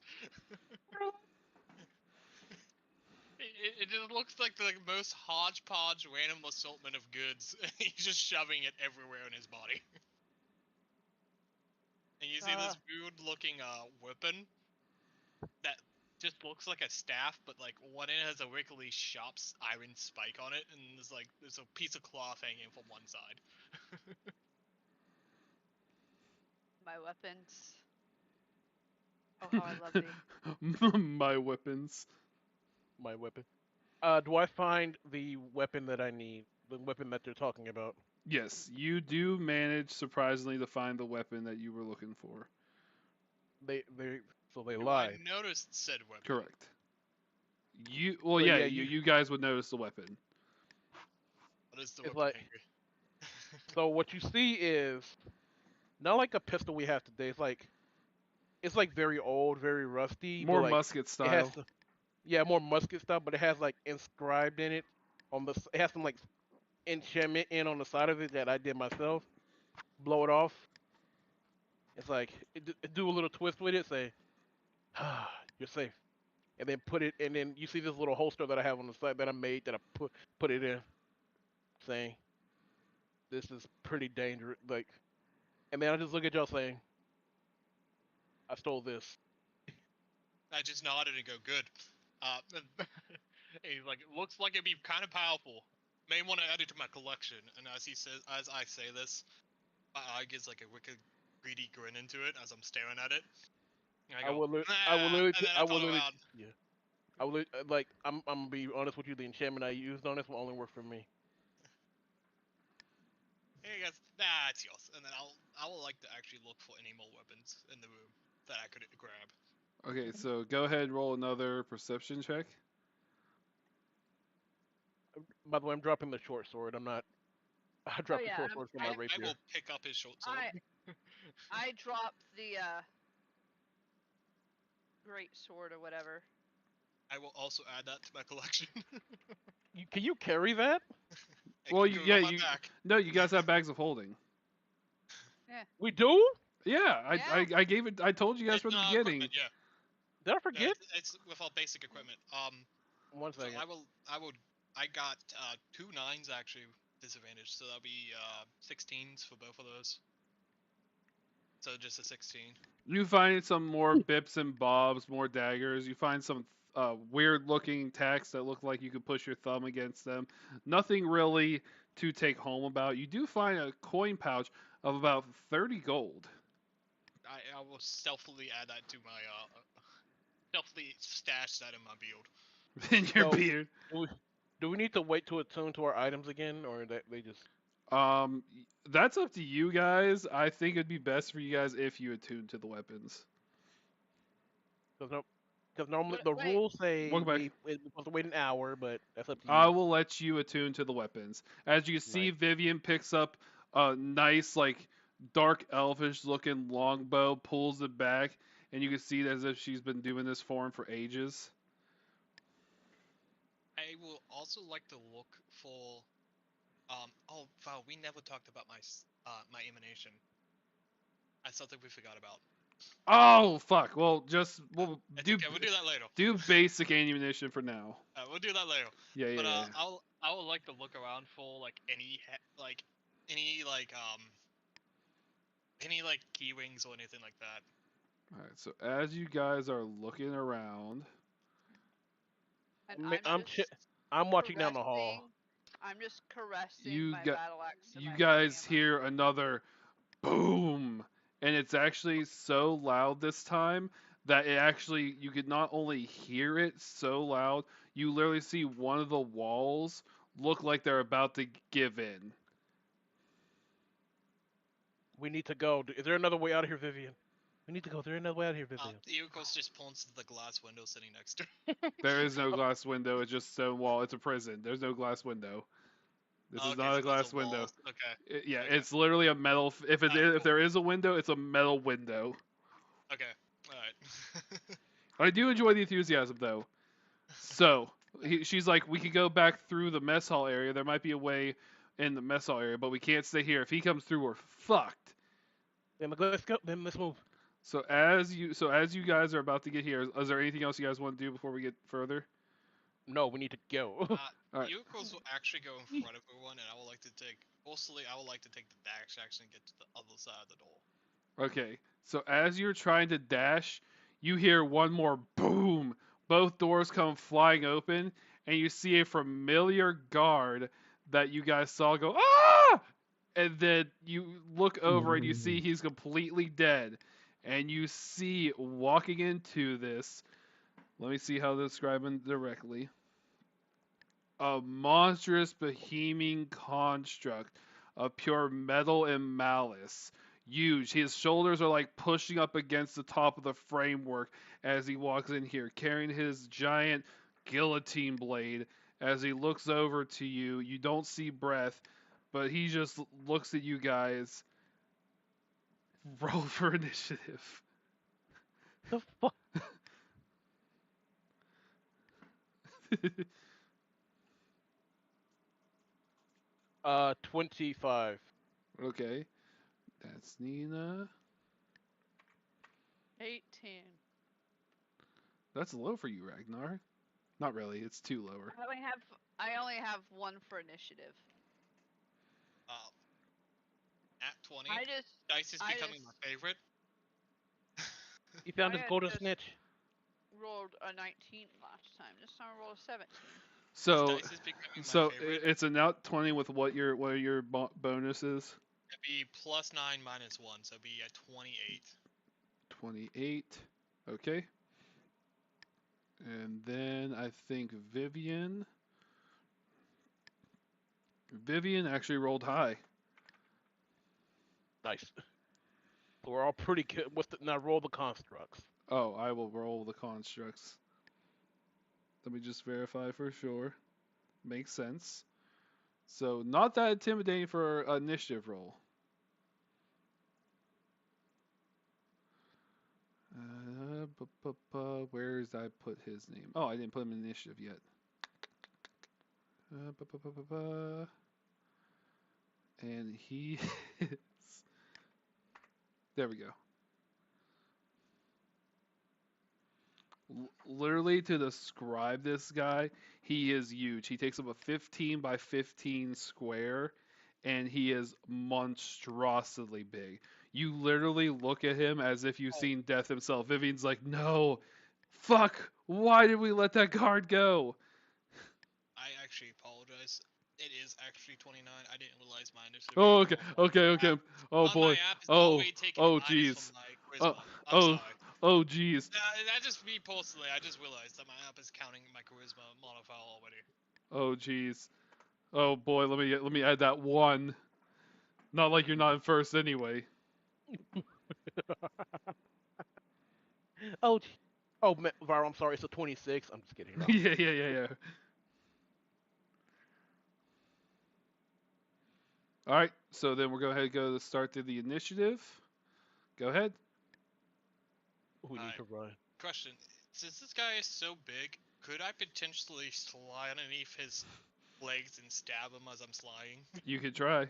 It just looks like the most hodgepodge random assortment of goods. He's just shoving it everywhere in his body. And you see this weird-looking weapon that just looks like a staff, but like one end has a wriggly sharp's iron spike on it, and there's a piece of cloth hanging from one side. My weapons. Oh, how I love thee. My weapons. My weapon. Do I find the weapon that I need? The weapon that they're talking about? Yes, you do manage surprisingly to find the weapon that you were looking for. They so they Do I lie. notice said weapon? Correct. Well, So yeah, yeah, you guys would notice the weapon. What is the it's weapon, like Henry? so what you see is not like a pistol we have today. It's like very old, very rusty, but More like musket it has style. yeah more musket stuff, but it has like inscribed in it it has some like enchantment in on the side of it that I did myself. Blow it off. It's like do a little twist with it. Say, ah, you're safe, and then put it. And then you see this little holster that I have on the side that I made that I put it in, saying this is pretty dangerous. Like, and then I just look at y'all saying, I stole this. I just nodded and go, good. He's like, looks like it'd be kind of powerful. May want to add it to my collection. And as I say this, my eye gets like a wicked greedy grin into it as I'm staring at it. And I I go, will. I will nah, literally. and then I I will thought literally. aloud. Yeah. I will like. I'm gonna be honest with you. The enchantment I used on this will only work for me. Hey guys, nah, it's yours. And then I will like to actually look for any more weapons in the room that I could grab. Okay, so go ahead and roll another perception check. By the way, I'm dropping the short sword. I'm not. I dropped the yeah, short sword from my I rapier. will pick up his short sword. I dropped the great sword or whatever. I will also add that to my collection. Can you carry that? I Well, can do it yeah, on my you back. no, you guys have bags of holding. We do? Yeah, Yeah. I gave it. I told you guys It's from the not beginning. equipment, yeah. Did I Yeah, forget? it's with all basic equipment. One So second. I got 2 9s actually disadvantage, so that'll be 16s for both of those. So just a 16. You find some more bips and bobs, more daggers. You find some weird-looking tacks that look like you could push your thumb against them. Nothing really to take home about. You do find a coin pouch of about 30 gold. I will stealthily add that to my stealthily stash that in my build. In your So- beard. Do we need to wait to attune to our items again, or that they just? Um, that's up to you guys. I think it'd be best for you guys if you attune to the weapons. Because normally Wait, the wait. rules say Welcome back. we're supposed to wait an hour, but that's up to you. I will let you attune to the weapons. As you see, Nice. Vivian picks up a nice, like, dark elfish looking longbow, pulls it back, and you can see it as if she's been doing this for him for ages. I will also like to look for oh wow, we never talked about my emanation. That's something we forgot about. Oh, fuck. Well, we'll It's do, okay, we'll do that later. do basic ammunition for now. We'll do that later. Yeah, yeah, But yeah. I would like to look around for like any key rings or anything like that. Alright, so as you guys are looking around, And I'm watching down the hall. I'm just caressing You my got- battle axe. to you my guys hammer. hear another boom, and it's actually so loud this time that you could not only hear it so loud, you literally see one of the walls look like they're about to give in. We need to go. Is there another way out of here, Vivian? We need to go. Is there another way out of here, Vivian? Eagles just points to the glass window sitting next to. There is no glass window, it's just stone wall. It's a prison. There's no glass window. This is Okay, not so a glass there's a window. wall. Okay. Yeah, Okay. it's literally a metal. If Alright, there is a window, it's a metal window. Okay. All right. I do enjoy the enthusiasm, though. So she's like, we could go back through the mess hall area. There might be a way in the mess hall area, but we can't stay here. If he comes through, we're fucked. Then let's go. Then let's move. So as you guys are about to get here, is there anything else you guys want to do before we get further? No, we need to go. Alright. Eagles will actually go in front of everyone, and I would like to take. Mostly, I would like to take the dash action and get to the other side of the door. Okay. So as you're trying to dash, you hear one more boom. Both doors come flying open, and you see a familiar guard that you guys saw go, ah! And then you look over and you see he's completely dead. And you see walking into this. Let me see how to describe him directly. a monstrous bohemian construct of pure metal and malice. Huge. His shoulders are like pushing up against the top of the framework as he walks in here, carrying his giant guillotine blade. As he looks over to you, you don't see breath, but he just looks at you guys. Roll for initiative. The fuck? 25. Okay. That's Nina. 18. That's low for you, Ragnar. Not really. It's too lower. I only have one for initiative. At 20, I just dice is I becoming just- my favorite. He found I his had golden just- snitch. rolled a 19 last time. This time I rolled a 17. So, Dice is becoming my so favorite. it's an out 20 with what your bonus is. It'd be +9 -1, so it'd be at 28. 28. Okay. And then I think Vivian. Vivian actually rolled high. Nice. So we're all pretty good. Now roll the constructs. Oh, I will roll the constructs. Let me just verify for sure. Makes sense. So not that intimidating for an initiative roll. Where's I put his name? Oh, I didn't put him in initiative yet. And he is. There we go. Literally, to describe this guy, he is huge. He takes up a 15 by 15 square, and he is monstrosely big. You literally look at him as if you've seen Death himself. Vivian's like, no, fuck, why did we let that guard go? I actually apologize. It is actually 29. I didn't realize my initiative. Oh, was okay, on okay, my okay. app. Oh On boy. my app, it's Oh, always taking oh, minus jeez. from my Oh, charisma. I'm oh, sorry. oh, jeez. That just me personally. I just realized that my app is counting my charisma modifier already. Oh, jeez. Oh boy, let me add that one. Not like you're not in first anyway. Oh, oh, Varo, I'm sorry. It's a 26. I'm just kidding. No. Yeah. All right, so then we're going to go to start through the initiative. Go ahead. We need Alright. to run. Question: since this guy is so big, could I potentially slide underneath his legs and stab him as I'm sliding? You could try.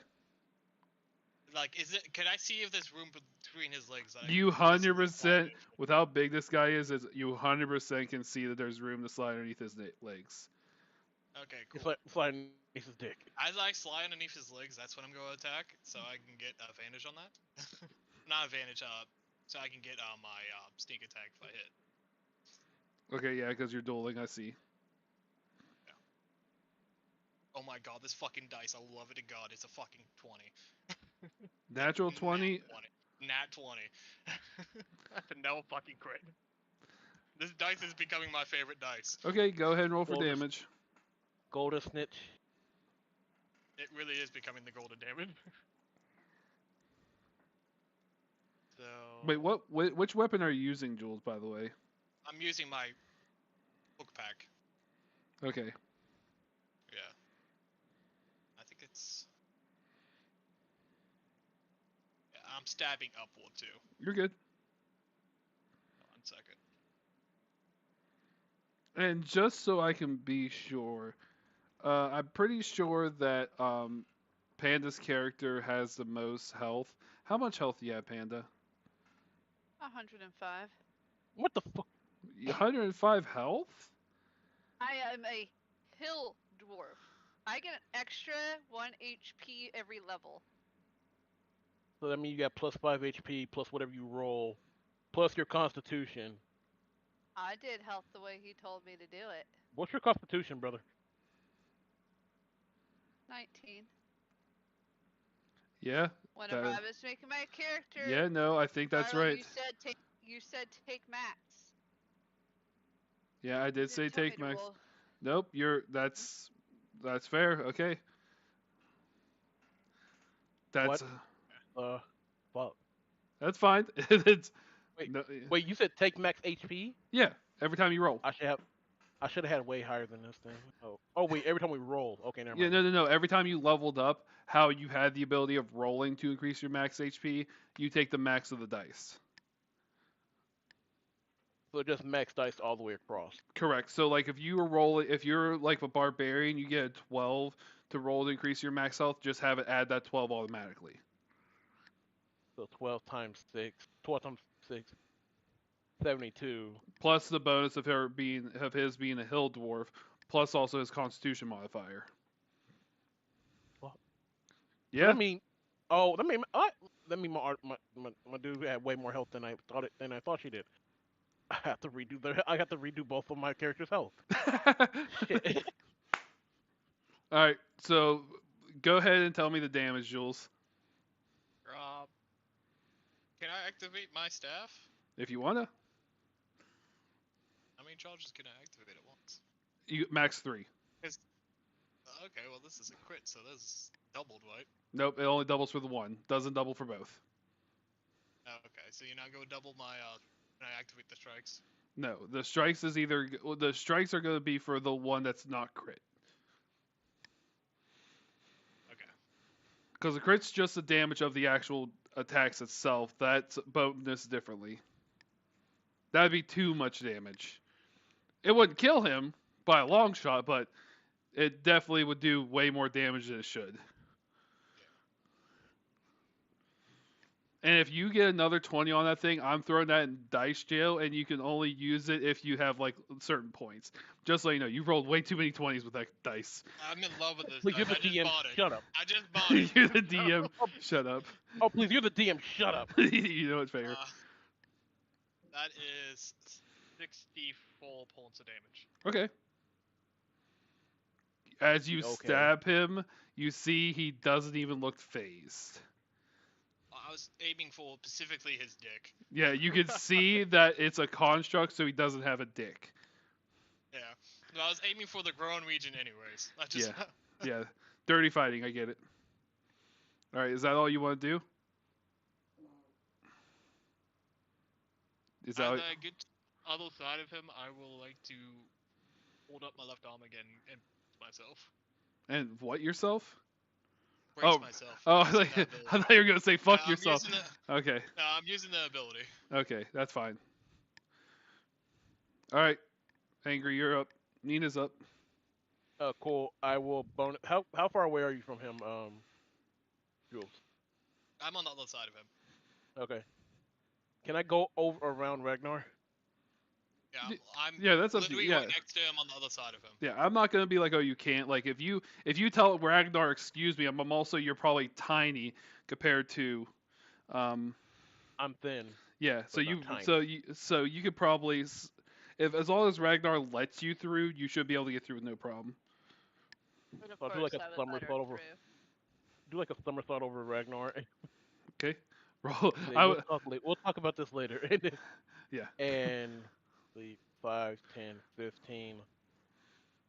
Like, is it? Can I see if there's room between his legs? That I You can physically 100%, slide in? with how big this guy is you 100% can see that there's room to slide underneath his legs. Okay, It's cool. like sliding his dick. As I slide underneath his legs, that's when I'm going to attack, so I can get advantage on that. Not advantage, so I can get my sneak attack if I hit. Okay, yeah, because you're dueling, I see. Oh my god, this fucking dice! I love it to God. It's a fucking 20. Natural 20. Nat 20. That's a no fucking crit. This dice is becoming my favorite dice. Okay, go ahead and roll for Well, this- damage. Golden snitch. It really is becoming the golden damage. So Wait, which weapon are you using, Jules, by the way? I'm using my book pack. Okay. Yeah. I think it's. Yeah, I'm stabbing upward too. You're good. 1 second. And just so I can be sure, I'm pretty sure that Panda's character has the most health. How much health do you have, Panda? 105. What the fuck? 105 health? I am a hill dwarf. I get an extra 1 HP every level. So that means you got +5 HP plus whatever you roll, plus your Constitution. I did health the way he told me to do it. What's your Constitution, brother? 19. Yeah. Whenever That- I was making my character, Yeah, no, I think that's Darla, right. You said take max. Yeah, I did You say didn't tell me take to max. roll. Nope, that's That's fair. Okay. What? That's Fuck. that's fine. it's Wait, no, wait. You said take max HP? yeah. Every time you roll. I should have had way higher than this thing. Oh wait. Every time we roll. Okay, never Yeah, mind. no. Every time you leveled up, how you had the ability of rolling to increase your max HP, you take the max of the dice. So just max dice all the way across. Correct. So like if you were rolling, if you're like a barbarian, you get a 12 to roll to increase your max health. Just have it add that 12 automatically. So 12 times 6. 12 times 6. 72. Plus the bonus of his being a hill dwarf, plus also his Constitution modifier. Well, so Yeah. that mean, that mean my dude had way more health than I thought she did. I have to redo both of my characters' health. Shit. All right. So go ahead and tell me the damage, Jules, Rob, can I activate my staff? if you wanna. How many charges can I activate at once? You max 3. Okay, well this is a crit, so that's doubled, right? Nope. It only doubles for the one. Doesn't double for both. Okay, so you're not gonna double my when I activate the strikes. No. The strikes are going to be for the one that's not crit. Okay. Because the crit's just the damage of the actual attacks itself. That's bonus differently. That'd be too much damage. It wouldn't kill him by a long shot, but it definitely would do way more damage than it should. And if you get another 20 on that thing, I'm throwing that in dice jail, and you can only use it if you have like certain points. Just so you know, you rolled way too many 20s with that dice. I'm in love with this. Please, you're Dice. the I just DM. bought it. Shut up. I just bought it. You're the DM. Shut up. Oh, please, you're the DM. Shut up. You know it's fair. That is 64 points of damage. Okay. As you Okay. stab him, you see he doesn't even look phased. I was aiming for specifically his dick. Yeah, you can see that it's a construct, so he doesn't have a dick. Yeah. No, I was aiming for the groin region anyways. I just Yeah, dirty fighting, I get it. Alright, is that all you want to do? Is that As all... I get to the other side of him, I will like to hold up my left arm again and brace myself. And what, yourself? Brace Oh. myself. Oh, using that I ability. thought you were going to say fuck I'm yourself. using Okay, No, I'm using the ability. okay, that's fine. Alright, Angry, you're up. Nina's up. Cool. I will bonus. How far away are you from him, Jules? I'm on the other side of him. Okay. Can I go over around Ragnar? Yeah, I'm Yeah, that's up to you. literally Yeah. right next to him on the other side of him. Yeah, I'm not gonna be like, oh, you can't. Like, if you tell Ragnar, excuse me, I'm also you're probably tiny compared to, I'm thin. yeah. So But you not tiny. so you could probably, if as long as Ragnar lets you through, you should be able to get through with no problem. But of I'll do course, like a I would let her somersault over. through. Do like a somersault over Ragnar. Okay, roll. Say, I we'll, would, talk we'll talk about this later. yeah. And the 5, 10, 15,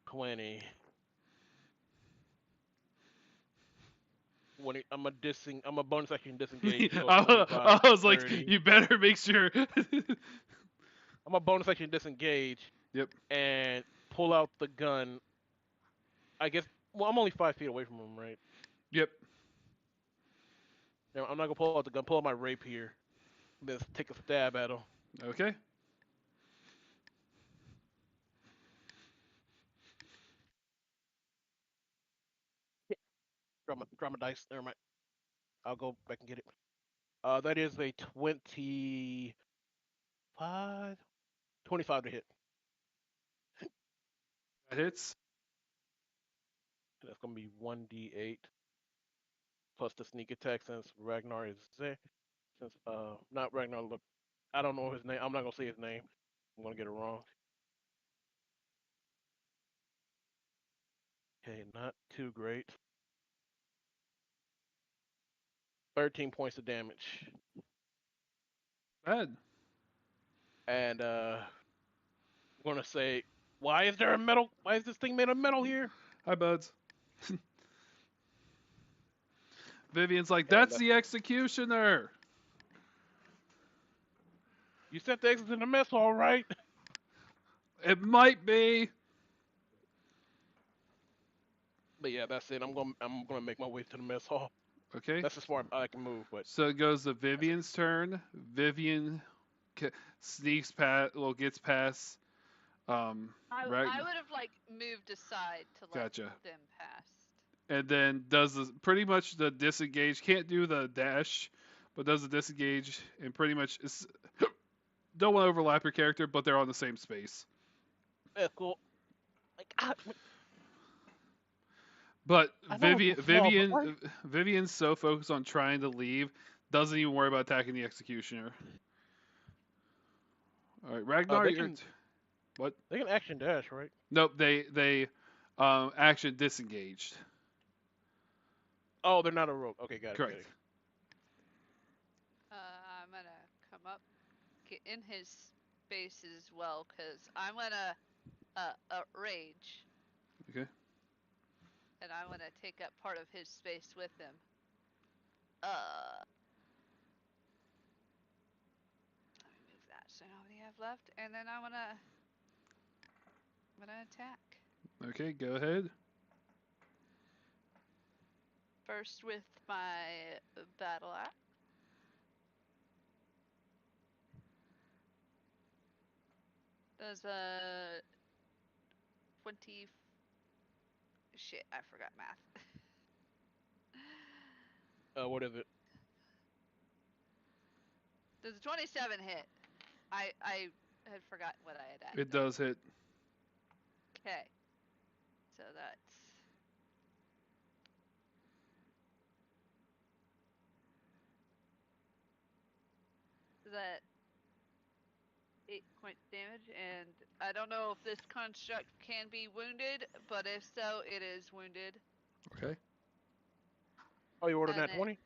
20. I'm a bonus action disengage. So I 25, was like, 30. you better make sure. I'm a bonus action disengage. Yep. And pull out the gun. I guess. Well, I'm only 5 feet away from him, right? Yep. Now, I'm not gonna pull out the gun. Pull out my rapier. Then take a stab at him. Okay. Drop my dice. Never mind. I'll go back and get it. That is a 25 to hit. That hits. That's gonna be 1d8 plus the sneak attack since Ragnar is there. Since not Ragnar. Look, I don't know his name. I'm not gonna say his name. I'm gonna get it wrong. Okay, not too great. 13 points of damage. Bad. And I'm gonna say, why is there a metal? Why is this thing made of metal here? Hi, buds. Vivian's like, And that's the executioner. you sent the exits in the mess hall, right? It might be. But yeah, that's it. I'm gonna make my way to the mess hall. Okay. That's as far as I can move. But So it goes to Vivian's turn. Vivian sneaks past, well, gets past. I Ragn- would have like moved aside to let Gotcha. them pass. And then does pretty much the disengage. Can't do the dash, but does the disengage and pretty much don't want to overlap your character, but they're on the same space. that's cool. Like But I know it's a flaw, but why- Vivian's so focused on trying to leave, doesn't even worry about attacking the executioner. All right, Ragnar, they you're can- what? they can action dash, right? Nope, they action disengaged. Oh, they're not a rogue. Okay, got it. Correct. Got it. I'm gonna come up, get in his space as well, cause I'm gonna rage. Okay. And I'm gonna take up part of his space with him. Let me move that so I know what we have left, and then I'm gonna attack. Okay, go ahead. First with my battle axe. Does a 20. Shit, I forgot math. What is it? Does a 27 hit? I had forgotten what I had added. It does hit. Okay. So that's that 8 points damage, and I don't know if this construct can be wounded, but if so, it is wounded. Okay. Oh, you ordered And that it- 20?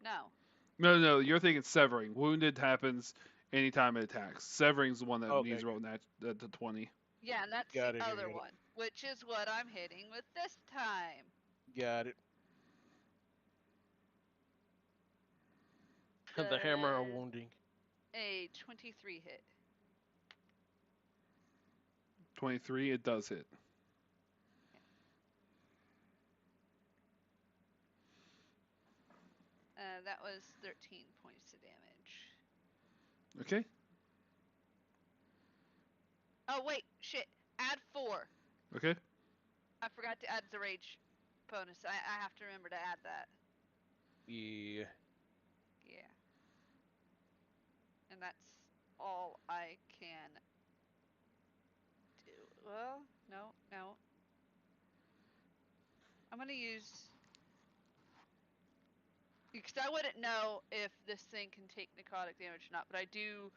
No. No, you're thinking severing. Wounded happens anytime it attacks. Severing's the one that Okay, needs to roll the 20. Yeah, and that's Got the it, got other it. one, which is what I'm hitting with this time. Got it. The hammer or Does wounding. a 23 hit. 23, it does hit. That was 13 points of damage. Okay. Oh wait, shit. Add 4. Okay. I forgot to add the rage bonus. I have to remember to add that. Yeah. Yeah. And that's all I can do. Well, no. I'm gonna use... Because I wouldn't know if this thing can take necrotic damage or not, but I do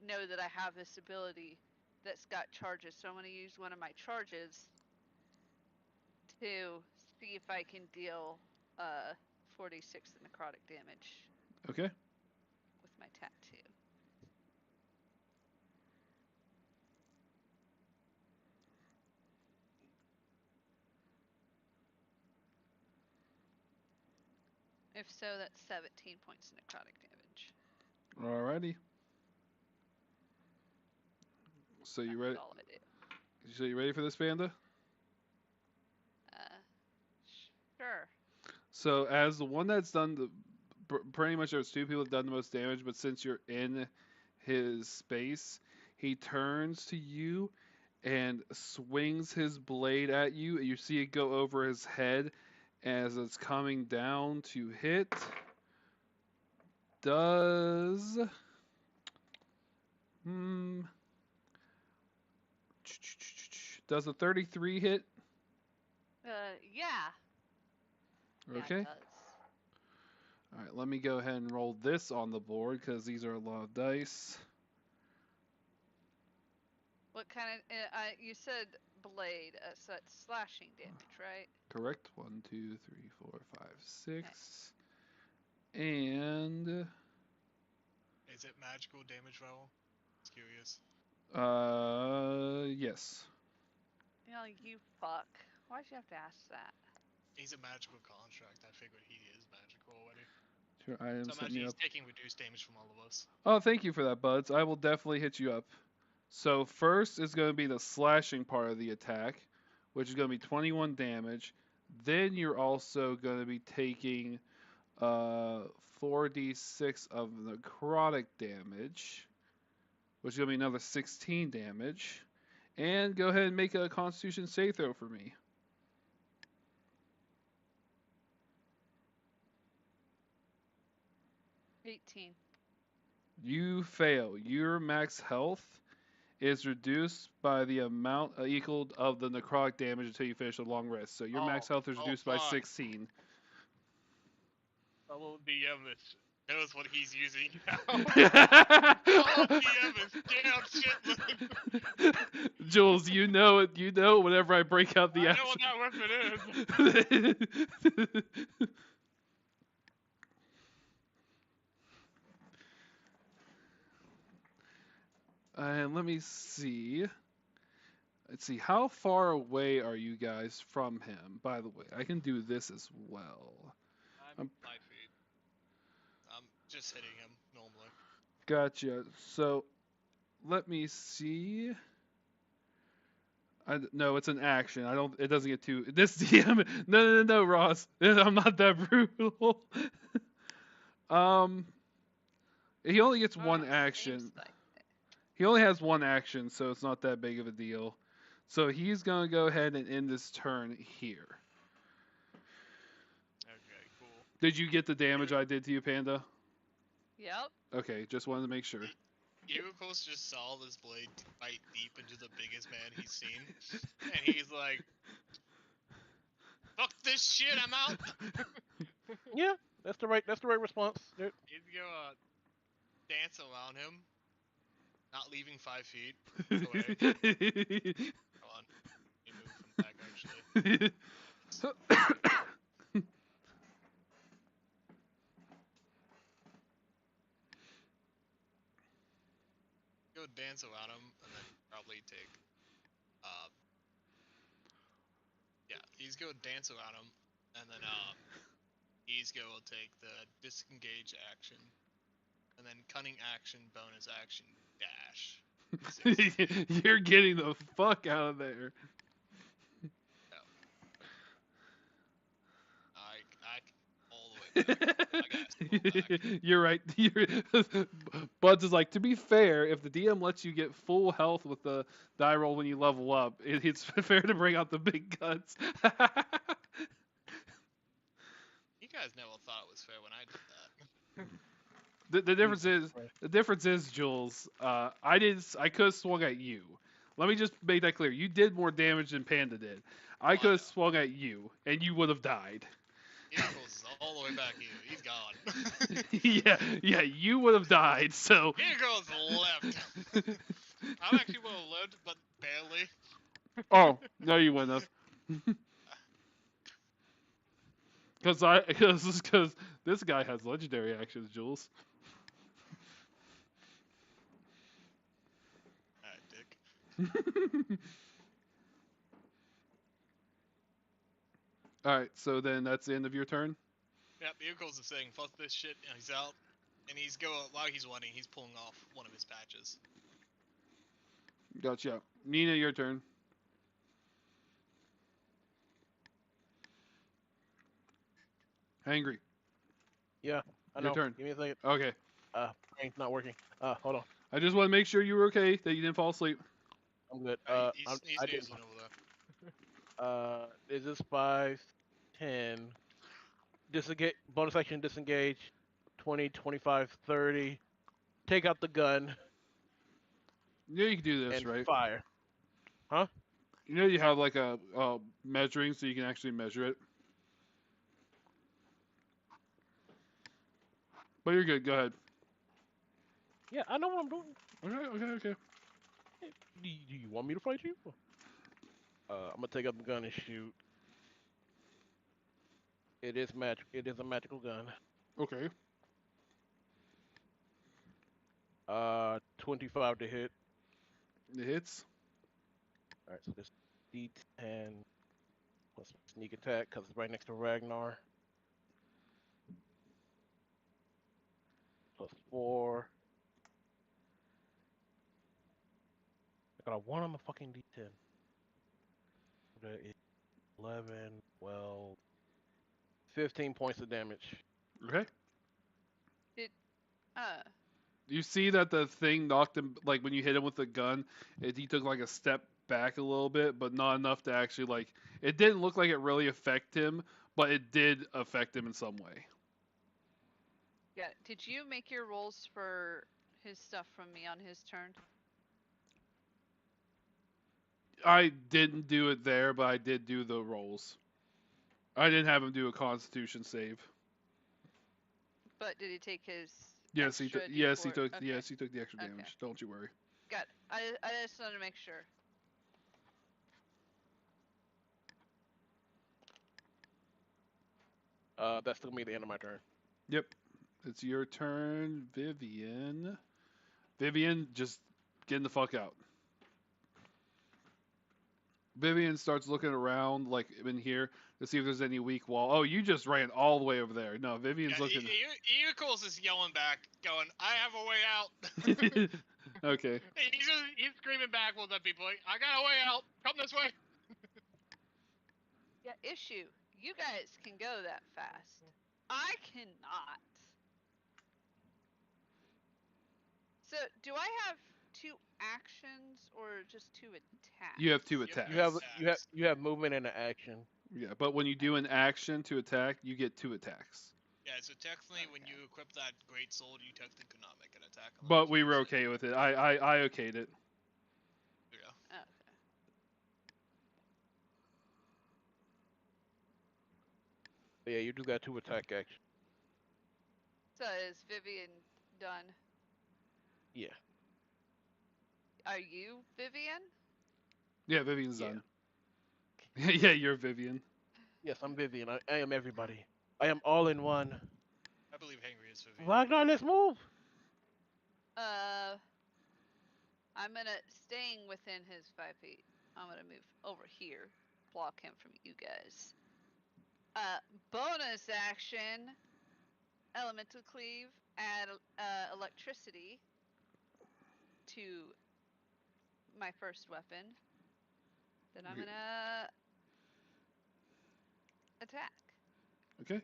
know that I have this ability that's got charges. So I'm gonna use one of my charges to see if I can deal 46 necrotic damage Okay. with my tattoo. If so, that's 17 points of necrotic damage. Alrighty. So you That's ready? all I do. So you ready for this, Panda? Sure. So as the one that's done pretty much there's two people that done the most damage, but since you're in his space, he turns to you and swings his blade at you. You see it go over his head as it's coming down to hit. Does does a 33 hit? Yeah. Okay. Yeah, it does. All right, let me go ahead and roll this on the board because these are a lot of dice. What kind of? You said blade, so that's slashing damage, right? Correct. 1, 2, 3, 4, 5, 6. And Is it magical damage roll? Just curious. yes. You know, you fuck. Why'd you have to ask that? he's a magical construct. I figured he is magical already. Sure, I am So setting imagine you he's up. taking reduced damage from all of us. Oh, thank you for that, Buds. I will definitely hit you up. So first is going to be the slashing part of the attack, which is going to be 21 damage. Then you're also going to be taking 4d6 of necrotic damage, which is going to be another 16 damage. And go ahead and make a Constitution save throw for me. 18. You fail. Your max health is reduced by the amount equal of the necrotic damage until you finish a long rest. So your max health is reduced by fuck. 16. Fellow DM is Knows what he's using now. Oh, DM is damn shit. Jules, you know it. You know whenever I break out the I know what that weapon is. And let me see. Let's see. How far away are you guys from him? By the way, I can do this as well. I'm 5 feet. I'm just hitting him normally. Gotcha. So let me see. No, it's an action. I don't. It doesn't get too. This DM. No, Ross. I'm not that brutal. He only gets one Seems action. like it. He only has one action, so it's not that big of a deal. So he's gonna go ahead and end this turn here. Okay, cool. Did you get the damage I did to you, Panda? Yep. Okay, just wanted to make sure. Irukos just saw this blade bite deep into the biggest man he's seen, and he's like, "Fuck this shit, I'm out." Yeah, that's the right response. There- He's gonna dance around him, not leaving 5 feet away. Come on, let me move him back actually. Go dance around him, and then probably take, yeah, he's gonna dance around him, and then he's gonna take the disengage action, and then cunning action, bonus action, dash. You're getting the fuck out of there. I all the way back. I gotta go back. You're right. Buds is like, to be fair, if the DM lets you get full health with the die roll when you level up, it's fair to bring out the big guns. You guys never thought it was fair when I did that. The difference is, Jules. I could have swung at you. Let me just make that clear. You did more damage than Panda did. I could have swung at you, and you would have died. Irukos is all the way back here. He's gone. yeah, you would have died. So. Irukos left. I actually would have lived, but barely. Oh no, you wouldn't have. Because this guy has legendary actions, Jules. Alright, dick. All right, so then that's the end of your turn. Yep, Irukos is saying, "Fuck this shit," and he's out. And while he's running, he's pulling off one of his patches. Gotcha. Nina, your turn. Angry. Yeah, I Your know. turn. Give me a second. Okay. Brain's not working. Hold on. I just want to make sure you were okay, that you didn't fall asleep. I'm good. He's I did. snoozing over there. Is this 5, 10? Disengage. Bonus action. Disengage. 20, 25, 30. Take out the gun You know you can do this, and right? fire. You know you have like a measuring, so you can actually measure it. But you're good. Go ahead. Yeah, I know what I'm doing. Okay. Do you want me to fight you? I'm gonna take out the gun and shoot. It is a magical gun. Okay. 25 to hit. It hits. All right, so this D10. Plus sneak attack because it's right next to Ragnar. Plus 4. I got a 1 on the fucking D10. That is 11, 12, 15 points of damage. Okay. Uh, You see that the thing knocked him, like when you hit him with the gun, he took like a step back a little bit, but not enough to actually like. It didn't look like it really affect him, but it did affect him in some way. yeah. Did you make your rolls for his stuff from me on his turn? I didn't do it there, but I did do the rolls. I didn't have him do a Constitution save. But did he take his Yes, he extra took. Yes, he D4? took. Okay. Yes, he took the extra Okay. damage. Don't you worry. Got it. I just wanted to make sure. That's gonna be the end of my turn. Yep, it's your turn, Vivian. Vivian, just getting the fuck out. Vivian starts looking around, like in here, to see if there's any weak wall. Oh, you just ran all the way over there. No, Vivian's looking. Eagles is yelling back, going, "I have a way out." Okay. He's screaming backwards at people like, "I got a way out. Come this way." Yeah, issue. You guys can go that fast. I cannot. So, do I have 2 actions or just 2 attacks? You have 2 Yep. attacks. You have movement and an action. Yeah, but when you do an action to attack, you get 2 attacks. Yeah, so technically, when you equip that great sword, you technically could not make an attack. on But the we were first okay hit. with it. I okayed it. Yeah. Okay. But yeah, you do got 2 attack action. So is Vivian done? Yeah. Are you Vivian? Yeah, Vivian's Yeah. done. Yeah, you're Vivian. Yes, I'm Vivian. I am everybody. I am all in one. I believe Henry is Vivian. Ragnar, let's move. I'm gonna staying within his 5 feet. I'm gonna move over here, block him from you guys. Bonus action, elemental cleave, add electricity to my first weapon. Then I'm Okay. gonna attack. Okay.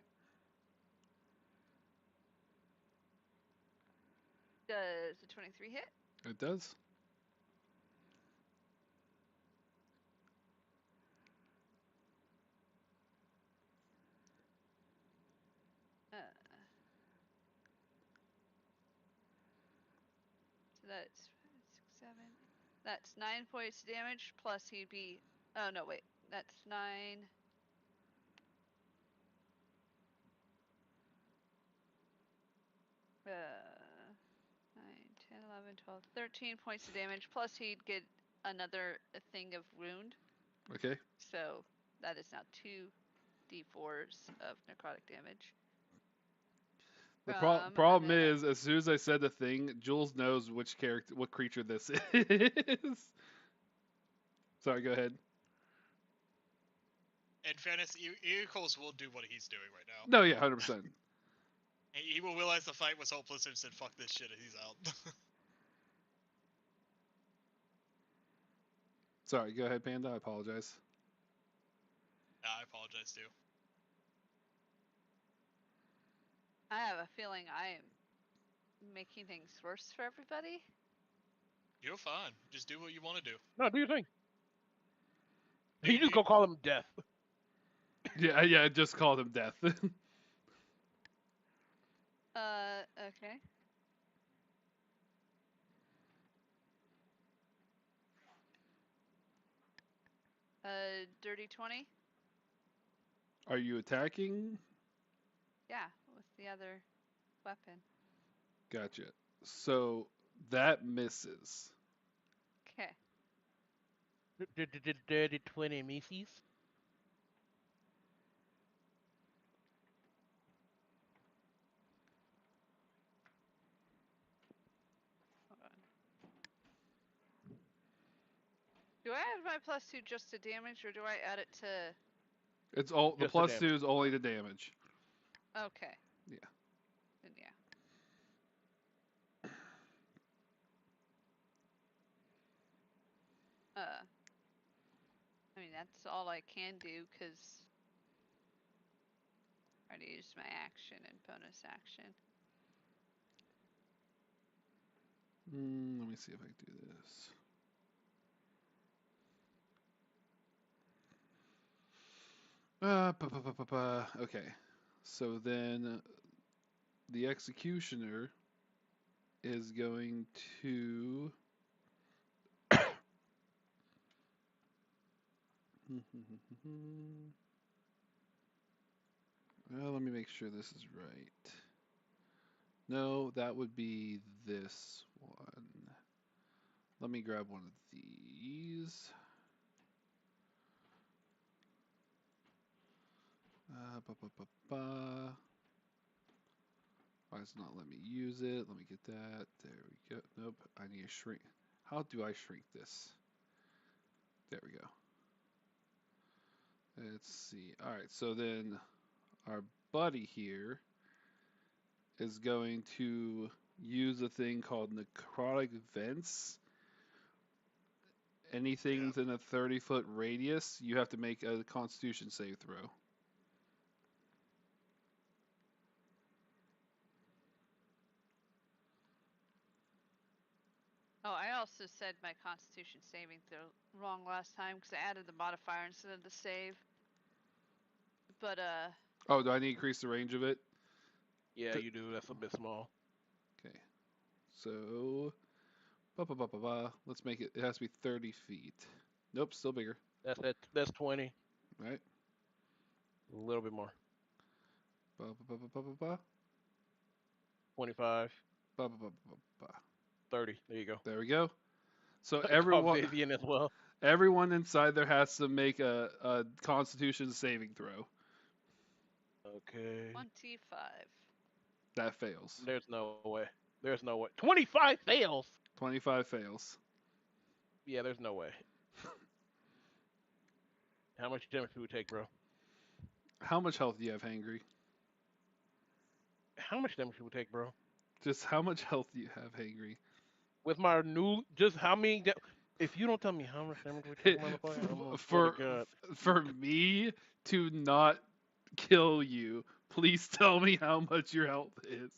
Does a 23 hit? It does. So that's 5, 6, 7. That's 9 points damage plus he'd be. Oh no, wait. That's 9. 9, 10, 11, 12, 13 points of damage. Plus he'd get another thing of wound. Okay. So that is now 2 d4s of necrotic damage. The And problem then is, as soon as I said the thing, Jules knows what creature this is. Sorry, go ahead. In fairness, Eagles will do what he's doing right now. No, yeah, 100%. He will realize the fight was hopeless and said, "Fuck this shit," and he's out. Sorry, go ahead, Panda. I apologize. Yeah, I apologize too. I have a feeling I am making things worse for everybody. You're fine. Just do what you want to do. No, do your thing. You just go call him death. Yeah, I just called him death. Okay. Dirty 20? Are you attacking? Yeah, with the other weapon. Gotcha. So that misses. Okay. Dirty 20 Macy's. Hold on. Do I add my +2 just to damage, or do I add it to It's all the Just the plus damage. 2 is only the damage. Okay. Yeah. Then yeah. I mean that's all I can do because I already used my action and bonus action. Let me see if I can do this. Okay. So then the executioner is going to. Well, let me make sure this is right. No, that would be this one. Let me grab one of these. Ba, ba, ba, ba. Why does it not let me use it? Let me get that. There we go. Nope. I need to shrink. How do I shrink this? There we go. Let's see. All right. So then our buddy here is going to use a thing called necrotic vents. Anything within a 30-foot radius, you have to make a Constitution save throw. Oh, I also said my Constitution saving throw wrong last time because I added the modifier instead of the save. But Oh, do I need to increase the range of it? Yeah, you do. That's a bit small. Okay. So, let's make it. It has to be 30 feet. Nope, still bigger. That's 20. All right. A little bit more. Ba, ba, ba, ba, ba, ba, ba. 25. Ba, ba, ba, ba, ba. 30. There you go. There we go. So Call Vivian as well. everyone inside there has to make a Constitution saving throw. Okay. 25. That fails. There's no way. There's no way. 25 fails. 25 fails. Yeah, there's no way. How much damage do we take, bro? How much health do you have, Hangry? How much damage do we take, bro? Just how much health do you have, Hangry? With my new, just how many? If you don't tell me how much damage we take, motherfucker, I'm gonna swear to God. For me to not kill you, please tell me how much your health is.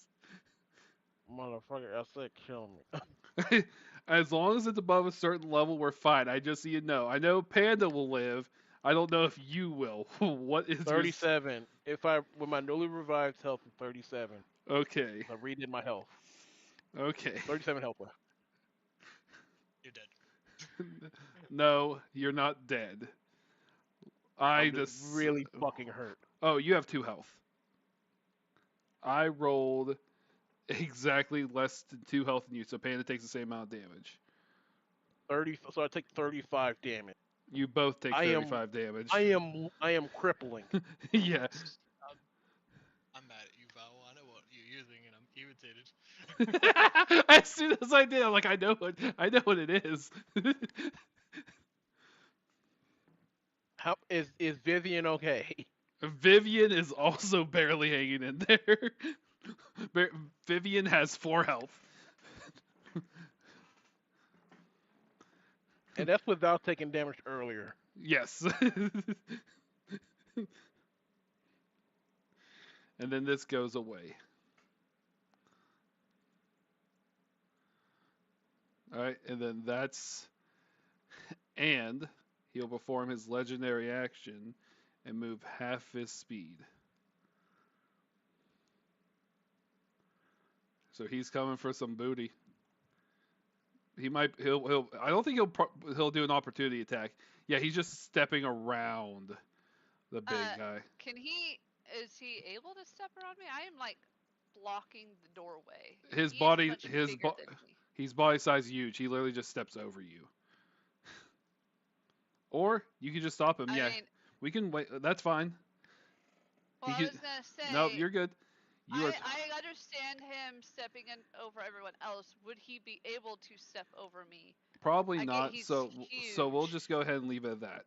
Motherfucker, I said kill me. As long as it's above a certain level, we're fine. I just need to know. I know Panda will live. I don't know if you will. What is 37. If I with my newly revived health is 37. Okay. I redid my health. Okay. 37 health left. You're dead. No, you're not dead. I I'm just really fucking hurt. Oh, you have 2 health. I rolled exactly less than 2 health than you, so Panda takes the same amount of damage. 30. So I take 35 damage. You both take 35 damage. I am crippling. Yeah. I'm mad at you, Val. I know what you're using, and I'm irritated. As soon as I did, I'm like, I know what it is. How is Vivian okay? Vivian is also barely hanging in there. Vivian has 4 health. And that's without taking damage earlier. Yes. And then this goes away. Alright, and then that's... And he'll perform his legendary action and move half his speed. So he's coming for some booty. He'll I don't think he'll do an opportunity attack. Yeah, he's just stepping around the big guy. Is he able to step around me? I am like blocking the doorway. His He is body much bigger than me. he's body size huge. He literally just steps over you. Or you can just stop him. I Yeah. mean, We can wait. That's fine. well, I was gonna say. No, you're good. I understand him stepping in over everyone else. Would he be able to step over me? Probably I get not. he's So we'll huge. just go ahead and leave it at that.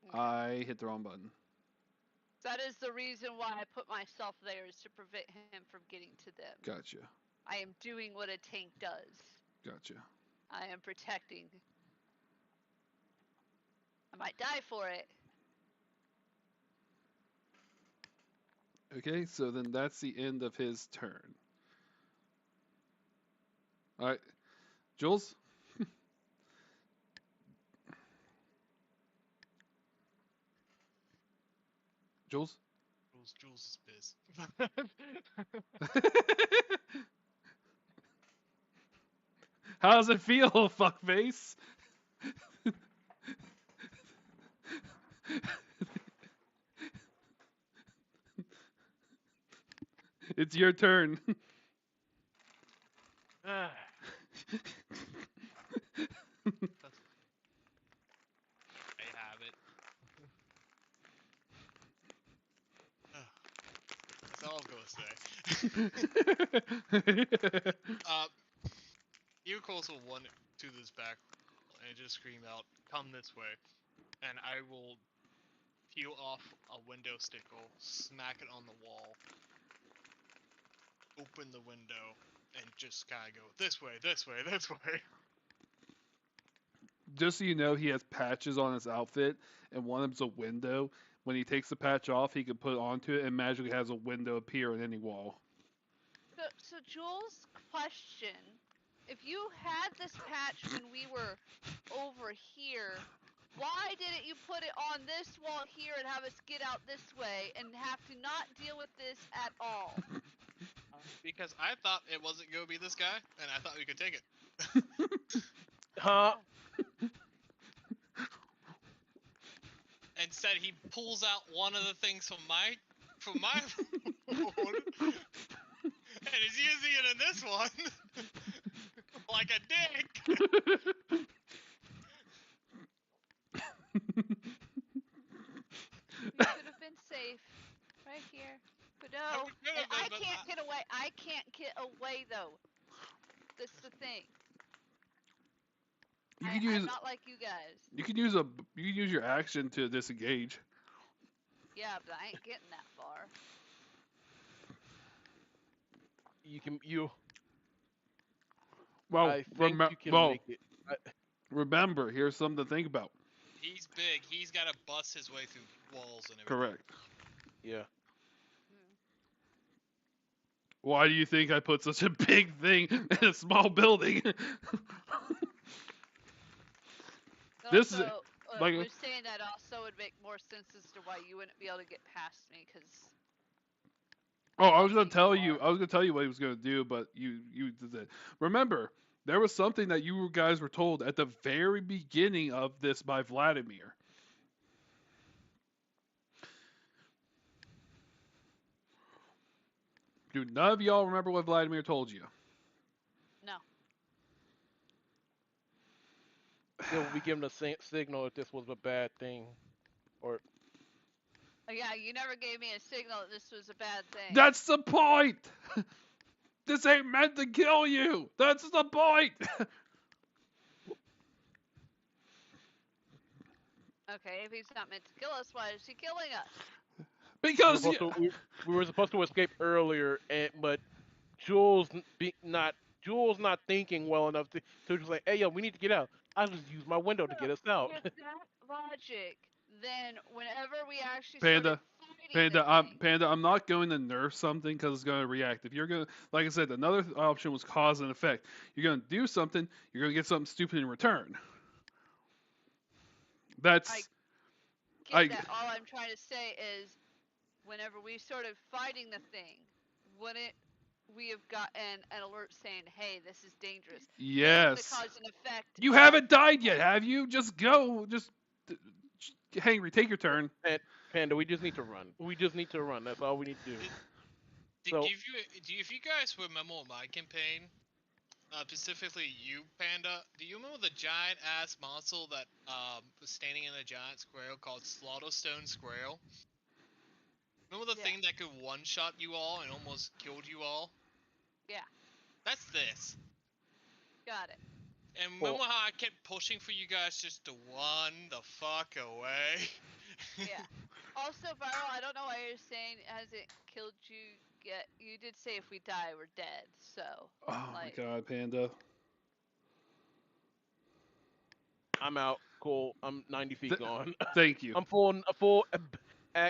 Okay. I hit the wrong button. That is the reason why I put myself there, is to prevent him from getting to them. Gotcha. I am doing what a tank does. Gotcha. I am protecting. I might die for it. Okay, so then that's the end of his turn. All right, Jules. Jules. Jules is pissed. How does it feel, fuckface? It's your turn. That's, I have it. That's all I'm gonna say. You calls will one to this back and just scream out, "Come this way," and I will peel off a window stickle, smack it on the wall, open the window, and just kind of go this way, this way, this way. Just so you know, he has patches on his outfit, and one of them's a window. When he takes the patch off, he can put it onto it, and magically has a window appear on any wall. So Jules, question: if you had this patch when we were over here, why didn't you put it on this wall here and have us get out this way and have to not deal with this at all? Because I thought it wasn't going to be this guy, and I thought we could take it. Huh? Instead, he pulls out one of the things from my phone, and is using it in this one like a dick. You could have been safe right here. But no, we could have I been, but can't get away. I can't get away though. That's the thing. You can use I'm not like you guys. you can use your action to disengage. Yeah, but I ain't getting that far. Well, I think you can well, make it. remember, here's something to think about. He's big. He's got to bust his way through walls and everything. Correct. Yeah. Why do you think I put such a big thing in a small building? This is Also, like we're saying that also would make more sense as to why you wouldn't be able to get past me, because. oh, I was gonna tell you. I was gonna tell you what he was gonna do, but you did it. Remember, there was something that you guys were told at the very beginning of this by Vladimir. Do none of y'all remember what Vladimir told you? No. Still, we give him the signal if this was a bad thing, or Yeah, you never gave me a signal that this was a bad thing. That's the point. This ain't meant to kill you. That's the point. Okay, if he's not meant to kill us, why is he killing us? Because we were supposed to escape earlier, but Jules not thinking well enough to just like, hey yo, we need to get out. I'll just use my window to get us out. With that logic, then whenever we actually Panda, started fighting Panda, I'm not going to nerf something because it's going to react. If you're going to, like I said, another option was cause and effect. You're going to do something, you're going to get something stupid in return. That's. get that. All I'm trying to say is, whenever we started fighting the thing, wouldn't we have gotten an alert saying, "Hey, this is dangerous"? Yes. The cause and effect. You haven't died yet, have you? Just go. Just Henry, take your turn. Panda, we just need to run. We just need to run. That's all we need to do. If you guys remember my campaign, specifically you, Panda, do you remember the giant ass monster that was standing in a giant square called Slaughterstone Square? Remember the thing that could one-shot you all and almost killed you all? Yeah. That's this. Got it. And remember how I kept pushing for you guys just to run the fuck away? Yeah. Also, Viral, I don't know why you're saying has it killed you yet. You did say if we die, we're dead. So, Oh like, my god, Panda. I'm out. Cool. I'm 90 feet Th- gone. Thank you. I'm full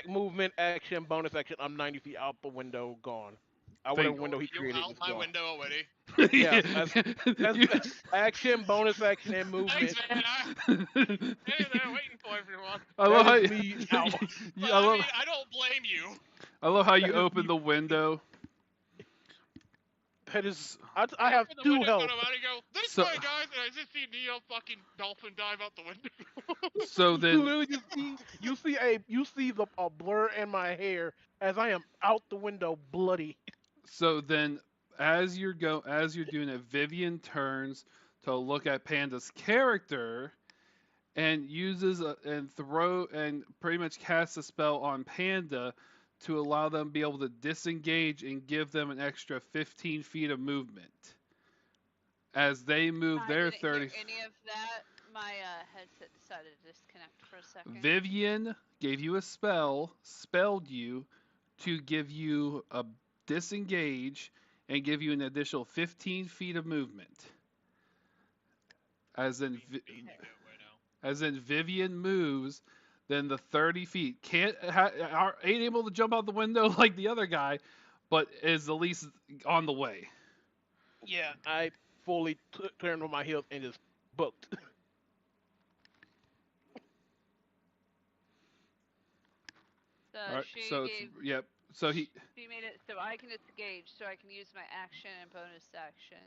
movement, action, bonus action. I'm 90 feet out the window, gone. Whatever Thank window he You're created out is my gone. window already. Yeah, that's You- action, bonus action, and Thanks, movement. man. Hey there, waiting for everyone. I love That how is you, me out. But I I love mean, I don't blame you. I love how you That is open me. the window. That is. S- I have Open the 2 window, health. turn around and go, this So way, guys, and I just see Neo fucking dolphin dive out the window. so You then literally just see the a blur in my hair as I am out the window, bloody. so then as you're doing it, Vivian turns to look at Panda's character and and pretty much casts a spell on Panda to allow them to be able to disengage and give them an extra 15 feet of movement. As they move I their didn't hear 30, any of that. My headset decided to disconnect for a second. Vivian gave you a spelled you to give you a disengage and give you an additional 15 feet of movement. As in, Being right now. as in Vivian moves, then the 30 feet ain't able to jump out the window like the other guy, but is at least on the way. Yeah, I fully turned on my heels and just booked. So All right, she so gave. yep. So he She made it so I can disengage, so I can use my action and bonus action.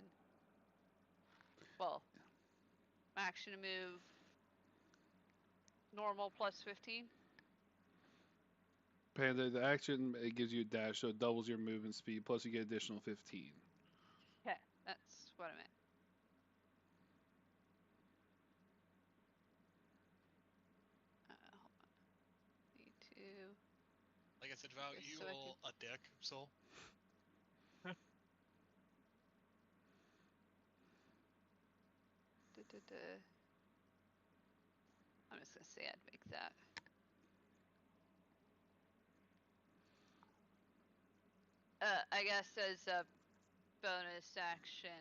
Well, my action to move. Normal plus 15. Panda, the action it gives you a dash, so it doubles your movement speed. Plus, you get additional 15. Okay, that's what I meant. Hold on. Need to. Like I said, Val, Yes, you so I all a dick, so. I'm just gonna say I'd make that. I guess as a bonus action,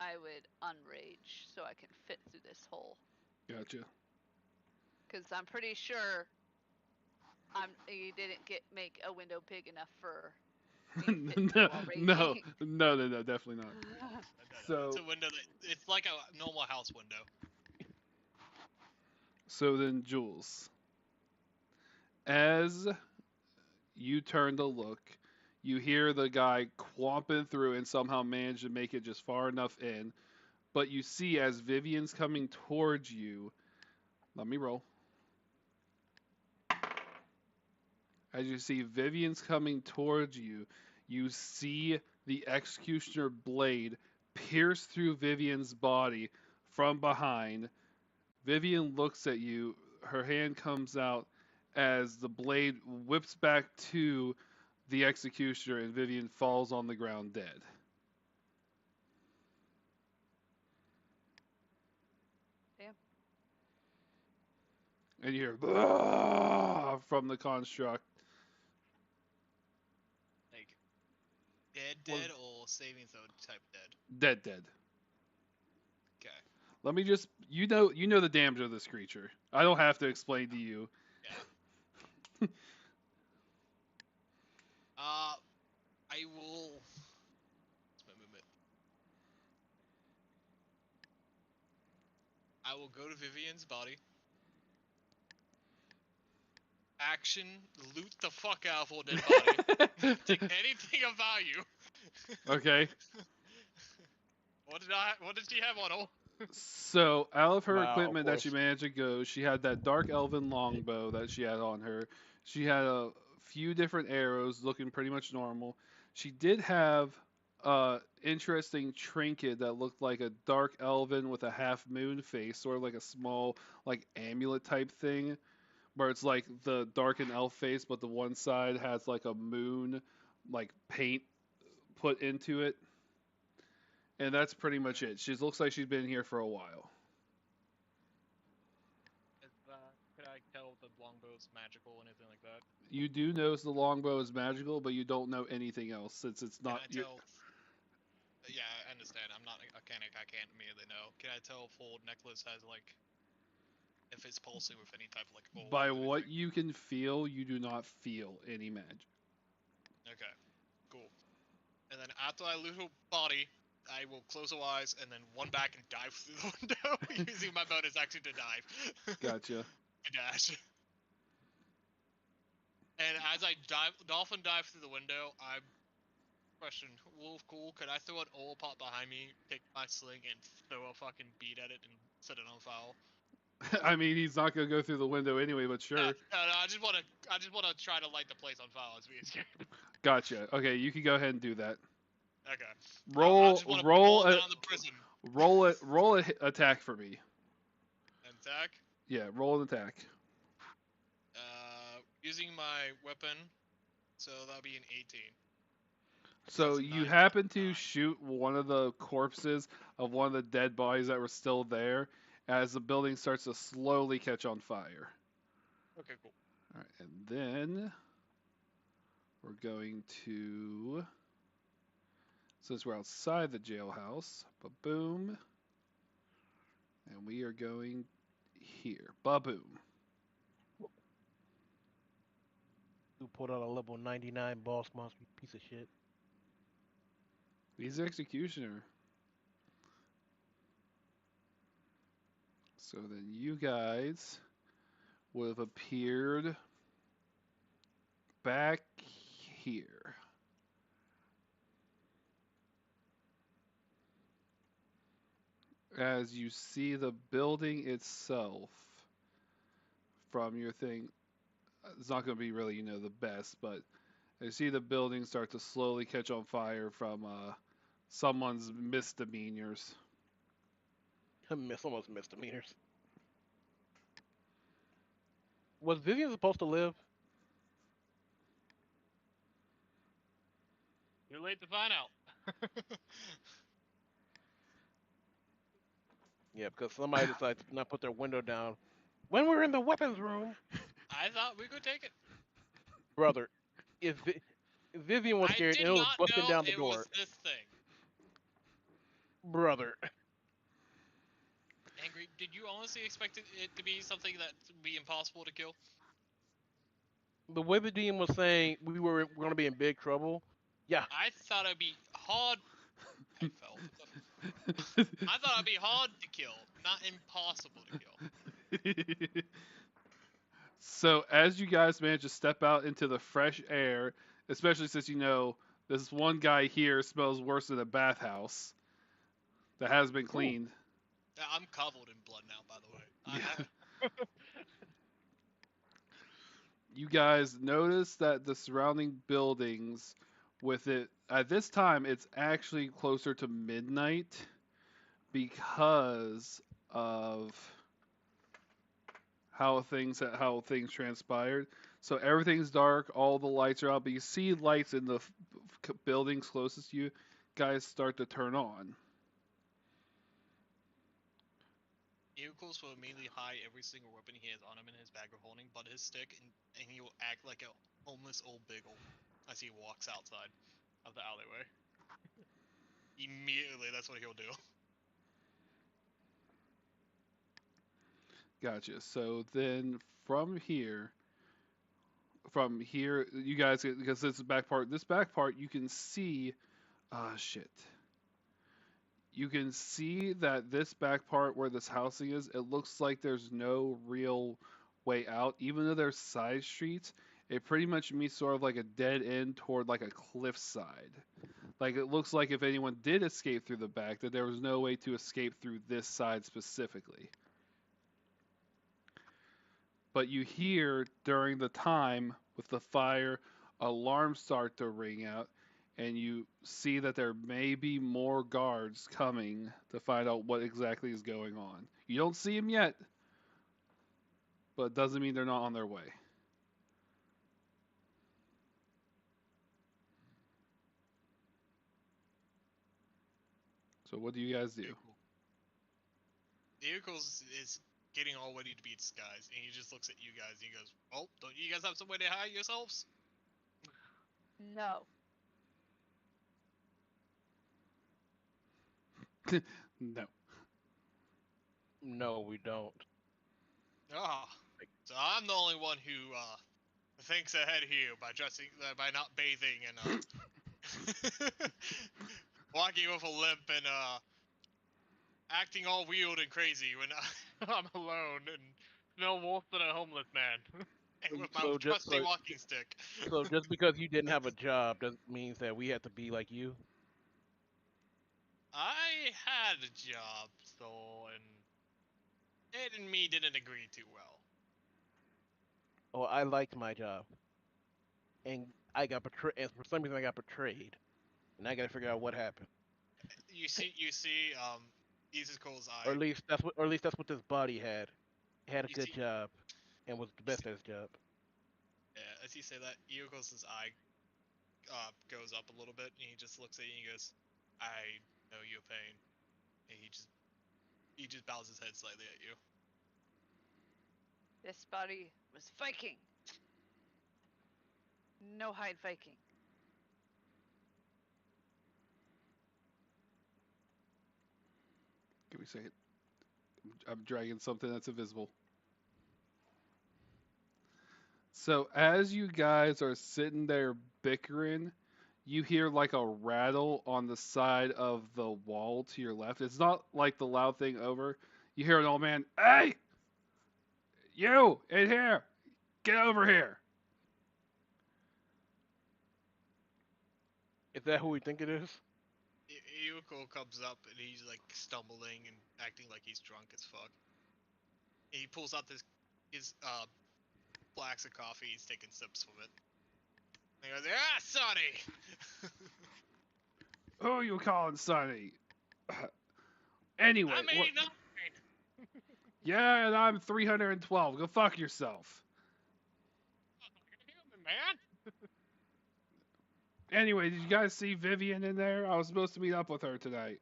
I would unrage so I can fit through this hole. Gotcha. Because I'm pretty sure you didn't make a window big enough for me to fit through no, while no, raging. no, definitely not. No, So- it's a window it's like a normal house window. So then, Jules, as you turn to look, you hear the guy quamping through and somehow manage to make it just far enough in. But you see, as Vivian's coming towards you, let me roll. As you see Vivian's coming towards you, you see the executioner blade pierce through Vivian's body from behind. Vivian looks at you, her hand comes out as the blade whips back to the executioner, and Vivian falls on the ground dead. Damn. And you hear "Ah!" from the construct. Like, dead or saving throw type dead. Dead. Okay. Let me just you know the damage of this creature. I don't have to explain to you. Yeah. I will. What's my movement? I will go to Vivian's body. Action, loot the fuck out of her dead body. Take anything of value. Okay. What did she have on her? So, out of her Wow, of equipment that she course. managed to go, she had that dark elven longbow that she had on her. She had a few different arrows looking pretty much normal. She did have a interesting trinket that looked like a dark elven with a half moon face, sort of like a small like amulet type thing, where it's like the darkened elf face, but the one side has like a moon like paint put into it. And that's pretty much it. She looks like she's been here for a while. Could I tell if the longbow's magical or anything You do know the longbow is magical, but you don't know anything else since it's Can not. I tell? Yeah, I understand. I'm not a mechanic. I can't immediately know. Can I tell if full necklace has like if it's pulsing with any type of like aura By or what anything? you can feel, you do not feel any magic. Okay, cool. And then after I loot her body, I will close her eyes and then one back and dive through the window using my bonus action to dive. Gotcha. To dash. And as I dolphin dive through the window, I question, Wolf, cool. Could I throw an oil pot behind me, pick my sling, and throw a fucking bead at it and set it on fire? I mean, he's not gonna go through the window anyway, but No, sure. no, I just wanna try to light the place on fire as we escape. Gotcha. Okay, you can go ahead and do that. Okay. I Roll, just wanna roll, fall down the prison roll a attack for me. and attack. Yeah, roll an attack. Using my weapon, so that'll be an 18. So That's you 9 happen plus to 9. shoot one of the corpses of one of the dead bodies that were still there as the building starts to slowly catch on fire. Okay, cool. All right, and then we're going to, since we're outside the jailhouse, ba-boom, and we are going here, ba-boom. Who pulled out a level 99 boss monster, you piece of shit. He's executioner. So then you guys would have appeared back here. As you see the building itself from your thing, it's not going to be really, the best, but you see the building start to slowly catch on fire from someone's misdemeanors. Almost misdemeanors. Was Vivian supposed to live? You're late to find out. Yeah, because somebody decided to not put their window down when we were in the weapons room. I thought we could take it. Brother, if Vivian was I scared did and it was not busting know down the it door, was this thing. brother. Angry, did you honestly expect it to be something that would be impossible to kill? The way the DM was saying we were going to be in big trouble. Yeah, I thought it'd be hard. I fell. I thought it'd be hard to kill, not impossible to kill. So as you guys manage to step out into the fresh air, especially since this one guy here smells worse than a bathhouse that has been cleaned. I'm covered in blood now, by the way. Yeah. You guys notice that the surrounding buildings with it at this time it's actually closer to midnight because of how things transpired. So everything's dark, all the lights are out, but you see lights in the buildings closest to you guys start to turn on. Vehicles will immediately hide every single weapon he has on him in his bag of holding, but his stick, and he will act like a homeless old biggle as he walks outside of the alleyway. Immediately, that's what he'll do. Gotcha. So then from here, you guys, because this back part, you can see, shit. You can see that this back part where this housing is, it looks like there's no real way out. Even though there's side streets, it pretty much meets sort of like a dead end toward like a cliffside. Like it looks like if anyone did escape through the back, that there was no way to escape through this side specifically. But you hear during the time with the fire, alarms start to ring out, and you see that there may be more guards coming to find out what exactly is going on. You don't see them yet, but it doesn't mean they're not on their way. So what do you guys do? Vehicles is getting all ready to be disguised, and he just looks at you guys and he goes, "Oh, don't you guys have some way to hide yourselves?" No. No. No, we don't. Ah, so I'm the only one who thinks ahead here by by not bathing and walking with a limp and acting all weird and crazy when I'm alone and No worse than a homeless man. with my So just trusty walking stick. so just because you didn't have a job doesn't mean that we have to be like you. I had a job, so and Ed and me didn't agree too well. Oh, I liked my job, and I got betrayed. And for some reason, I got betrayed, and I got to figure out what happened. You see, Izuku's Or eye. at least that's what this body had. He had a You good see, job, and was the you best see at his job. yeah, as you say that, Izuku's eye goes up a little bit, and he just looks at you and he goes, "I know your pain." And he just bows his head slightly at you. This body was Viking. No hide Viking. Give me a second. I'm dragging something that's invisible. So as you guys are sitting there bickering, you hear like a rattle on the side of the wall to your left. It's not like the loud thing over. You hear an old man, "Hey, you in here, get over here." Is that who we think it is? Izuku comes up and he's like stumbling and acting like he's drunk as fuck. And he pulls out his flask of coffee. He's taking sips from it. And he goes, "Ah, Sonny." Who you calling Sonny? Anyway, I mean, nothing. yeah, and I'm 312. Go fuck yourself. Human man. Anyway, did you guys see Vivian in there? I was supposed to meet up with her tonight.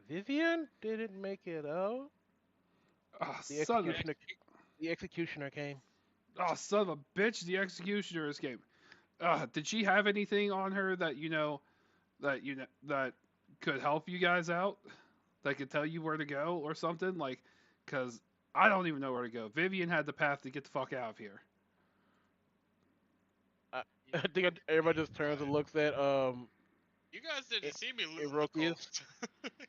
Vivian didn't make it out. Oh, The son of, executioner, the executioner came. oh, son of a bitch, the executioner escaped. Did she have anything on her that that could help you guys out? That could tell you where to go or something? Like, cause I don't even know where to go. Vivian had the path to get the fuck out of here. I think everybody just turns and looks at You guys didn't see me look Rokius,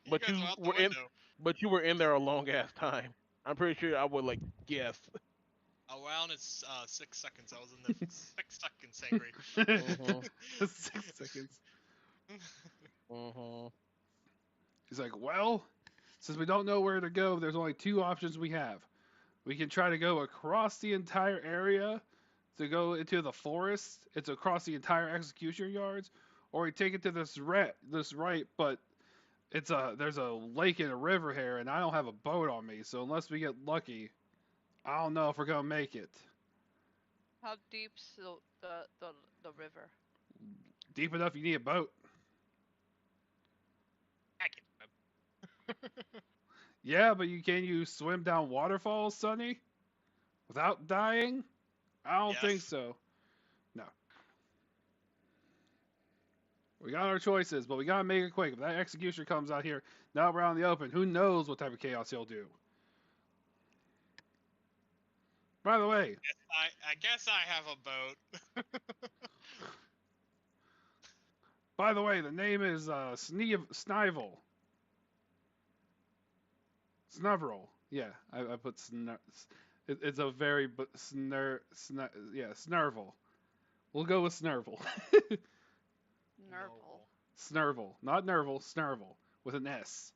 you but guys you were out the were in, window. but you were in there a long ass time. I'm pretty sure I would like guess. Around is 6 seconds. I was in the 6 seconds angry. Mhm. 6 seconds. Mhm. He's like, well, since we don't know where to go, there's only two options we have. We can try to go across the entire area to go into the forest. It's across the entire execution yards, or we take it to this right, but there's a lake and a river here, and I don't have a boat on me. So unless we get lucky, I don't know if we're gonna make it. How deep's the river? Deep enough, you need a boat. I can swim. Yeah, but can you swim down waterfalls, Sonny, without dying? I don't think Yes. so. No. We got our choices, but we gotta make it quick. If that executioner comes out here, now we're out in the open, who knows what type of chaos he'll do. By the way, I guess I have a boat. the name is Snivel. Snuvrel. Yeah, I put it's a very yeah, Snurvel. We'll go with Snurvel. Nurple. Snurvel, not Nerval, Snurvel with an S.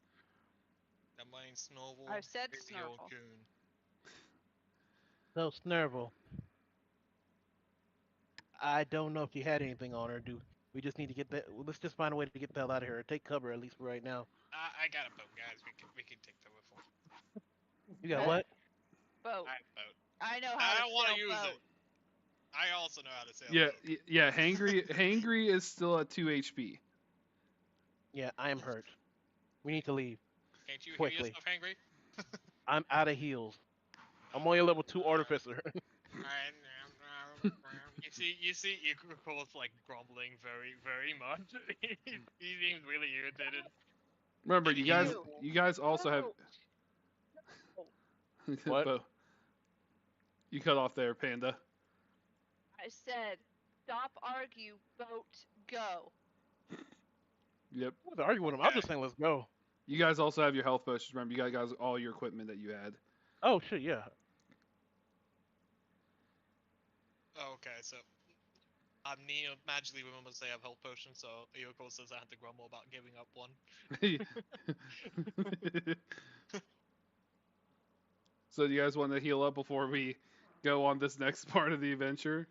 That means Snowball. I said Big old Snurple. coon. So Snerval, I don't know if you had anything on her. Do we just need to get that? Let's just find a way to get the hell out of here. Or take cover at least for right now. I got a boat, guys. We can take the whiffle. You got What? what? Boat. I have a boat. I know I how don't to want sail to use boat. it. I also know how to sail a Yeah, boat. yeah. Hangry is still at 2 HP. Yeah, I am hurt. We need to leave. Can't you hear quickly. yourself, Hangry? I'm out of heals. I'm only a level 2 artificer. You see, Yuko's like grumbling very much. He seems really irritated. Remember, And you he guys, just- you guys also have. What? Bo, you cut off there, Panda. I said, stop argue, vote, go. Yep. I was arguing with him. I'm Okay. just saying, let's go. You guys also have your health potions. Remember, you guys all your equipment that you had. Oh shit, yeah. Oh, okay, so Neo magically remembers they have health potions, so Yoko says I have to grumble about giving up one. So, do you guys want to heal up before we go on this next part of the adventure?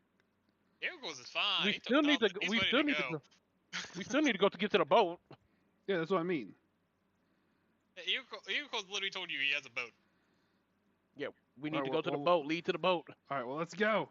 Yoko's is fine. We he took still need to. nothing. He's We ready still to need to. go. Go, we still need to go to get to the boat. Yeah, that's what I mean. Yoko's literally told you he has a boat. Yeah, we need Alright, to go to the well- boat. Lead to the boat. All right, well, let's go.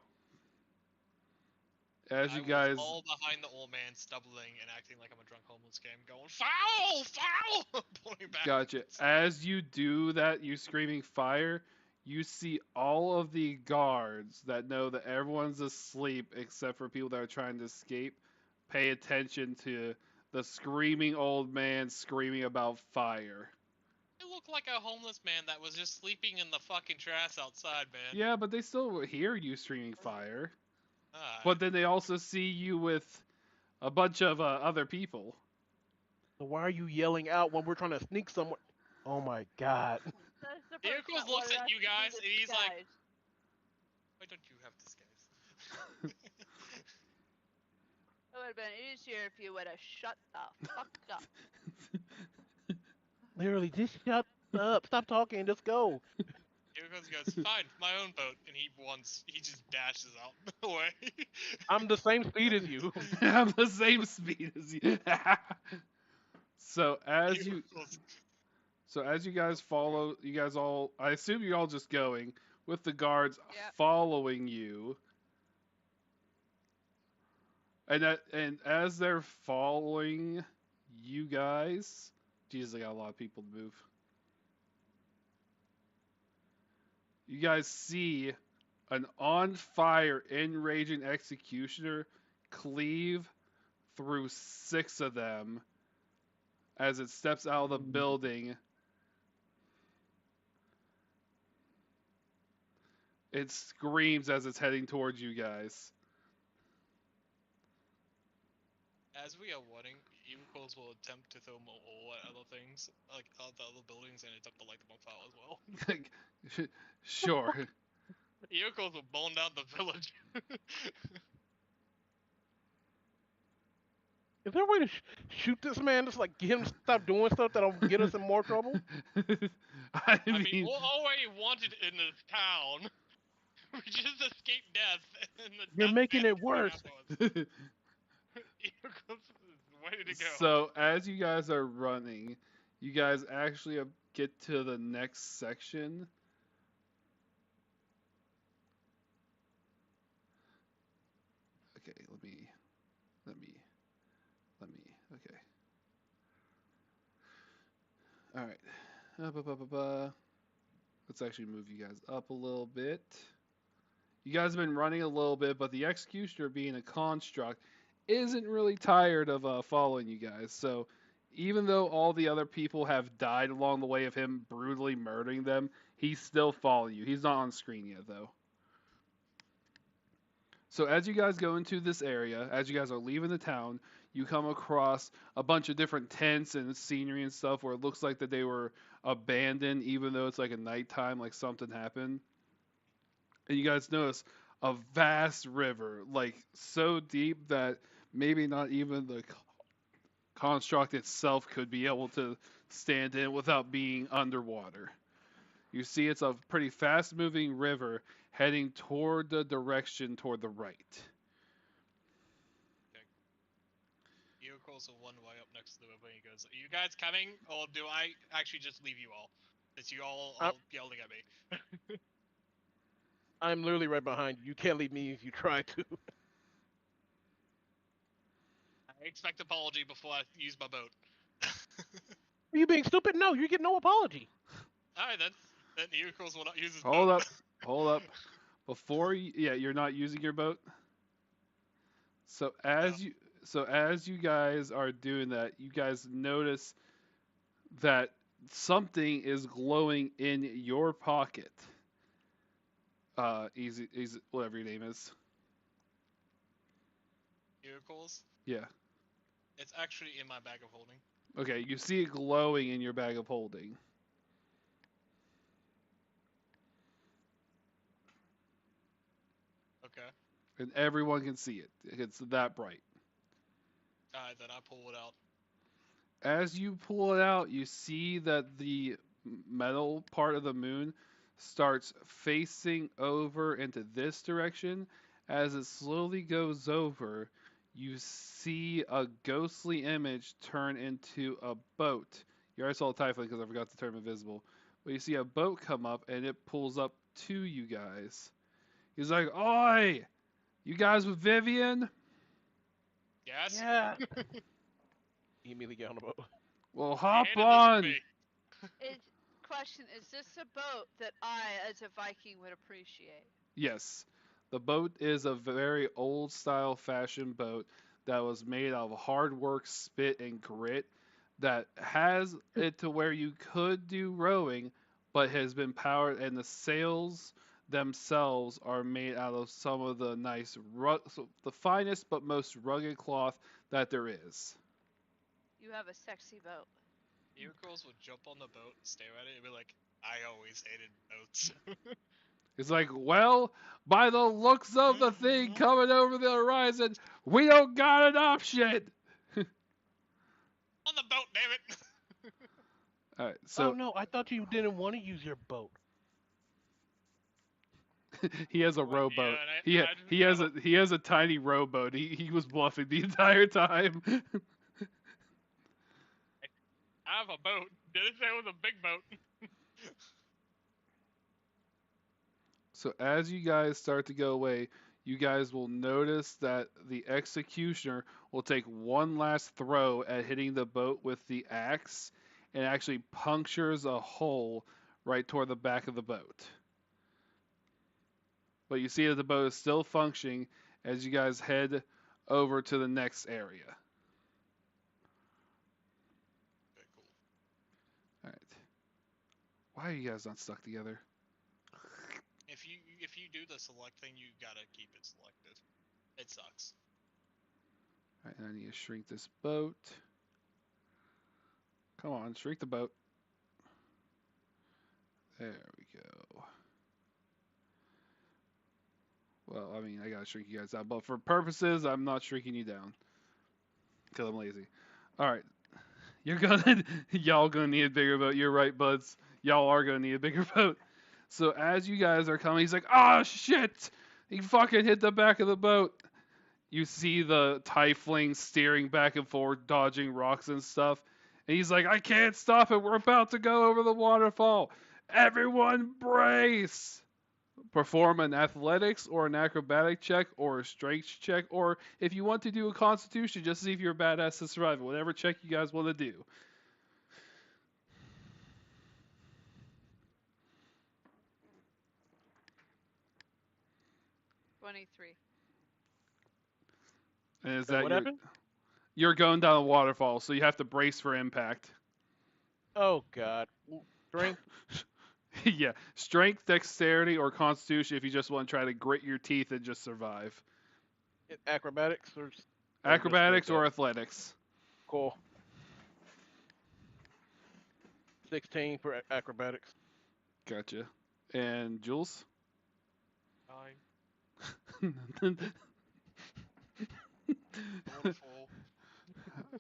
As I you was guys, all behind the old man, stumbling and acting like I'm a drunk homeless game, going foul, foul, pointing back. gotcha. As you do that, you screaming fire. You see all of the guards that know that everyone's asleep except for people that are trying to escape. Pay attention to the screaming old man screaming about fire. It looked like a homeless man that was just sleeping in the fucking trash outside, man. Yeah, but they still hear you screaming fire. Alright. But then they also see you with a bunch of other people. So why are you yelling out when we're trying to sneak somewhere? Oh my god. That's the Yoko's person that looks wanted at us you to be guys, and he's like- disguised. Why don't you have disguise? It would have been easier if you would have shut the fuck up. Literally, just shut up. Stop talking. Just go. Yoko goes, fine, my own boat, and he just dashes out away. I'm the same speed as you. I'm the same speed as you. So as you Yoko's- So as you guys follow, you guys all, I assume you're all just going with the guards Yep. following you. And as they're following you guys, Jesus, I got a lot of people to move. You guys see an on fire, enraging executioner cleave through 6 of them as it steps out of the building. It screams as it's heading towards you guys. As we are running, Yoko's will attempt to throw more oil at other things, like the other buildings, and attempt to light them on fire as well. Sure. Yoko's will burn down the village. Is there a way to shoot this man? Just like get him to stop doing stuff that'll get us in more trouble? I I mean, mean, we're already wanted in this town. We just escaped death. And the You're death making man it worse. afterwards. Yoko's is ready to go. so as you guys are running, you guys actually get to the next section. Okay, let me, okay. All right. Let's actually move you guys up a little bit. You guys have been running a little bit, but the executioner, being a construct, isn't really tired of following you guys. So even though all the other people have died along the way of him brutally murdering them, he's still following you. He's not on screen yet, though. So as you guys go into this area, as you guys are leaving the town, you come across a bunch of different tents and scenery and stuff where it looks like that they were abandoned, even though it's like a nighttime, like something happened. And you guys notice a vast river, like so deep that maybe not even the construct itself could be able to stand in without being underwater. You see it's a pretty fast moving river heading toward the direction toward the right. Yoko's one way up next to the river. And he goes, "Are you guys coming, or do I actually just leave you all? Since you all are yelling at me." I'm literally right behind you. You can't leave me if you try to. I expect apology before I use my boat. Are you being stupid? No, you get no apology. Alright, then Eagles will not use his Hold boat. up. Hold up. Before you, yeah, you're not using your boat. So as you guys are doing that, you guys notice that something is glowing in your pocket. Easy, whatever your name is. Eagles. Yeah. It's actually in my bag of holding. Okay, you see it glowing in your bag of holding. Okay. And everyone can see it. It's that bright. Alright, then I pull it out. As you pull it out, you see that the metal part of the moon starts facing over into this direction. As it slowly goes over, you see a ghostly image turn into a boat. You already saw a typhoon because I forgot to turn invisible. But you see a boat come up and it pulls up to you guys. He's like, "Oi! You guys with Vivian? Yes? Yeah. You immediately get on the boat. Well, He hop handed this to on!" me. Question: is this a boat that I, as a Viking, would appreciate? Yes. The boat is a very old style fashion boat that was made out of hard work, spit, and grit that has it to where you could do rowing, but has been powered, and the sails themselves are made out of some of the the finest but most rugged cloth that there is. You have a sexy boat. Eagles would jump on the boat, stare at it, and be like, I always hated boats. It's like, well, by the looks of the thing coming over the horizon, we don't got an option. On the boat, damn it! All right, Oh so no, I thought you didn't want to use your boat. he has a Well, rowboat. yeah, and He has a tiny rowboat. He was bluffing the entire time. I have a boat. Didn't say it was a big boat. So as you guys start to go away, you guys will notice that the executioner will take one last throw at hitting the boat with the axe and actually punctures a hole right toward the back of the boat. But you see that the boat is still functioning as you guys head over to the next area. Okay, cool. All right. Why are you guys not stuck together? If you do the select thing, you gotta keep it selected. It sucks. All right, and I need to shrink this boat. Come on, shrink the boat. There we go. Well, I mean, I gotta shrink you guys out, but for purposes, I'm not shrinking you down because I'm lazy. All right, y'all gonna need a bigger boat. You're right, buds. Y'all are gonna need a bigger boat. So as you guys are coming, he's like, "Oh shit!" He fucking hit the back of the boat. You see the tiefling steering back and forth, dodging rocks and stuff. And he's like, "I can't stop it. We're about to go over the waterfall. Everyone brace!" Perform an athletics or an acrobatic check or a strength check, or if you want to do a constitution, just see if you're a badass to survive it. Whatever check you guys want to do. 23. And is Wait, that what your? happened? You're going down a waterfall, so you have to brace for impact. Oh god. Strength. Yeah, strength, dexterity, or constitution if you just want to try to grit your teeth and just survive. Acrobatics or just Acrobatics straight or up? athletics. Cool. 16 for acrobatics. Gotcha. And Jules? 9. Wonderful.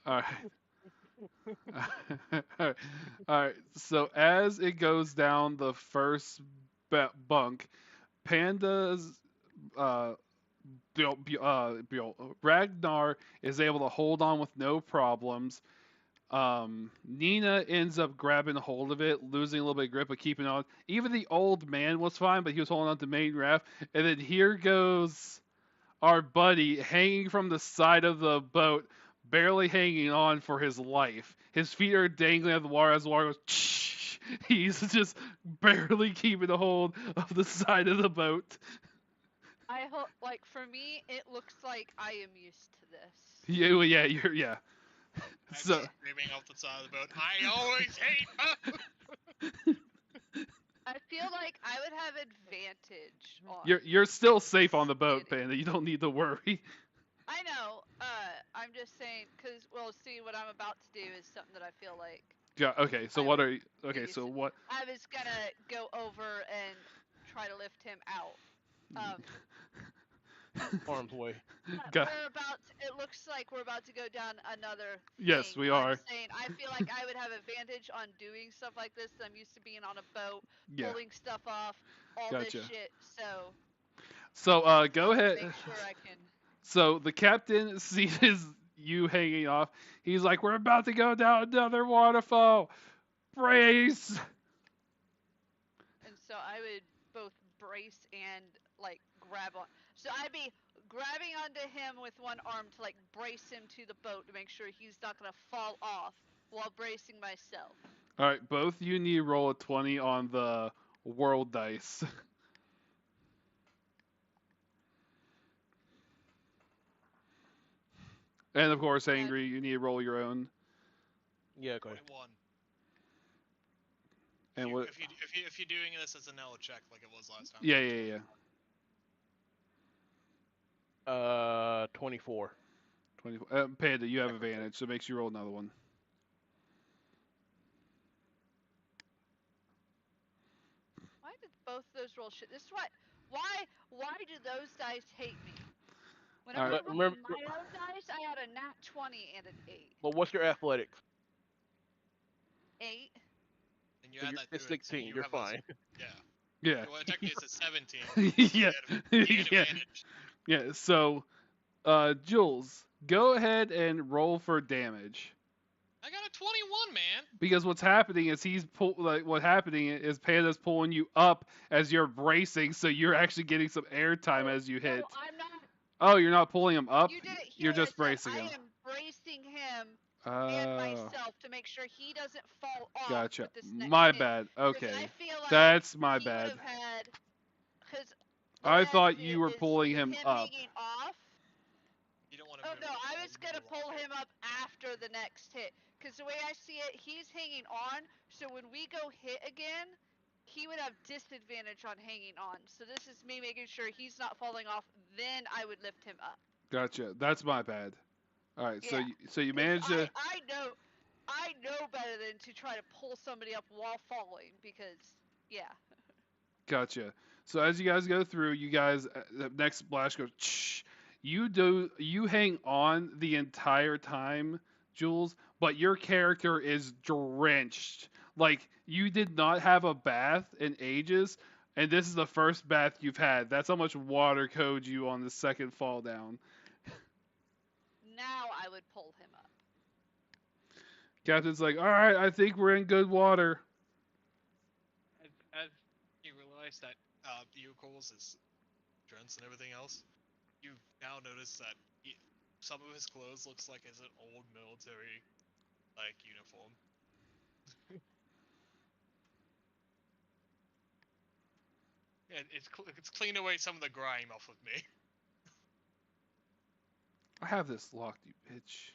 All right. All right. So as it goes down the first bunk, Panda's uh, Ragnar is able to hold on with no problems. Nina ends up grabbing hold of it, losing a little bit of grip, but keeping on. Even the old man was fine, but he was holding on to the main raft. And then here goes our buddy hanging from the side of the boat, barely hanging on for his life. His feet are dangling out of the water as the water goes. He's just barely keeping a hold of the side of the boat. I hope, like, for me, it looks like I am used to this. Yeah, well, yeah, yeah. I'm So screaming off the side of the boat. I always hate boats. I feel like I would have advantage on. you're still safe on the boat, skidding. Panda. You don't need to worry. I know. I'm just saying, cause well, see, what I'm about to do is something that I feel like Yeah. Okay. So I what would are you? Okay. use So it. what? I was gonna go over and try to lift him out. Um, Arm's way. Got- we're about. It looks like we're about to go down another. Yes, thing. we I'm are. saying I feel like I would have advantage on doing stuff like this. I'm used to being on a boat, Yeah. pulling stuff off, all Gotcha. this shit. So So go I'll ahead. make sure I can. So the captain sees you hanging off. He's like, "We're about to go down another waterfall. Brace." And so I would both brace and like grab on. So I'd be grabbing onto him with one arm to like brace him to the boat to make sure he's not gonna fall off while bracing myself. All right, both you need to roll a 20 on the world dice. And of course, angry, you need to roll your own. Yeah, go ahead. 21. And what? If you're doing this as a no check like it was last time. Yeah. 24. 20. Panda, you have advantage, so it makes you roll another one. Why did both those roll shit? This is why do those dice hate me? Whenever Alright. I rolled Remember- my own dice, I had a nat 20 and an 8. But what's your athletics? 8? And you So add you're, that it's to it, so 16. you You're have a- fine. Yeah. Yeah. Well, technically it's a 17. Yeah. You get Yeah. advantage. Yeah. So, Jules, go ahead and roll for damage. I got a 21, man. Because what's happening is what's happening is Panda's pulling you up as you're bracing, so you're actually getting some air time as you hit. No, I'm not. Oh, you're not pulling him up. You did it here. You're just I said bracing him. I am bracing him Oh, and myself to make sure he doesn't fall off. gotcha. With this next My hit. bad. 'Cause Okay, I feel like that's my he bad. would have had. Because I thought you were pulling him up. Hanging off. You don't want to Oh move no, it, I so was you gonna move pull it. him up after the next hit. Because the way I see it, he's hanging on. So when we go hit again, he would have disadvantage on hanging on. So this is me making sure he's not falling off. Then I would lift him up. Gotcha. That's my bad. All right. Yeah. So you 'Cause managed to. I know better than to try to pull somebody up while falling because, yeah. Gotcha. So as you guys go through, you guys the next splash goes. Shh. You hang on the entire time, Jules, but your character is drenched. Like you did not have a bath in ages, and this is the first bath you've had. That's how much water codes you on the second fall down. Now I would pull him up. Captain's like, all right, I think we're in good water. As You realize that vehicles is drenched and everything else. You now notice that some of his clothes looks like it's an old military like uniform. And it's cleaned away some of the grime off of me. I have this locked, you bitch.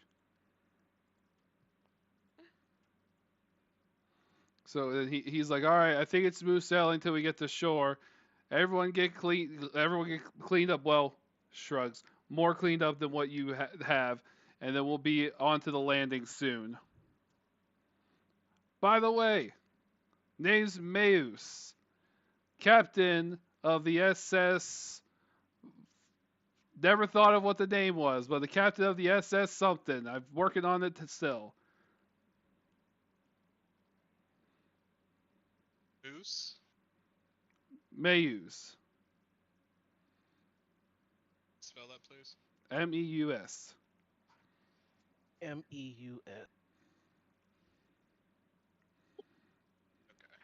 So then he's like, all right, I think it's smooth sailing until we get to shore. Everyone get cleaned up. Well, shrugs. More cleaned up than what you have, and then we'll be on to the landing soon. By the way, name's Meus, captain of the SS. Never thought of what the name was, but the captain of the SS something. I'm working on it still. Moose? Meus. Spell that, please. Meus. Meus. Okay.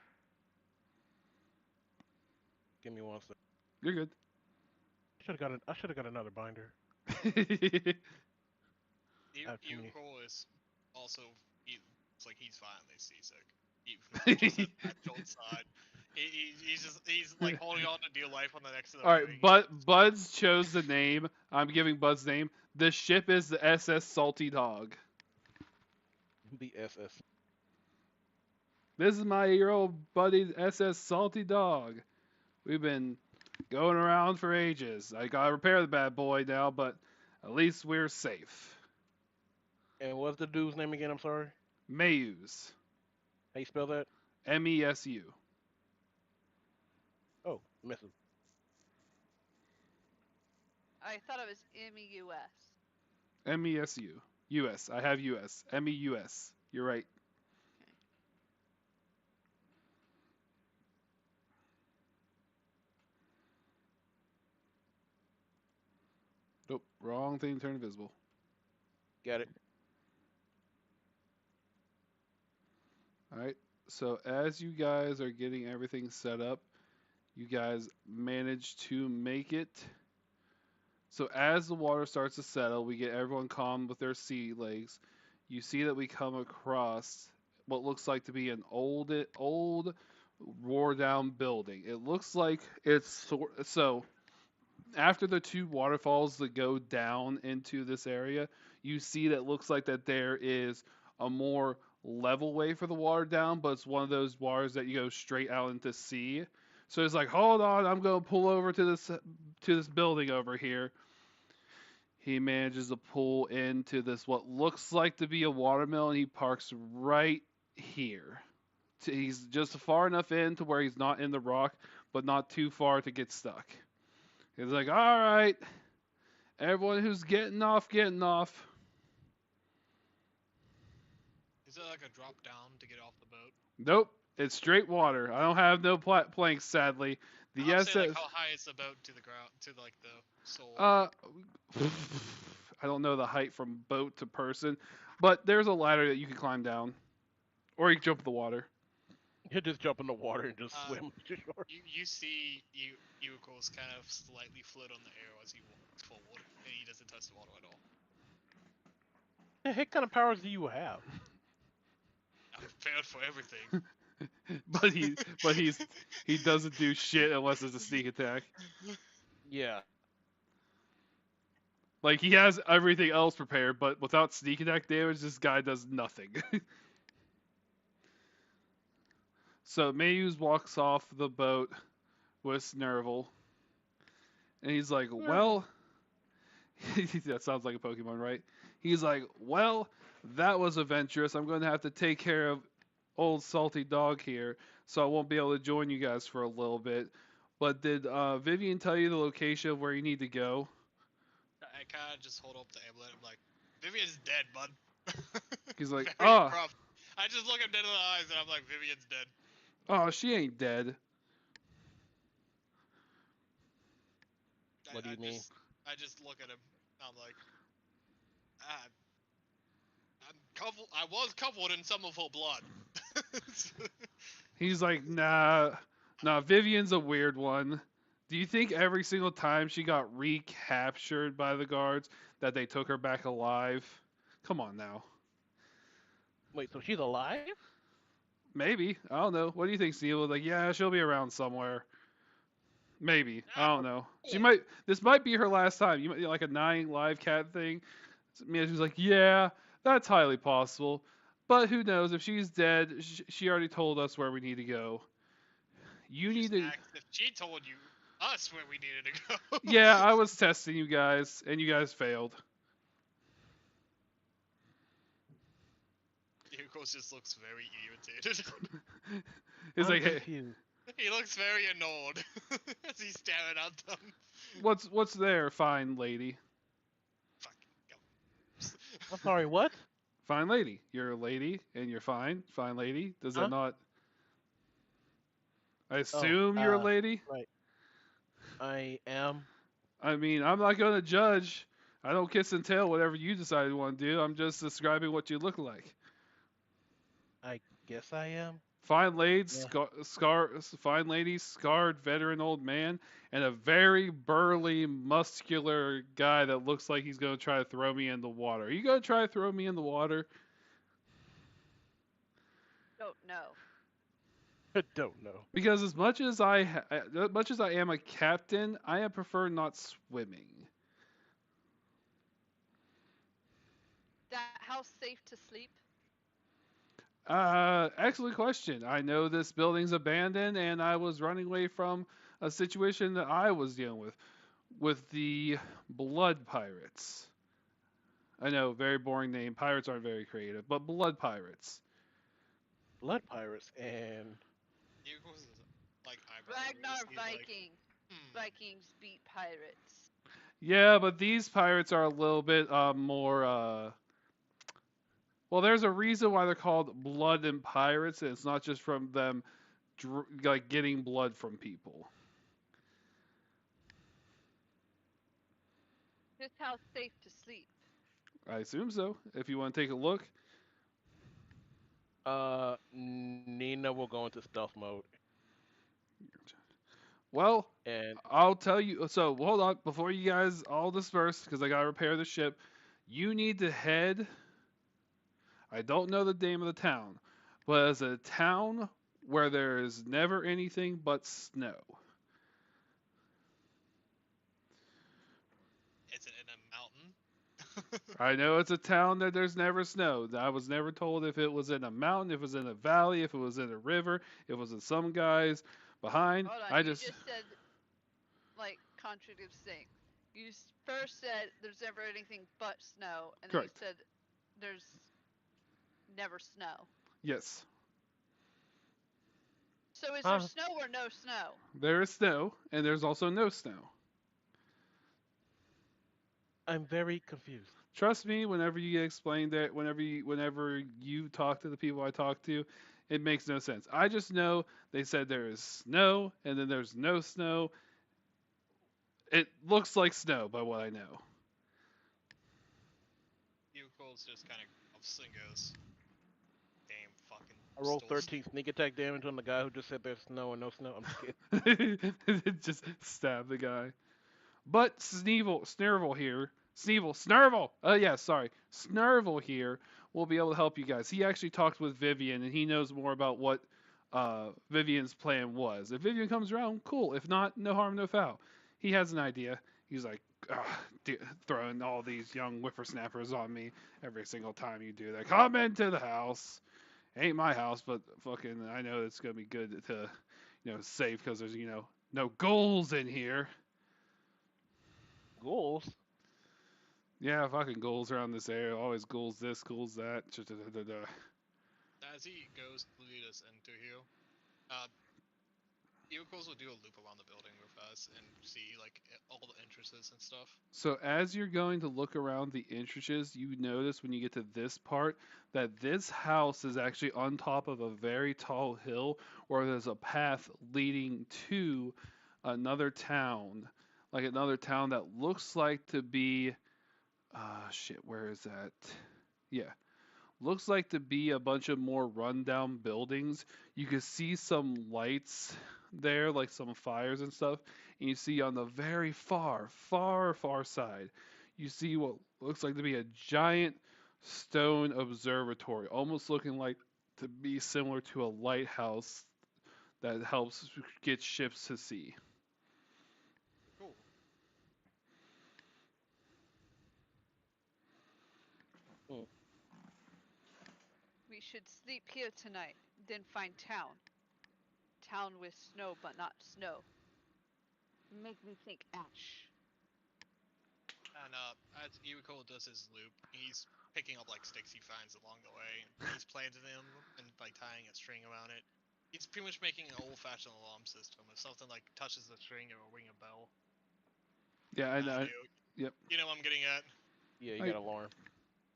Give me one second. You're good. I should have got another binder. I have too many. Yuko is also. It's like he's finally seasick. Even just at actual side. He's like holding on to new life on the next All right, building. but Buds chose the name. I'm giving Bud's name. The ship is the SS Salty Dog. The SS. This is my year-old buddy, SS Salty Dog. We've been going around for ages. I gotta repair the bad boy now, but at least we're safe. And what's the dude's name again? I'm sorry. Mayus. How you spell that? MESU. Oh, misses. I thought it was MEUS. MESU. US. I have US. MEUS. You're right. Nope. Wrong thing to turn invisible. Got it. Alright. So as you guys are getting everything set up, you guys manage to make it. So as the water starts to settle, we get everyone calm with their sea legs. You see that we come across what looks like to be an old wore down building. It looks like it's so after the two waterfalls that go down into this area, you see that it looks like that there is a more level way for the water down, but it's one of those waters that you go straight out into sea. So it's like, hold on, I'm gonna pull over to this building over here. He manages to pull into this what looks like to be a watermill, and he parks right here. He's just far enough in to where he's not in the rock, but not too far to get stuck. He's like, all right, everyone who's getting off, getting off. Is there like a drop down to get off the boat? Nope, it's straight water. I don't have no planks, sadly. The I'm SS. saying, like, how high is the boat to the ground, to like the soul? I don't know the height from boat to person, but there's a ladder that you can climb down, or you can jump in the water. You just jump in the water and just swim to shore. You see Yuko's kind of slightly float on the air as he walks forward, and he doesn't touch the water at all. The heck kind of powers do you have? I'm prepared for everything. he doesn't do shit unless it's a sneak attack. Yeah. Like he has everything else prepared, but without sneak attack damage, this guy does nothing. So Mayus walks off the boat with Snurgle, and he's like, "Well," that sounds like a Pokemon, right? He's like, "Well, that was adventurous. I'm going to have to take care of old salty dog here, so I won't be able to join you guys for a little bit. But did Vivian tell you the location of where you need to go?" I kind of just hold up the amulet. I'm like, Vivian's dead, bud. He's like, Very "Oh, rough. I just look him dead in the eyes, and I'm like, Vivian's dead. oh, she ain't dead." What do you mean? I just look at him. I'm like, I was covered in some of her blood. He's like, nah, Vivian's a weird one. Do you think every single time she got recaptured by the guards that they took her back alive? Come on now. Wait, so she's alive? Maybe. I don't know. What do you think, Steel? Like, yeah, she'll be around somewhere. Maybe. I don't know. This might be her last time. You might like a 9 live cat thing. She's like, yeah, that's highly possible. But who knows? If she's dead, she already told us where we need to go. You need to. If she told us where we needed to go. Yeah, I was testing you guys, and you guys failed. Yuko just looks very irritated. He's I'm like, hey, confused. He looks very annoyed as he's staring at them. what's there, fine lady? Fucking go. I'm sorry, what? Fine lady. You're a lady, and you're fine. Fine lady. Does that Huh? not? I assume you're a lady. Right. I am. I mean, I'm not gonna judge. I don't kiss and tell whatever you decide you want to do. I'm just describing what you look like. I guess I am. Fine lady, Yeah. fine lady, scarred veteran old man, and a very burly, muscular guy that looks like he's gonna try to throw me in the water. Are you gonna try to throw me in the water? Don't know. I don't know. Because as much as I am a captain, I prefer not swimming. That house safe to sleep? Excellent question. I know this building's abandoned, and I was running away from a situation that I was dealing with the blood pirates. I know, very boring name. Pirates aren't very creative, but blood pirates. Blood pirates and Eagles is like eyebrow Ragnar raise. He's like, Viking. hmm. Vikings beat pirates. Yeah, but these pirates are a little bit more. Well, there's a reason why they're called blood and pirates, and it's not just from them like getting blood from people. This house safe to sleep. I assume so. If you want to take a look, Nina will go into stealth mode well, and I'll tell you. So hold on, before you guys all disperse, because I gotta repair the ship. You need to head. I don't know the name of the town, but it's a town where there is never anything but snow. Is it in a mountain? I know it's a town that there's never snow. I was never told if it was in a mountain, if it was in a valley, if it was in a river, if it was in some guys behind. Hold on, I you just just said, like, contradicts things. You first said there's never anything but snow, and then Correct. you said there's never snow. Yes, So is Huh? there snow or no snow? there is snow, and there's also no snow. I'm very confused. Trust me, whenever you get explained that, whenever you talk to the people I talk to, it makes no sense. I just know they said there is snow, and then there's no snow. It looks like snow by what I know. Eagles just kind of ups and goes, damn fucking. I rolled stole 13 sneak attack damage on the guy who just said there's snow and no snow. I'm just kidding. Just stab the guy. But Sneervel here, Snurvel. Oh yeah, sorry, Snurvel here will be able to help you guys. He actually talked with Vivian, and he knows more about what Vivian's plan was. If Vivian comes around, cool. If not, no harm, no foul. He has an idea. He's like, throwing all these young whippersnappers on me every single time you do that. Come into the house. Ain't my house, but fucking, I know it's gonna be good to, safe because there's, no ghouls in here. Ghouls? Yeah, fucking ghouls around this area. Always ghouls this, ghouls that. As he goes to lead us into here, uh, Eagles will do a loop around the building with us and see like all the entrances and stuff. So as you're going to look around the entrances, you notice when you get to this part that this house is actually on top of a very tall hill where there's a path leading to another town. Like another town that looks like to be shit, where is that? Yeah. Looks like to be a bunch of more rundown buildings. You can see some lights there, like some fires and stuff. And you see on the very far side, you see what looks like to be a giant stone observatory, almost looking like to be similar to a lighthouse that helps get ships to sea. Cool. We should sleep here tonight, then find town. Town with snow, but not snow. Make me think ash. And as Eagles does his loop, he's picking up like sticks he finds along the way, and he's planting them and like tying a string around it. He's pretty much making an old-fashioned alarm system. If something like touches the string, it will ring a bell. Yeah, I know. Yep. You know what I'm getting at? Yeah, you got alarm.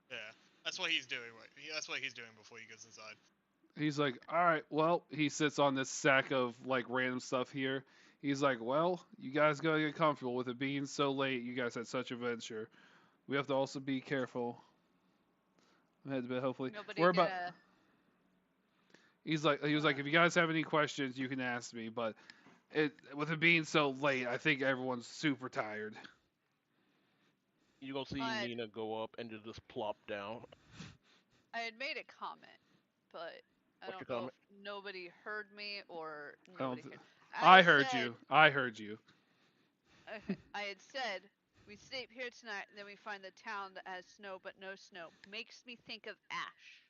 Yeah, that's what he's doing. That's what he's doing before he goes inside. He's like, all right, well, he sits on this sack of like random stuff here. He's like, well, you guys gotta get comfortable with it being so late. You guys had such adventure. We have to also be careful. Head to bed, hopefully. Nobody We're get about. he was like, if you guys have any questions, you can ask me. But with it being so late, I think everyone's super tired. You gonna see I Nina go up and just plop down. I had made a comment, but I What's your don't know comment? if nobody heard me or I don't. nobody heard. I I heard said you. I heard you. I had said we sleep here tonight, and then we find the town that has snow but no snow. Makes me think of Ash.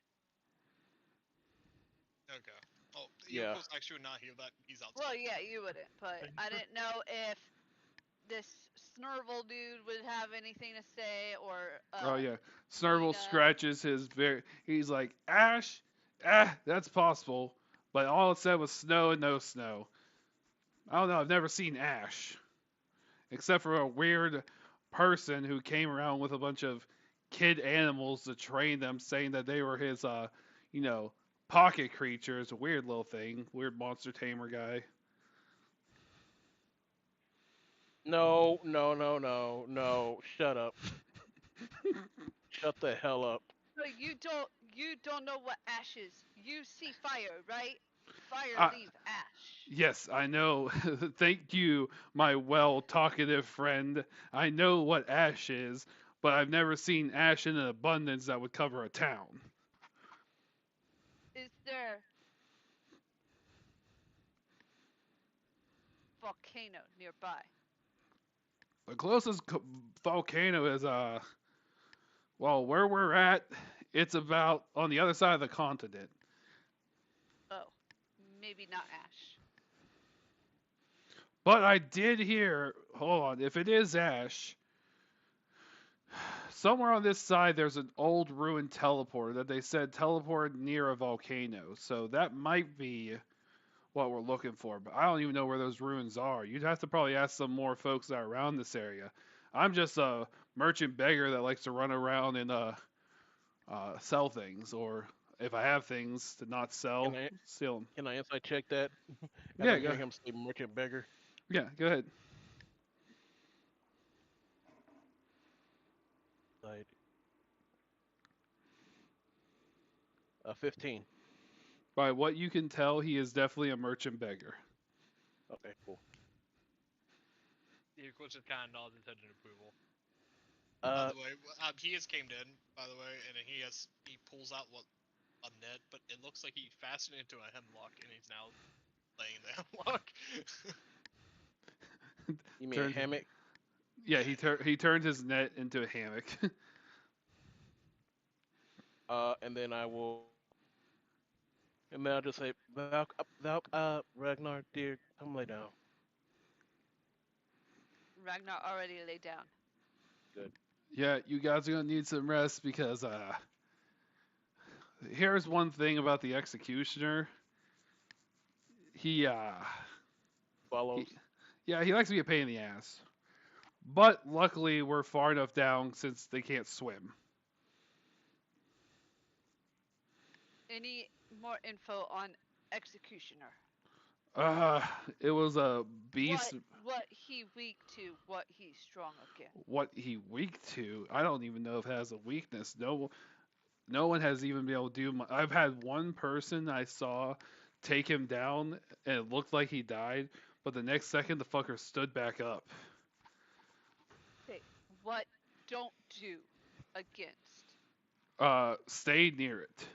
Okay. Oh, you of Yeah. course actually would not hear that. He's outside. Well, yeah, you wouldn't, but I didn't know if this Snurvel dude would have anything to say, or Oh yeah. Snurble Nina. scratches his very. He's like, Ash, ah, that's possible, but all it said was snow and no snow. I don't know. I've never seen Ash, except for a weird person who came around with a bunch of kid animals to train them, saying that they were his, you know, pocket creatures. A weird little thing. Weird monster tamer guy. No, no, no, no, no. Shut up. Shut the hell up. But you don't know what Ash is. You see fire, right? Fire I, leave Ash. Yes, I know. Thank you, my well talkative friend. I know what ash is, but I've never seen ash in an abundance that would cover a town. Is there volcano nearby? The closest volcano is, well, where we're at, it's about on the other side of the continent. Oh, maybe not Ash. But I did hear, hold on, if it is ash, somewhere on this side there's an old ruined teleporter that they said teleported near a volcano. So that might be what we're looking for, but I don't even know where those ruins are. You'd have to probably ask some more folks that are around this area. I'm just a merchant beggar that likes to run around and sell things, or if I have things to not sell, Can I steal them. can I insight check that? As Yeah, I'm hearing him say merchant beggar. yeah, go ahead. Like, 15. By what you can tell, he is definitely a merchant beggar. Okay, cool. He of course just kind of nods his head in approval. By the way, he just came in, by the way, and he pulls out a net, but it looks like he fastened it into a hemlock, and he's now laying the hemlock. You mean a Turned- hammock? Yeah, he turned his net into a hammock. And then I will. And then I'll just say, Ragnar, dear, come lay down. Ragnar already lay down. Yeah, you guys are gonna need some rest because here's one thing about the executioner. He Follows. yeah, he likes to be a pain in the ass. But luckily we're far enough down since they can't swim. Any more info on Executioner? It was a beast. What he weak to, what he's strong against. What he weak to? I don't even know if it has a weakness. No one has even been able to do. I've had one person I saw take him down, and it looked like he died, but the next second the fucker stood back up. Okay, what don't do against? Stay near it.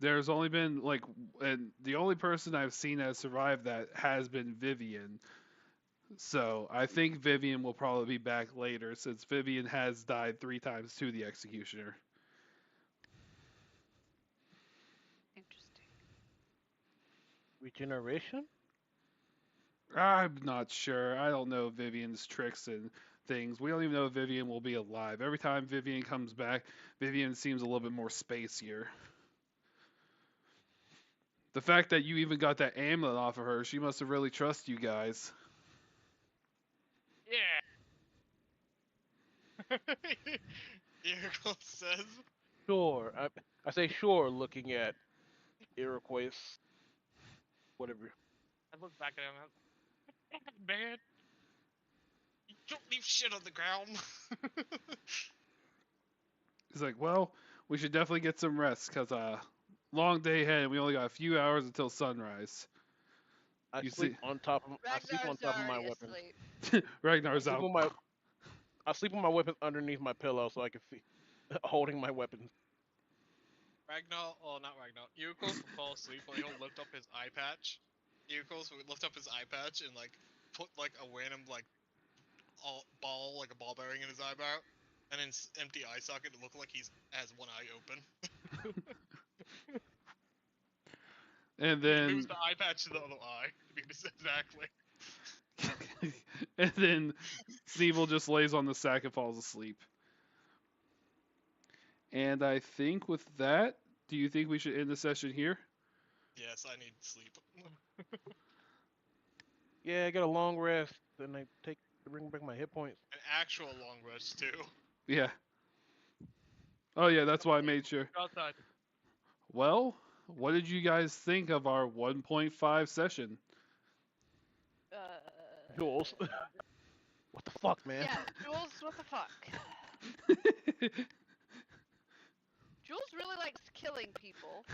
There's only been like, and the only person I've seen that survived that has been Vivian. So I think Vivian will probably be back later since Vivian has died 3 times to the Executioner. Interesting. Regeneration? I'm not sure. I don't know Vivian's tricks and things. We don't even know if Vivian will be alive. Every time Vivian comes back, Vivian seems a little bit more spacier. The fact that you even got that amulet off of her, she must have really trusted you guys. Yeah. Irkle says. Sure. I say sure, looking at Iroquois. Whatever. I look back at him. I'm like, man. Don't leave shit on the ground. He's like, well, We should definitely get some rest, cause long day ahead. And we only got a few hours until sunrise. I You sleep see, on top of Ragnar's my already weapons. asleep. Ragnar's sleep out. with my I sleep with my weapons underneath my pillow so I can see holding my weapons. Ragnar, oh not Ragnar, Yukos will fall asleep when he'll lift up his eye patch. Yukos will lift up his eye patch and like put like a random like ball, like a ball bearing in his eyebrow, and then empty eye socket to look like he's has one eye open. And He then moves the eye patch to the other eye. Exactly. and then Sneevil just lays on the sack and falls asleep. And I think with that, do you think we should end the session here? Yes, I need sleep. Yeah, I get a long rest, and I bring back my hit points. An actual long rest too. Yeah. Oh yeah, that's why I made sure. Go outside. Well, what did you guys think of our 1.5 session? Jules. What the fuck, man? Yeah, Jules, what the fuck? Jules really likes killing people.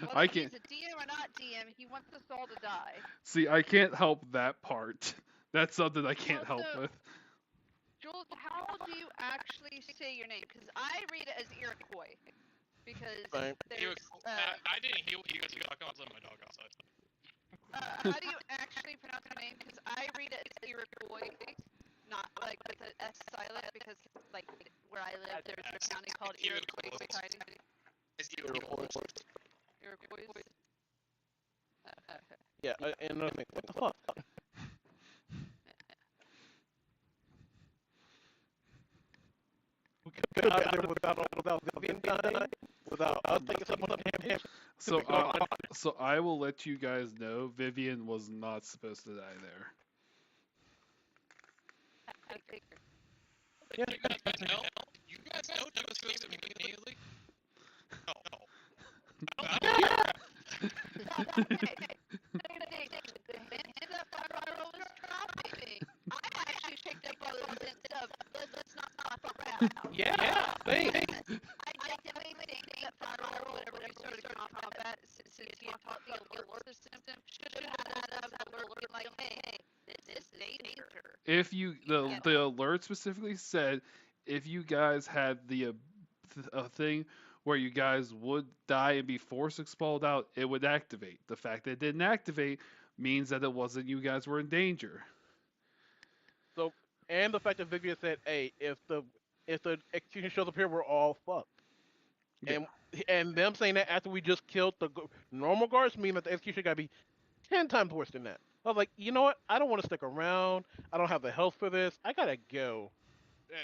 Whether I can't he's a DM or not DM, he wants us all to die. see. I can't help that part. That's something I can't help Also- with. Jules, how do you actually say your name? Because I read it as Iroquois. Because Same. there's, I didn't hear what you guys were talking about. I was letting my dog outside. how do you actually pronounce your name? Because I read it as Iroquois, not like with the S silent. Because like where I live, there's a county called Iroquois. It's Iroquois. Iroquois. Okay. Yeah, and another thing, what the fuck? We could get out of there without Vivian dying, without us taking someone up him. So I will let you guys know Vivian was not supposed to die there. I figured. Yeah. You guys know to escape immediately? No. I actually picked up on the sense of let's not fuck around. Yeah, thanks. I definitely think that Firewall, whenever we started combat, since he had taught the alert system, should have had us alert like, hey, this is danger. If you the alert specifically said if you guys had the a thing where you guys would die and be force expelled out, it would activate. The fact that it didn't activate means that it wasn't you guys were in danger. So, and the fact that Vivian said, "Hey, if the execution shows up here, we're all fucked." Yeah. And them saying that after we just killed the normal guards mean that the execution gotta be 10 times worse than that. I was like, you know what? I don't want to stick around. I don't have the health for this. I gotta go.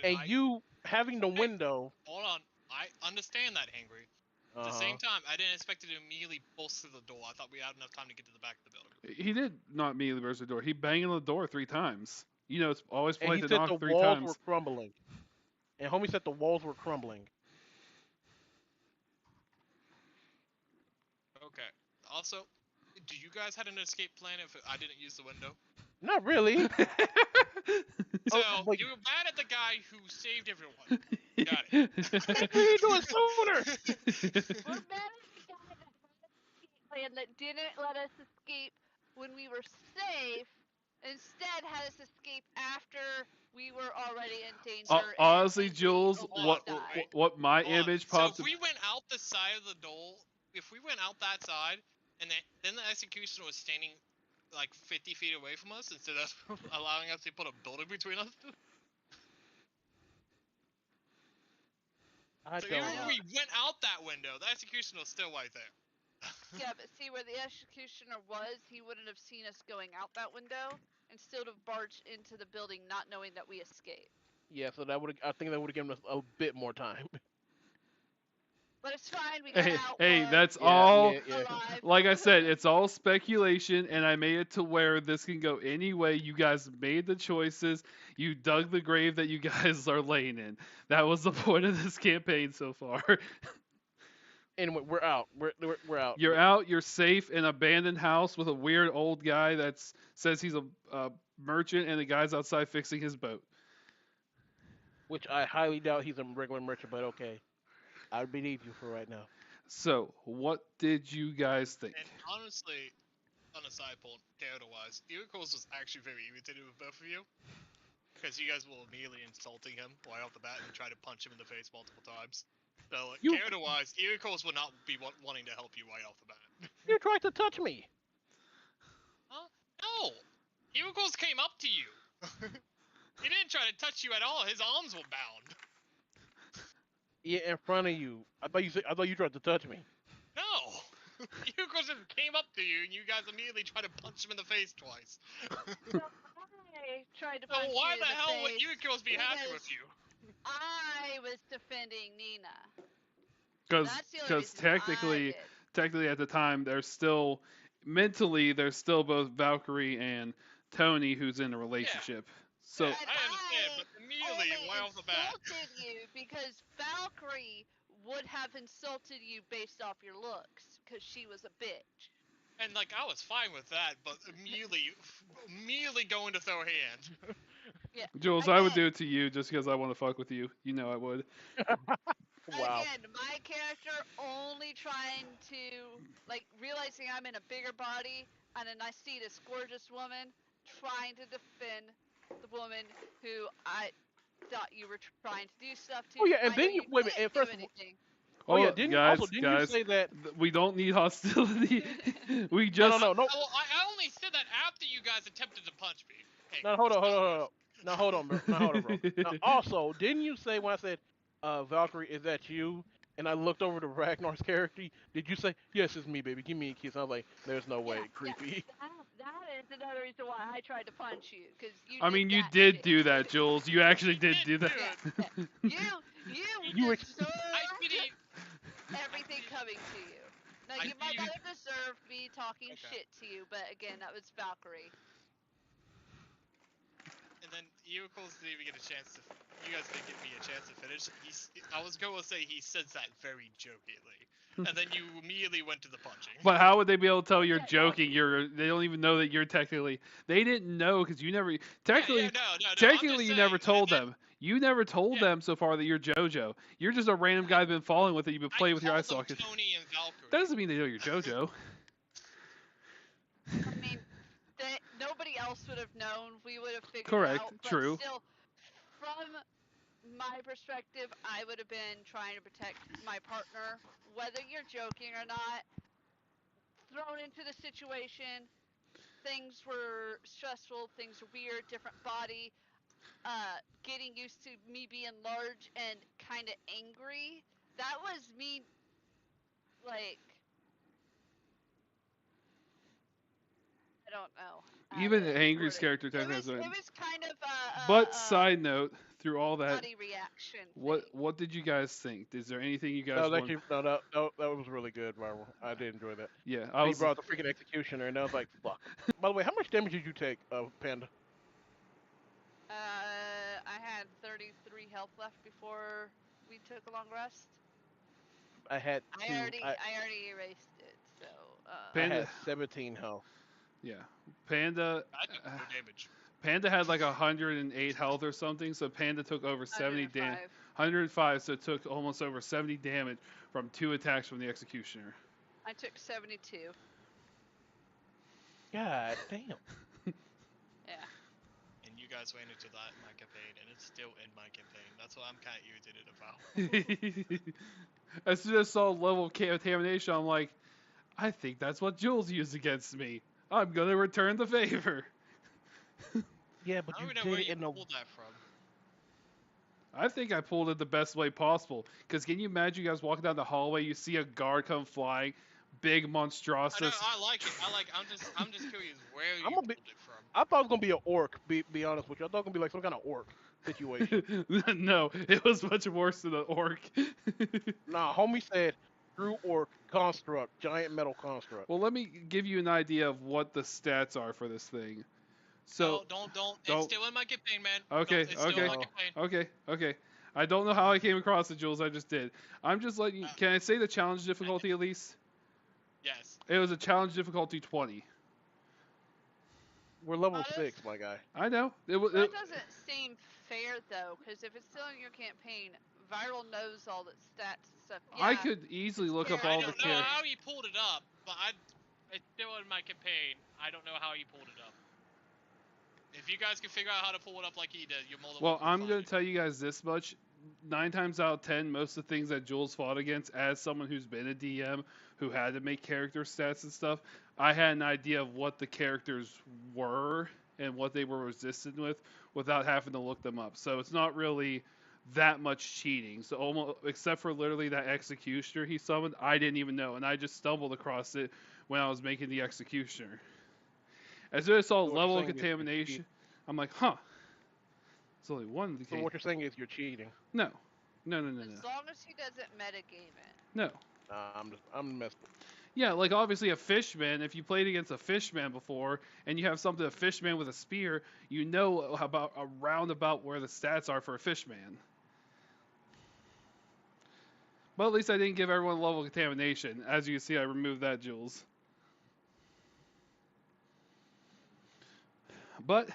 And you having the window. Hold on. I understand that, Angry. At the same time, I didn't expect it to immediately burst through the door. I thought we had enough time to get to the back of the building. He did not immediately burst the door. He banged on the door 3 times. You know, it's always And polite he to said knock the 3 walls times. were crumbling. And homie said the walls were crumbling. Okay. Also, do you guys had an escape plan if I didn't use the window? Not really. So, like- you were mad at the guy who saved everyone. Got What are you doing sooner? We're mad at the guy that had a plan that didn't let us escape when we were safe. Instead, had us escape after we were already in danger. Honestly, and we Jules, almost died. what my Hold on. image So popped. if we went out the side of the door, if we went out that side, and then the executioner was standing like 50 feet away from us instead of allowing us to put a building between us. I So don't even if know. we went out that window, the executioner was still right there. Yeah, but see where the executioner was, he wouldn't have seen us going out that window and still have barged into the building, not knowing that we escaped. Yeah, so I think that would have given us a bit more time. But it's fine. We got out. Hey, that's Yeah, all. yeah. Alive. Like I said, it's all speculation, and I made it to where this can go any way. You guys made the choices. You dug the grave that you guys are laying in. That was the point of this campaign so far. Anyway, we're out. We're out. You're out. You're safe in an abandoned house with a weird old guy that says he's a merchant, and the guy's outside fixing his boat. which I highly doubt he's a regular merchant, but okay. I believe you for right now. So, what did you guys think? And honestly, on a side point, character-wise, Iracles was actually very irritated with both of you. Because you guys were immediately insulting him right off the bat and try to punch him in the face multiple times. So, like, You- character-wise, Iracles would not be wanting to help you right off the bat. You tried to touch me. Huh? No! Iracles came up to you! He didn't try to touch you at all, his arms were bound. Yeah, in front of you. I thought you tried to touch me. No! Iracles just came up to you and you guys immediately tried to punch him in the face twice. I tried to So punch why you the in hell would face Iracles be happy with because you? I was defending Nina. Because That's the only reason technically, I did. at the time, there's still mentally there's still both Valkyrie and Tony who's in a relationship. So And I understand, but immediately, only right off the bat. insulted you because Valkyrie would have insulted you based off your looks, because she was a bitch. And like I was fine with that, but immediately going to throw hands. Yeah. Jules, I would Again, do it to you just because I want to fuck with you. You know I would. Wow. Again, my character only trying to, like, realizing I'm in a bigger body, and then I see this gorgeous woman trying to defend the woman who I thought you were trying to do stuff to. Oh yeah, and I then know you you wait a minute. didn't And do first of all, anything. oh yeah, guys, didn't you say that? we don't need hostility. We just No. Well, I only said that after you guys attempted to punch me. Hey, No, hold on. stop Now hold on, bro. Now hold on, bro. Now also, didn't you say when I said, Valkyrie, is that you? And I looked over to Ragnar's character. Did you say, yes, it's me, baby. Give me a kiss? I was like, there's no way. Yeah, Creepy. that is another reason why I tried to punch you, because you. I did mean, you that did shit. do that, Jules. You actually did do that. You You were- deserve I didn't. everything coming to you. Now I you might not didn't- have deserved me talking Okay. shit to you, but again, that was Valkyrie. And then Iracles didn't even get a chance to. You guys didn't give me a chance to finish. I was going to say he says that very jokingly, and then you immediately went to the punching. But how would they be able to tell you're Yeah, joking? They don't even know that you're technically. They didn't know because you never technically. Yeah, no, I'm Technically, just you never saying, told and then them. You never told Yeah. them so far that you're JoJo. You're just a random guy been following with it. You've been playing with your eye called them socket. Tony and Valkyrie. That doesn't mean they know you're JoJo. I mean, nobody else would have known. We would have figured Correct, it out. But true. Still, from my perspective, I would have been trying to protect my partner, whether you're joking or not. Thrown into the situation, things were stressful, things were weird, different body. Getting used to me being large and kind of angry. That was me, like, I don't know. how Even to the angry's word it. character It technically was, has it a. was kind of But side note, through all that, body reaction. what thing. what did you guys think? Is there anything you guys That was want? actually that was really good, Marvel. I did enjoy that. Yeah, I He was. brought the freaking executioner, and I was like, fuck. By the way, how much damage did you take, Panda? I had 33 health left before we took a long rest. I had I two. already erased it, so I Panda- had 17 health. Yeah, Panda. I took no damage. Panda had like 108 health or something, so Panda took over 70 damage. 105. 105, so it took almost over 70 damage from 2 attacks from the Executioner. I took 72. God damn. Yeah. And you guys ran into that in my campaign, and it's still in my campaign. That's what I'm kind of irritated about. As soon as I saw level of contamination, I'm like, I think that's what Jules used against me. I'm gonna return the favor. Yeah, but I you don't even know where did you it in a pulled that from. I think I pulled it the best way possible. Because can you imagine you guys walking down the hallway, you see a guard come flying, big I know, monstrosity. I like it. I'm just curious where you I'm pulled a it from. I thought it was gonna be an orc. Be honest with you, I thought it was gonna be like some kind of orc situation. No, it was much worse than an orc. Nah, homie said true orc construct, giant metal construct. Well, let me give you an idea of what the stats are for this thing. So, No, don't. don't- It's still in my campaign, man. Okay, It's still okay. in my campaign. okay. I don't know how I came across it, Jules. I just did. I'm just letting you. Uh, Can I say the challenge difficulty at least? Yes. It was a challenge difficulty 20. We're level Honest? 6, my guy. I know. That doesn't seem fair though, because if it's still in your campaign, Viral knows all the stats and stuff. Yeah, I could easily it's look up character. all I the don't know characters. how he pulled it up, but it's still in my campaign. I don't know how he pulled it up. If you guys can figure out how to pull it up like he did, you're more than Well, welcome I'm to going find to tell you guys this much. 9 times out of 10, most of the things that Jules fought against, as someone who's been a DM who had to make character stats and stuff, I had an idea of what the characters were and what they were resistant with without having to look them up. So it's not really that much cheating. So almost, except for literally that executioner he summoned, I didn't even know, and I just stumbled across it when I was making the executioner. As soon as I saw So what level you're of saying is you're contamination, I'm like, huh. It's only one So what you're saying is you're cheating. No. No, no, no, no. As long as he doesn't metagame it. No. I'm messed. Yeah, like obviously a fishman, if you played against a fishman before and you have something a fishman with a spear, you know about around about where the stats are for a fishman. But at least I didn't give everyone level of contamination. As you can see, I removed that, Jules. But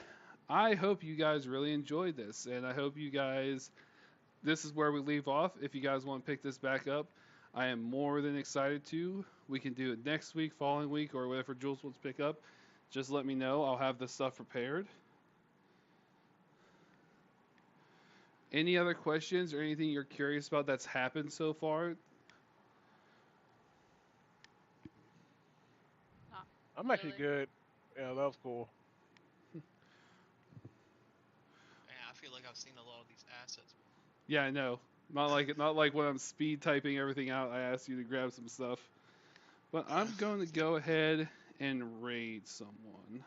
I hope you guys really enjoyed this, and I hope you guys, this is where we leave off. If you guys want to pick this back up, I am more than excited to. We can do it next week, following week, or whatever Jules wants to pick up. Just let me know. I'll have this stuff prepared. Any other questions or anything you're curious about that's happened so far? I'm actually Really? good. Yeah, that was cool. Man, I feel like I've seen a lot of these assets. Yeah, I know. Not like when I'm speed typing everything out, I ask you to grab some stuff. But I'm going to go ahead and raid someone.